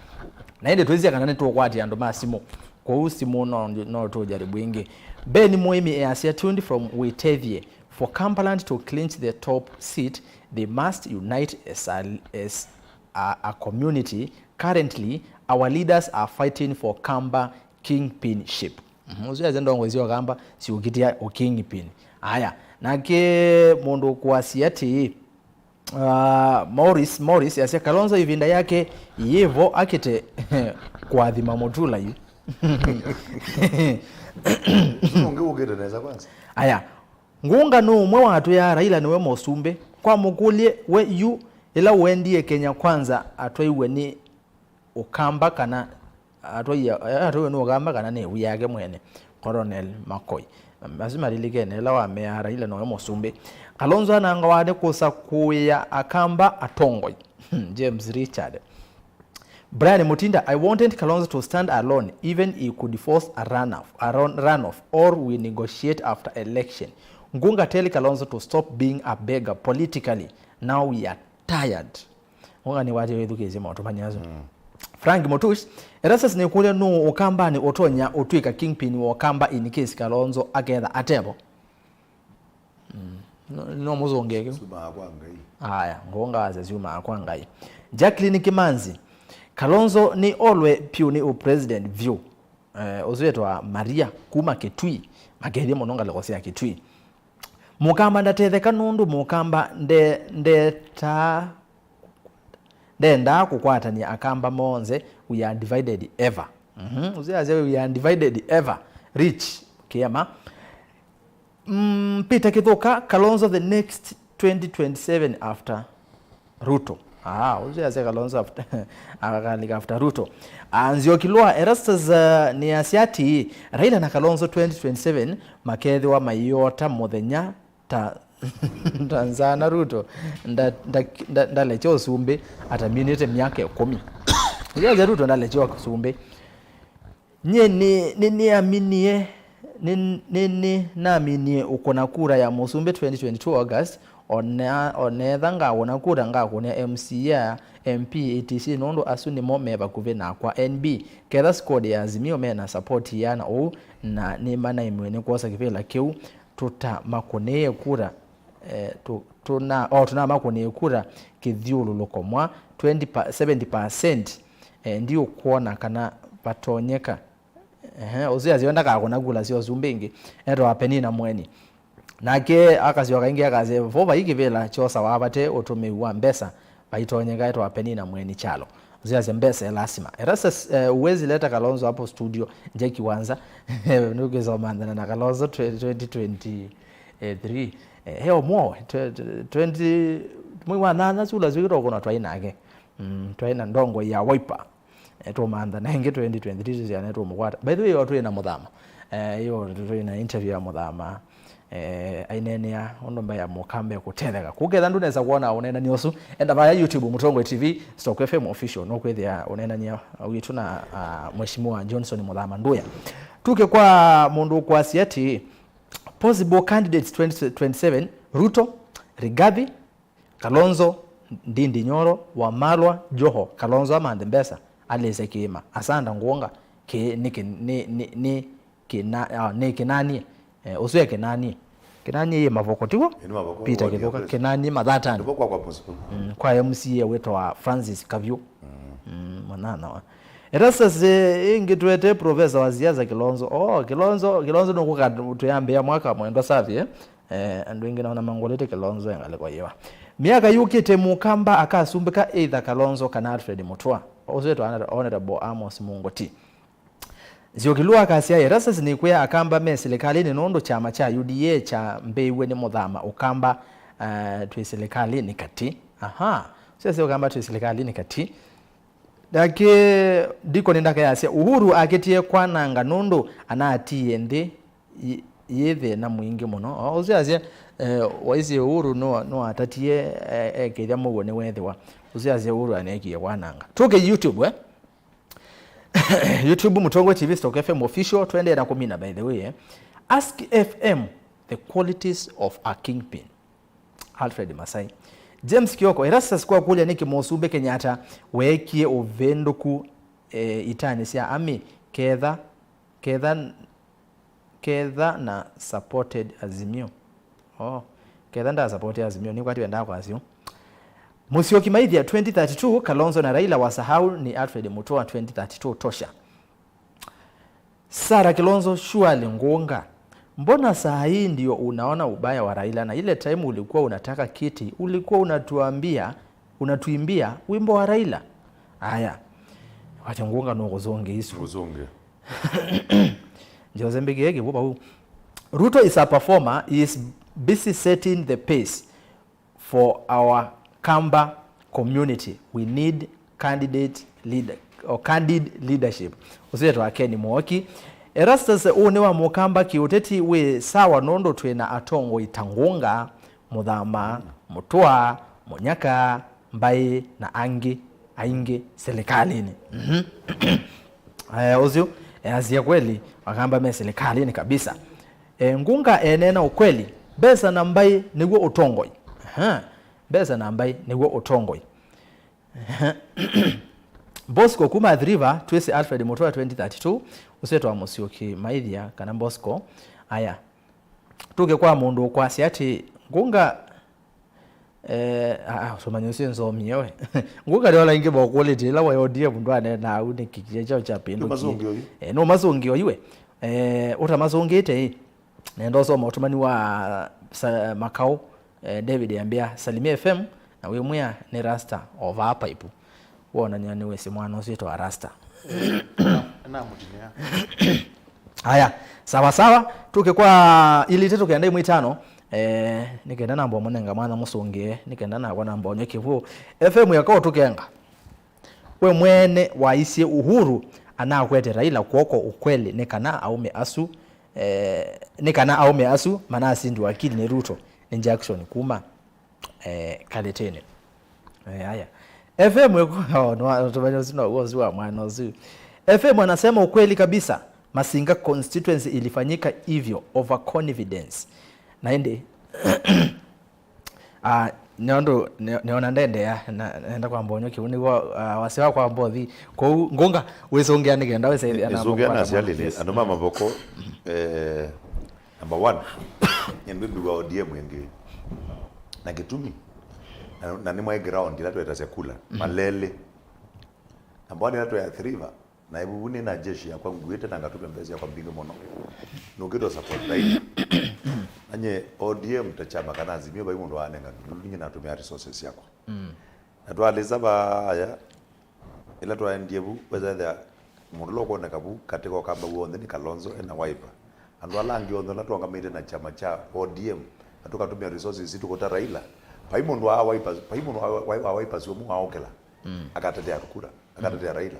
na ende twezi kanane tu kwati ando masimo kwa usimo no to jaribu ingi Ben Muimi Asia tuned from UYIETEWA for Kampaland to clinch the top seat they must unite as a community. Currently our leaders are fighting for Kamba kingpinship. Uziaze ndongwezio Kamba si ukitia ukingpin haya nake mundu kwa siati Morris yase Kalonzo ivinda yake yevo akite kwa dhima motula yu ungeongereza kwanza aya ngunga no mwe watu ya Raila niwe mosumbe kwa mukulie we yu ila wendie Kenya kwanza atoiwe ni ukamba kana atoiwe ni ukamba kana ne uyage mwene Colonel Makoi mazima liligene ila wa mea Raila niwe mosumbe Kalonzo ananga wade kusa kuya akamba atongoi James Richard Brian Mutinda I wanted Kalonzo to stand alone even he could force a runoff or we negotiate after election. Ngunga tell Kalonzo to stop being a beggar politically. Now we are tired. Ngunga ni wate wedukeze mautumanyazo. Frank Motush Erastus ne kule no okamba ni otonya otwika kingpin wo okamba in case Kalonzo agenda atebo. No muzongeke suma akwangai haya ngonga azazuma akwangai Jacqueline Kimanzi Kalonzo ni olwe piuni u president view ozuetwa Maria kuma Kitui mageri mononga lekosi ya Kitui mukamba ndatetheka nundu mukamba ndenda kukwatania akamba monze we are divided ever uziaze we are divided ever rich kiama Peter Kithoka Kalonzo the next 2027 after Ruto uziaze Kalonzo after Ruto Nziokilwa Erastus ni asiati Raila na Kalonzo 2027 makethi wa mayota muthenya Tanzania Ruto ndalecho usumbe ataminite miaka 10 uziaze Ruto ndalecho usumbe nye ni aminie nini naaminie ukona kura ya musumbe 2022 August onetha ngawona kura ngakone MCA MP etc nondo asuni momeba kuvena kwa NB ketha squad ya Azimio mena support yana o na ni mana imwene kosa kipela kiu tutamakoneye kura tuna makoneye kura kithiululuko mwa 70% ndio kuona kana patonyeka uziaziona kakona kula sio zumbingi eto apenina mweni nake akazio kaingi akaze vova ikivela chosa wabate otumiwa mbesa baitonyeka eto apenina mweni chalo uziaze mbesa lazima Erastus uwezi leta Kalonzo hapo studio nje kiwanza nugezo mandana na Kalonzo 2023 heo mo 20 mwa nana sula zikiro kuna twainake twaina ndongo ya Wiper eto manda na nge 2023 ya neto mukwata by the way watu ina muthama hiyo ina interview ya muthama ainenia onomba ya mukambe kutetheka kuketha nduneza kuona unena niosu enda via YouTube Mutongwe TV Stock FM official no kwethia unena nia witu na mheshimiwa Johnson Muthama Nduya tuke kwa mundu kwa siati possible candidates 2027 Ruto, Rigathi, Kalonzo, Ndindi Nyoro, Wamalwa, Joho, Kalonzo amande mbesa aleze kima asanda ngonga ke ni kinani usuye kinani ye mavokotiwo Peter Kivoka kinani mathatani kwa MCA wetu wa Francis Kavyu manana wa ERASTUS ingitwete professor wa Siasa Kilonzo Kilonzo nokuka tuyambe ya mwaka mwendo safi andu ingina ona mangolete Kilonzo ngale kwa yewa miaka yukite mukamba akasumbika either Kalonzo kana Alfred Mutua useto honorable Amos Mungoti Ziokilua kasia ERASTUS ni kuya akamba me serikali ni nondo chama cha UDA cha Mbeiwe ni Muthama ukamba twi serikali ni kati sasa ukamba twi serikali ni kati dake diko nendaka yasia Uhuru aketie kwananga nondo anatie ndi yethe na mwingi muno uziazie waisi Uhuru no atatie ekethia mugone wethwa uziazie Uhuru anekie kwananga tuke YouTube YouTube Mutongwe TV Stock FM official twende na 10 by the way Ask FM the qualities of a kingpin Alfred Masai James Kioko ERASTUS kwa kule niki Mosumbe Kenyatta wekie ovendoku itani sia ami kedha na supported Azimio kedha nda supported Azimio ni kwati wenda kwa Azimio Musyoki Maithia 2032 Kalonzo na Raila wasahau ni Alfred Mutua 2032 tosha Sara Kilonzo surely ngonga mbona saa hii ndio unaona ubaya wa Raila na ile time ulikuwa unataka kiti ulikuwa unatuimbia wimbo wa Raila haya wacha ngonga no kuzonge isu kuzonge Jose Mbigege buba Ruto is a performer. He is busy setting the pace for our Kamba community. We need candid leadership. Useto akeni mwoki. ERASTUS une wa mukamba ki Uteti we sawa nondo twena atongo itangunga Muthama Mutua Munyaka Mbai na ainge serikalini. Ozio azia kweli wakamba me serikalini kabisa. Ngunga enena ukweli besa na Mbai nigwo utongoi. Besa na Mbai nigwo utongoi. Bosco kuma River twese Alfred Mutua 2032 useto wa Musyoki Maithia kana Bosco aya tuge kwa mundu kwa siati ngunga somanyo NZOMO yewe ngunga leo inge ba quality la wa yodia mundu ane na une kikije chao cha pindu no mazongio iwe utamazongete nendo soma utumani wa makao David ambia Salimia FM na we mwa ni Rasta over pipe wona nyane wese mwana usito wa Rasta na mutinia haya sawa tuke kwa ili tetu kiandai mwitano nikenda nambo monenga mwana musonge nikenda na kwa nambo nyekevu FM yakao tukenga we mwene waisie Uhuru anakwete Raila kuoko ukweli nikana aume asu manasi ndio akili ni Ruto ni Jackson kuma kaletene haya FM no tubanyo sino uozwa mwana ozu FM anasema ukweli kabisa Masinga constituency ilifanyika hivyo over confidence naende nyondo neona ndende ya naenda kwa mbonyo kiuni wasiwa kwa mbodhi kwa ngonga wesongea nigenda wese anazongea na sialile anoma maboko number 1 nyendu wa ODM wengi na kitumi na ni mwa ground ila tueta sekula malele ambao ni watu ya River na ibuni na jeshi ya kwa nguete na ngatupe mbezi ya kwa mbingo mono nukido support right anye ODM tachama kana Azimio ba imundo anenga ndinyi natumia resources yako na twaliza ba aya ila twaendiebu weza mundu loko na kabu katiko kamba uonde ni Kalonzo na Wiper andu alangi ondo na twangamite na chama cha ODM atukatumia resources zitu kota Raila paimundu wa Wiper sio mu aokela akatetea kura akatetea Raila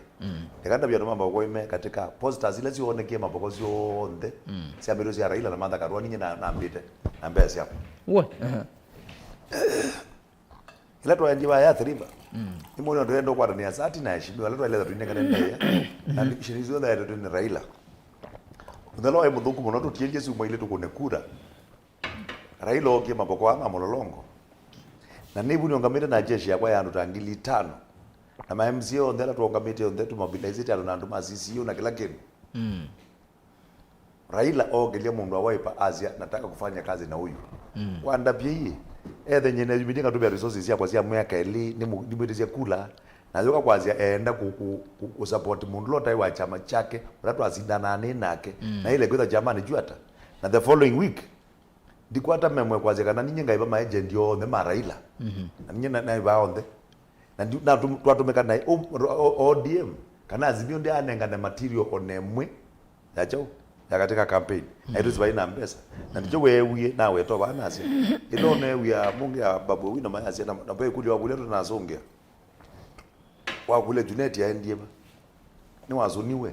nikandabia maboko ime katika posters zile zionekie maboko zionde siambiro cia Raila na Martha Karua ninyi na mbite na mbese hapo ila twajiwa ya thriva imoni ndo ndo kwa ndani sati na heshima wale wale tuine kana ndaya na shirizo da ndo ni Raila ndalo ai mudhuku muno tutieje su mwaile tukunekura Raila okie maboko anga mololongo na nibu niongamite na jeshi yakwa ya ndutangili 5 na ma MCO ndela tuongamite onde tu mobilize talo na nduma CCO na kila kitu Raila ogelia mundu wa Wiper Asia nataka kufanya kazi na huyu wanda pia ethe nyene yumidinga tu resources yakwa cia mwaka eli ni mwitizie kula na yoka kwazia enda ku support mundu lota wa chama chake watu asindana nake na ile kwenda jamani juata na the following week ndikwata memwe kwazia kana ninyi ngaiba ma agent yo ne ma Raila na ninyi na iba onde na twatumeka na ODM kana azimio ndia anenga na material onemwe yacho ya katika campaign aitu zibai na mbesa na ndicho wewe na weto bana asia ilo ne ya mungu ya babu wina maya asia na bae kuli wa kule na zonge wa kule Uteti ya ndiye ni wazuniwe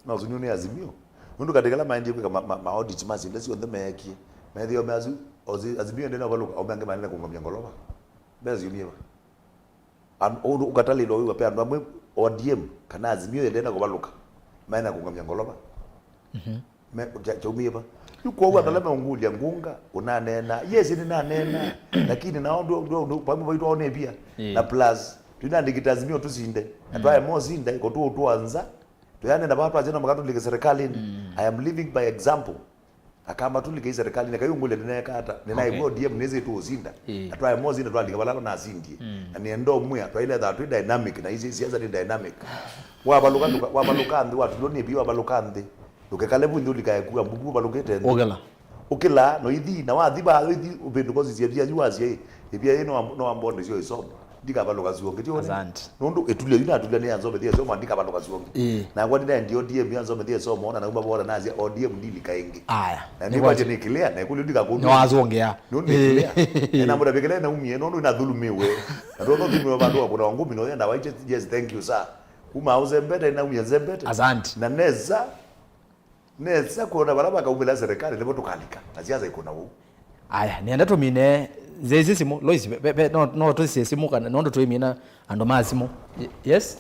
na wazuniwe ni azimio mundu katika la maindi kwa ma audit mazi ndesi on the meki medio mazu azimio ndena baluka obange manene kungomya ngoloba bezi uniwa an odu ukatali lo wa pe andwa ODM kana azimio ndena kubaluka maana kungomya ngoloba me chaumiba yuko wa dalama ungulia ngunga unanena yes ni nanena lakini na ndo pamoja vitu one pia na plus tunandikitazimio tusinde atwaye mozinda iko tu tuanza tuyane na watu ajena makatu lika serikali I am living by example akama tu lika serikali na kayo ngule nene kata nina ibo DM neze tu uzinda atwaye mozinda twalika balala na asindi ni endo mwe atwaile that dynamic na hizi siasa ni dynamic wabalukandi watu loni biwa balukandi ukekale bundu likaekuwa mbubu balukete ukila no ithi na wathi ba ithi ubindu kozi cia juazi ibia ino no ambonde cio isomo ndika baluka zionge tio nundu etulia ina atulia ni anzo bethia somo ndika baluka zionge na kwa ndina ndio DM anzo bethia somo ona na kuba bora nazi ODM ndili kaingi aya na ni kwa jeni clear na kuli ndika kundu no azongea nundu clear na muda bekele na umie nundu ina dhulumiwe na ndo dhulumiwe bandu kwa ngumi no yenda waiche yes thank you sir uma uzembete na umie zembete asante na neza kuona baraba kaumela serikali ndipo tukalika na siasa iko na huu aya nienda tumine zezi simu loisi no to simu kana ndo tuimina ando mazimo yes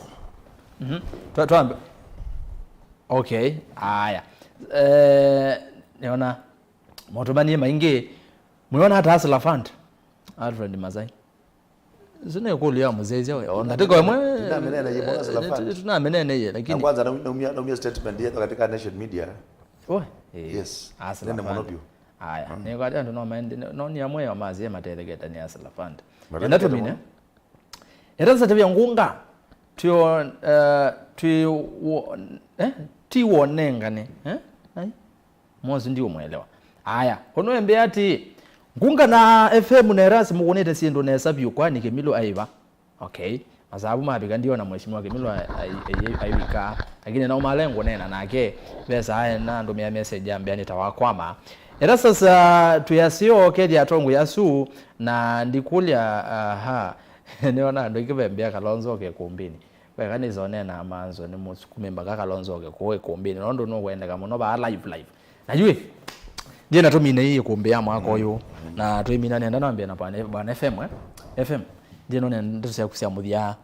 tuambe okay aya niona motomani maingi muona hata Hustler Fund Alfred Mazai zine kulia muzezi wewe ndatiko wewe tuna menene ye lakini kwanza naumia statement yetu katika Nation Media yes Hustler Fund aya ni kwa ndio no maende no ni amwe ya mazi matelegeta ni Hustler Fund ndato mine eraza tabia ngunga tio tiwonengane ai mozi ndio muelewa aya hono embe ati ngunga na FM na erasi mugonete siendo na hesabu kwani KIMILU aiva okay masababu mabika ndio na mheshimiwa KIMILU aiwika lakini na malengo nena nake pesa haya na ndo message ambiani tawakwama era sasa tuyasio kedi atongu yasu na ndikulia niona ndo ikibembea Kalonzo ke kumbini bakani zone na manzo ni musukume mbaka Kalonzo ke koe kumbini ndo no kwenda kama no ba live najue ndiye natumine hii kumbea mwako yo na tuimina nenda naambia na bwana FM FM ndiye no nenda tusya muthia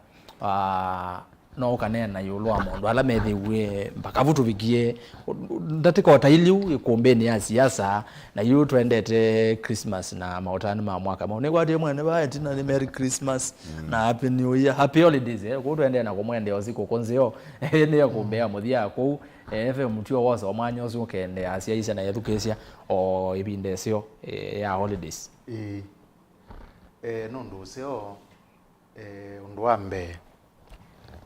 no kanena yulwa mundu ala methiwe mpaka vutu vigie ndatiko tailiu ikumbeni ya siasa na yu twendete Christmas na mautani ma mwaka maone kwa timu ene ba tina ni Merry Christmas na Happy New Year Happy Holidays ko twende na komwende oziko konzeo ene kumbea muthia ko FM mutio wose omanya ozo kende asia isa na yadukesia o ibinde sio ya holidays nundu sio undwambe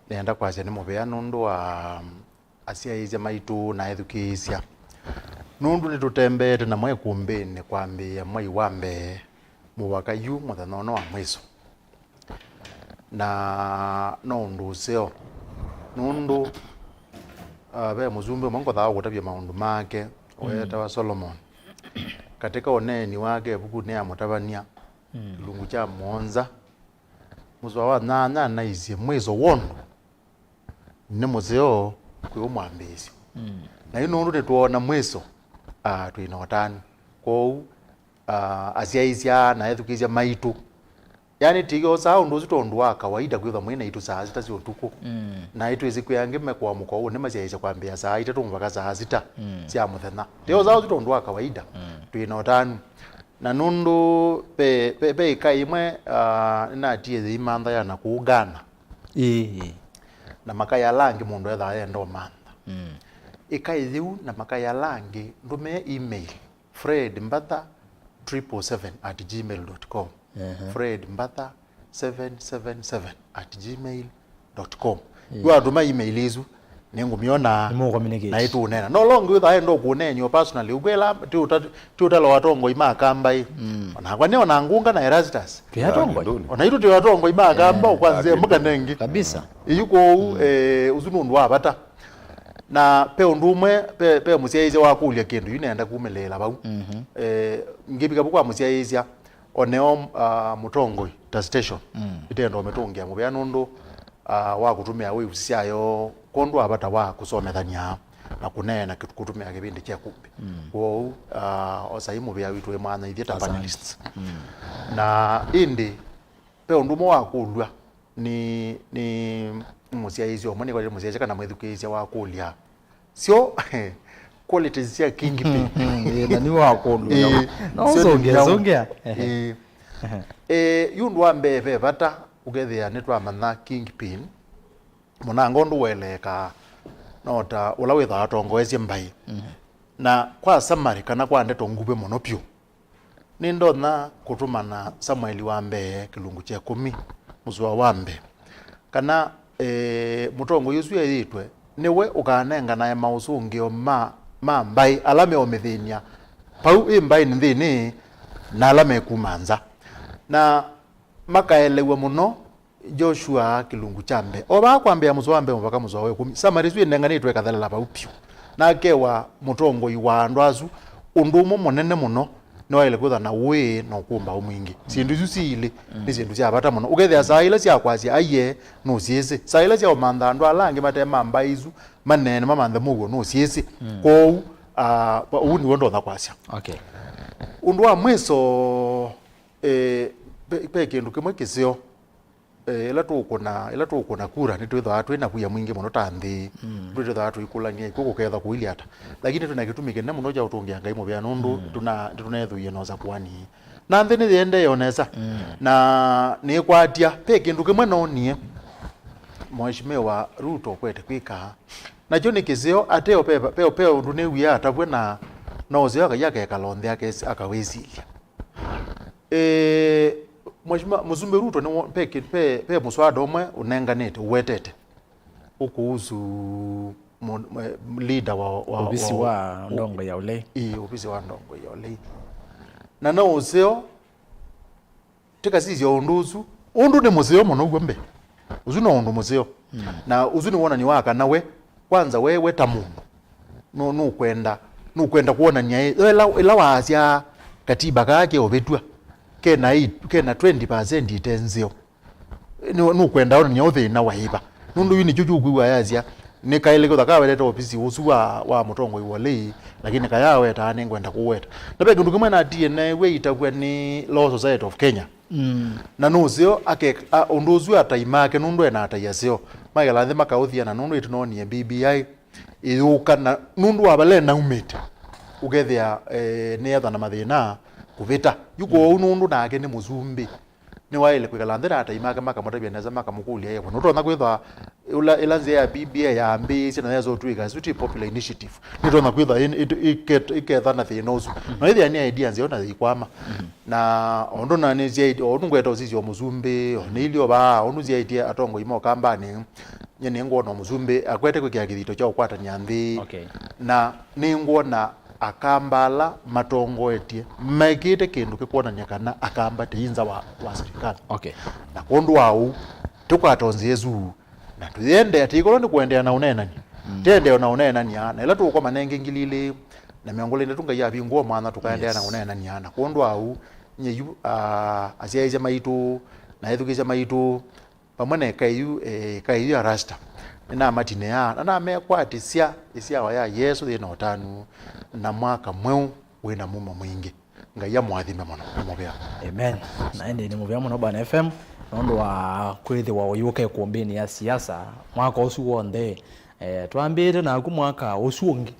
nenda kwacha ni mubea nundu wa asia ize maitu na edukisia nundu ni tutembete na mwe kumbeni kwambia mwai wambe muwaka yu muthanono wa mwiso na nundu sio nundu be muzumbe mwango thawa gutabia maundu make weta wa Solomon katika oneni wake buku ne amutabania lungu cha monza muzwa wa nana na izie mwezo wondo ne muzeo kwe mwambezi na ino ndu tuona mwezo tuinotani kwa asiaizia na ethukizia maitu yani tigo sao ndo zitondu wa kawaida kwitha mwina itu saa sita cio tuko na itu iziku yange mekwa muko ne maciaisha kwambia saa itatu mpaka saa sita cia muthenya tigo sao zitondu wa kawaida tuinotani na nundu pe kaimwe na tie thimantha ya na kuugana na makaya langi mundu etha endo mantha ikaithiu na makaya langi ndume email fredmbatha777@gmail.com fredmbatha777@gmail.com yo anduma email izu ningumiona na itu nena no long with I ndo kunenyo personally ugwela tutalo watongo imakambai na kwa neo na ngunga na ERASTUS tuyatongo ona itu tuyatongo imakamba kwanze mukanengi kabisa yuko uzunundu wabata na pe undumwe pe musiaize wakulya kindu yinenda kumelela bau ngibika bukwa musiaizia oneo mutongoi ta station itendo metongia mubya nundu wa kutumia we usisiayo kondu abata wa kusomethania na kunena kitu kutumia kibindi kya kumbi wo osaimu bya witwe mwana itheta panelists na indi pe undumo wa kulwa ni musiaizi omoni kwa musiaizi kana mwethukizia wa kulya sio qualities ya kingpin na ni wa kulwa no zongea yundu wa mbebe bata ugethia nitwa manna kingpin mona ngondu weleka nota ula witha atongoezie mbai na kwa summary kana kwa ndeto ngube mono pyu ni ndona kutumana Samuel wa mbe kilungu cha 10 muzwa wa mbe kana mutongo yusu yitwe niwe ukanenga naye mausungio mbai alame omethenia pau imbai nthini na alame kumanza na makaelewe muno Joshua kilungu chambe oba kwambia muzwambe mpaka muzwa we 10 samarizwe nenganitwe kathalela paupyu na kewa mutongo iwa ndwazu undumo monene muno no ile kutha na we no kumba umwingi sindu izu sile ni sindu cia bata muno ugethia saila cia kwasi aye no siese saila cia omantha ndu alangi matema mbaizu manene mamantha mugo no siese ko uni wondo tha kwasya okay undu wa mweso pe kindu kimwe kisio ila tukuna kura ni twitha watu ina kuya mwingi muno tanthi twitha watu ikulania ikuko ketha kuili ata lakini tunakitumike na muno ja utungia ngai mu bya nundu tunethuye no za kwani na nthi ni thiende yonesa na ni kwatia pe kindu kimwe no nie Mheshimiwa Ruto kwete kwika na jo ni kizio ateo pe undu ne wiya atabwe na no zio akayake kalonde akawesilia Mheshimiwa Muzumbe Ruto ni pe muswada omwe unenganete uwetete ukuhusu leader wa ofisi wa ndongo ya ule ofisi wa ndongo ya ule na no uzeo tika sisi onduzu undu ni muzeo muno gwembe uzuno undu muzeo na uzuni wona ni waka nawe kwanza wewe tamundu no kwenda kuona nya ila wasya katiba kake obetwa kena 20% itenzio nukwenda ona nyothe na waiba nundu yini chuchu kuwa yazia nikaile ko thakaweleta ofisi usu wa mutongo iwole lakini kayawe ta nengwenda kuweta na pe kindu kimwe na DNA we itakwa ni Law Society of Kenya na nuzio ake unduzu ataimake nundu ena atayasio magala nthi makauthia na nundu itunoni BBI iuka na nundu abale na umete ugethia neatha na mathina kuvita yuko unundu nake ni muzumbi ni waile kwikala nthira ataimaka makamutabia neza makamukulia yewe nutona kwitha ilanze ya BBI ya mbi sina yazo twika suti popular initiative nitona kwitha iketha na thinozu no ithia ni idea nziona zikwama na ondo na ni zi ondo ngweta uzizi muzumbi onilio ba ondo zi idea atongo imo kambani nyene ngona muzumbi akwete kwikia kithito cha ukwata nyanthi na ni ngona akambala matongo etie maikite kindu kikuonania kana akamba tiinza wa serikali na kondu wau tukatonzie yezu na tuyende atikolo ni kuendea na unenani tende na unenani na ila tuko manenge ngilile na miongole ndetunga ya bingo mwana tukaendea na unenani na kondu wau nyeyu asiaize maitu na ethukisya maitu pamwe na KIU ya rasta na matine ya na mekwatisia isiawa ya Yesu thina utanu na mwaka mweu wina muma mwingi ngai ya mwathime muno mubea. Amen. Na ende ni mubea muno bana FM nondo wa kwithi wa uyuke kumbini ya siasa mwaka usu wonde twambire na ku mwaka usu ungi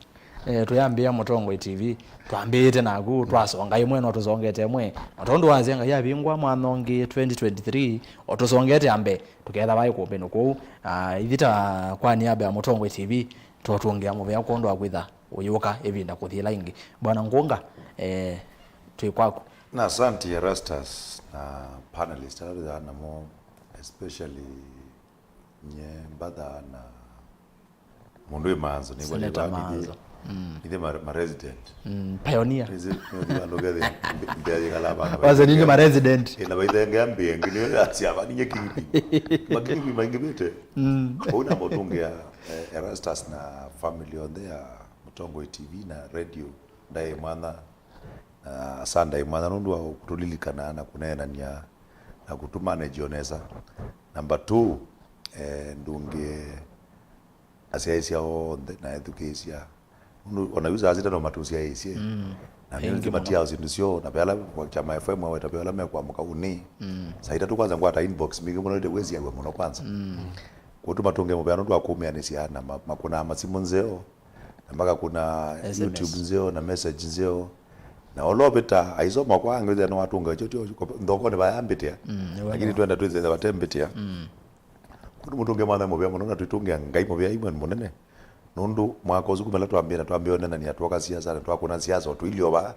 tuyambia Mutongo TV twambire na ku twasonga imwe no tuzongete mwe nondo wazenga ya bingwa mwanongi 2023 otuzongete ambe tuketha bai kumbini ku ithita kwa niaba ya Mutongo TV twatungea mubea kondo akwitha uyuka evinda kuthila ingi bwana Ngunga tuikwako. Na asante ERASTUS na panelists na mo especially MBATHA na Maundu manzo ni wale wangi ile ma resident pioneer ni alogade ndia galaba waze nini ma resident ina baidenge ambi ngini asiaba ninye kingi magini mangibete una motungia ERASTUS na family on there Mutongo TV na radio ndai mwana Sunday mwana nundu wa kutulilikana na kunena nya na kutumane jioneza. Number 2 ndunge asiaisia onde na education onayuza azita no matusia isi na ndio matia uzindusio na pala kwa chama FM wa tapela mekwa mukauni saita tu kwanza ngwata inbox mingi muno de wezi yawe muno kwanza kutuma tunge mubya nundu akumya nisiana makuna masimu nzeo mpaka kuna SMS. YouTube nzeo na message nzeo na olobeta aizoma kwangu ile no watunga chocho ndoko ne bayambitia lakini twenda tuze batembitia kudu mutunge mwana mubya muno tutunge ngai mubya imwe munene nundu mwaka uzukumela twambia nena ni atoka siasa twakuna siasa otuilioba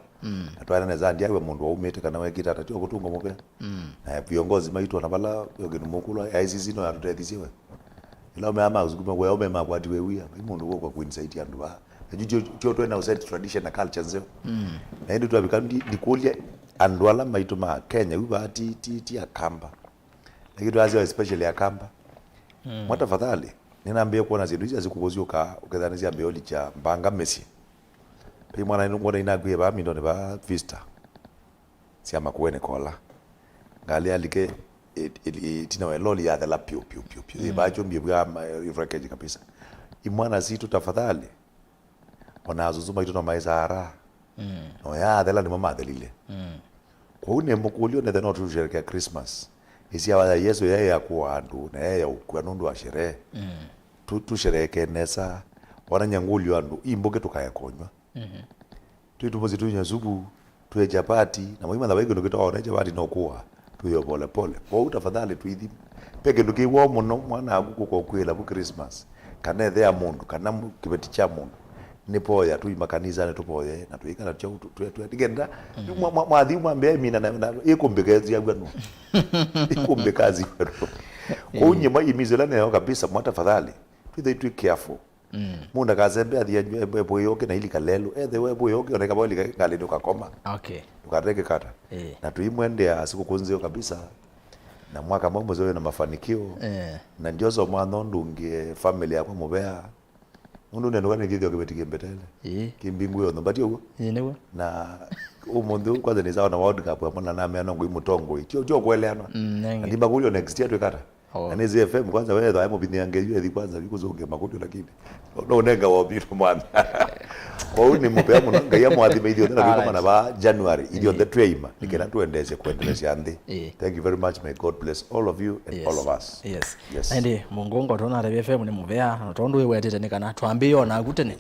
atwana neza ndiawe mundu waumete kana wekita tatio kutunga mubya na viongozi maitu na bala yogeni mukulu ICC no atutethisiwe ila umeama uzukuma wewe umema kwati wewe mundu kwa kuinsight yandu ba Jujo twena usaid tradition na culture nzeo. Na ndio twabikandi ndikulia andwala maitu ma Kenya uba ti akamba. Lakini twazi especially akamba. Mwata fadhali ninaambia kuona zindu hizi zikukozioka ukadhani zia mbeoli cha mbanga Messi. Pe mwana ngona inagwe ba mindo ne ba vista. Siama kuene kola. Ngali alike tina weloli ya the piu. Ba jombi bwa refresh kabisa. Imwana zitu tafadhali onazuzuma ito na maizara no ya adela ni mama adelile kwa une mukulio ne deno tusherehekea Christmas isi ya Yesu yeye yakuwa andu na yeye ukwa nundu wa sherehe tusherehekee nesa wana nyangulio andu imboke tukaya konywa tuitumozi tunya zubu tuye chapati na muhimu ndabaiko ndokitoa chapati no kuwa tuyo pole kwa utafadhali tuithi peke ndukiwo muno mwana aguko kwa kwela bu Christmas kana thea mundu kana kibeti cha mundu nipoya tu makanisa netupoye na tuikala tu tigenda mwathi mwambe mina na Ikumbi kazi ya gwanu Ikumbi kazi kwa unyema imizela nayo kabisa mwata fadhali tu careful munda kazembe athia boyoke na ili kalelo the boyoke oneka boli kale tukakoma tukareke kata na tuimwende asikukunzio kabisa na mwaka mambo zoe na mafanikio na njozo mwana ndungie family yako mubea mundu nendo kana ngithio kibetike mbetele kimbingu yo mbati ugo newe na umundu kwanza ni sawa na World Cup amana na meano ngui Mutongo icho kweleana ndi magulio next year twekata na nezi FM kwanza wewe thae mubini yangeyo ethi kwanza bikuzonge magulio lakini no nenga wabiro mwana kwa uni mupea muno ngaya mwathime ithio na kama na ba January ithio the traima nikena tuendeze kuendeleza andi. Thank you very much, may God bless all of you and all of us. Yes andi mungongo tona rebe FM ni muvea tondo wewe atete kana twambio na gutene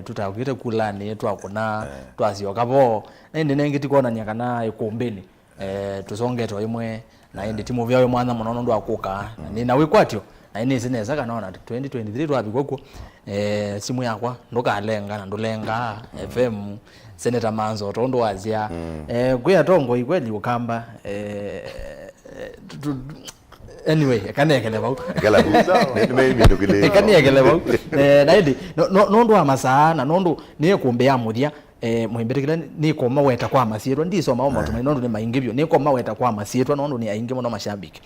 tutagire kulani twakuna twazioka bo nende nengiti kona nyakana ikumbini tuzonge to imwe na indi timu vyawe mwana munono ndo akuka ni nawe kwatyo na ine zineza kana ona 2023 twabikoko simu yakwa ndokalenga na ndolenga FM Senator Manzo tondo wazia kuya tongo ikweli ukamba anyway kanekele bau kanekele bau naidi nondo amasana nondo niye kumbea mudia muhimberekela ni koma weta kwa masirwa ndiso maoma tumainondo ni maingibyo ni koma weta kwa masirwa nondo ni aingi muno mashabiki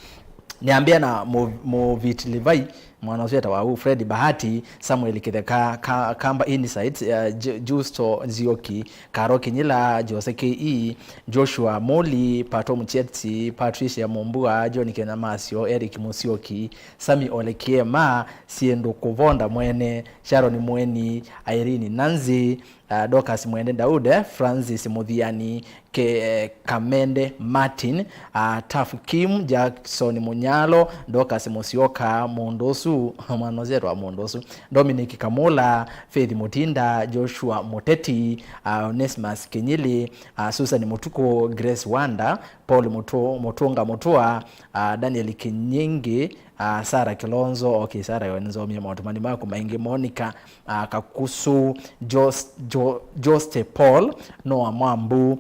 niambia na mo vitlivai mwana usieta wa Fred Bahati, Samuel Kitheka, Kamba Insights, Justo Nzioki, Karo Kinyila, Jose KE, Joshua Moli, Pato Mchetsi, Patricia Mombua, John Kenamasio, Eric Musioki, Sami Olekiema, Siendo Kovonda Mwene, Sharon Mweni, Irene Nanzi, Dokas Mwende Daude, Francis Mudhiani, Kamende Martin, Taf Kim, Jackson Munyalo, Dokas Musioka, Mondosu, Manozero Mondosu, Dominic Kamola, Faith Mutinda, Joshua Muteti, Onesmus Kenyili, Susan Mutuko, Grace Wanda, Paul Mutunga Mutua, Daniel Kinyingi, Sara Kilonzo, Sara NZOMO Motumani Mako Maingi, Monica Kakusu, Joste Paul, Noah Mwambu,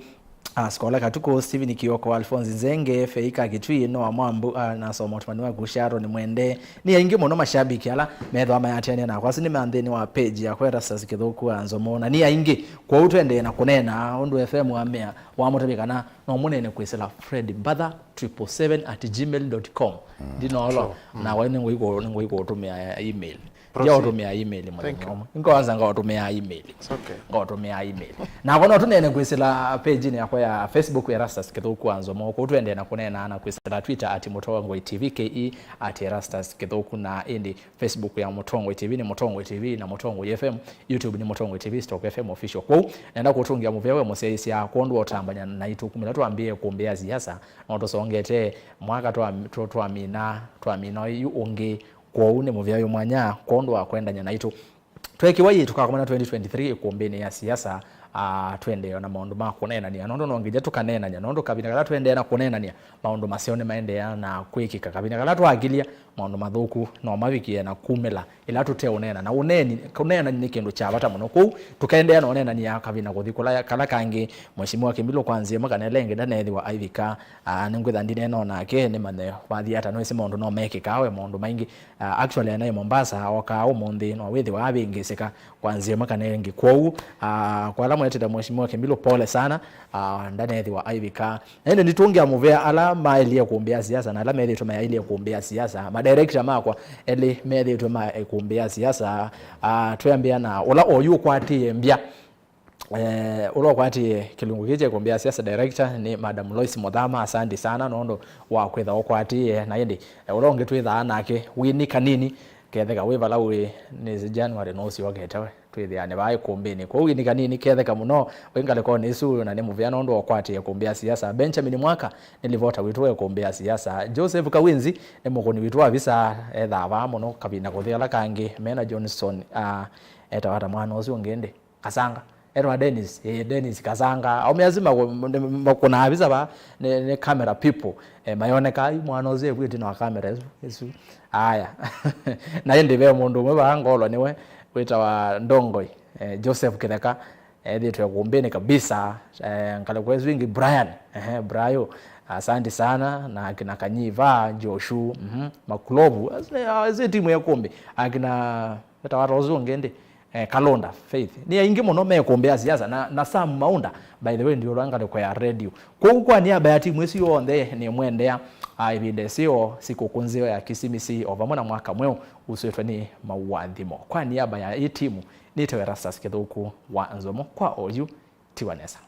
Skola Katuko, Steven Kioko, Alphonse Nzenge, Feika Kitui, Noah Mwambu, na so Motumani Mako Sharon Mwende. Ni ingi mono mashabiki ala medho ama yatene na kwasi nimeandeni wa page ya kwa ERASTUS kithoku NZOMO na ni ingi kwa utwende na kunena Undu FM amea wa mutabikana no munene kwesela Fred Mbadha 777@gmail.com ndino olo na wene ngoiko tumia email ya utumia email mwanzo ingoanza ngotumia email ngotumia email na kono tunene kwesela page ni yakwa ya Facebook ya ERASTUS kithoku NZOMO ko twende na kunena na kwesela Twitter @mutongwe_tv @ERASTUS kithoku na indi Facebook ya Mutongwe TV ni Mutongwe TV na Mutongwe FM, YouTube ni Mutongwe TV Stock FM official. Kwa naenda kutungia muvewe museisi ya kondo otambanya na itu 10 tuambie kuombea siasa na tusongete mwaka tuamina yu onge kwa une muvewe mwanya kondo akwenda nya na itu twekiwayi tukakomana 2023 kuombeni ya siasa twende na maundu makunena ni anondo nongija tukanena nya nondo kabina kala twende na kunena ni maundu masione maende ya na kwikika kabina kala twagilia maundu mathuku no mavikie na kumela ila tute unena na uneni kunena ni kindu cha bata muno ku tukaendea na unena ni ya kabina kuthikula kala kangi mheshimiwa KIMILU kwanzie makana lenge danethi wa ivika ningwitha ndine no nake ni mane wathi hata no isi maundu no mekika we maundu maingi actually anaye Mombasa oka umundi no withi wa abingisika kwanzie makana lenge kwou kwa la mwete da mheshimiwa KIMILU pole sana ndanethi wa ivika ene nitungia muvea ala maili ya kuombea siasa na ala methi tuma ile ya kuombea siasa director makwa ele methi tuma kuombea siasa tuambia na ola oyu kwati mbia ulo kwati kilungu kije kuombea siasa director ni Madam Lois Modhama asante sana nondo wa kwetha okwati na yende ulo ngetwitha nake wini kanini ketheka wivala we ni January no si waketawe twithiane bai kuombeni kwa wini kanini ketheka muno wengale ko ni su na ni muvia nondo okwati ya kuombea siasa Benjamin Mwaka nilivota witwe kuombea siasa Joseph Kawinzi ni mukoni witwa visa ethava muno kabina kuthia kangi Mena Johnson etawata mwana ucio ngende Kasanga Edward Dennis Kasanga au miazima kuna habisa ba ne camera people mayoneka mwana ucio kwiti na camera yesu aya na yende be mundu mwe bangolo niwe wita wa Ndongoi Joseph Kitheka thitwe kuombeni kabisa ngale kwezu wingi Brian Brayo asante sana na akina Kanyiva Joshu Maklobu aze timu ya kombe akina watawarozo ngende Kalonda Faith ni ingi muno me kuombea siasa na Sam Maunda by the way ndio rangale kwa ya radio kwa niaba ya timu isi yonde ni mwendea ibinde sio siku kunzio ya kisimisi ovamona mwaka mweo usiotwa ni mauadhimo kwa niaba ya hii timu nitewe ERASTUS kithoku wa NZOMO kwa oyu tiwanesa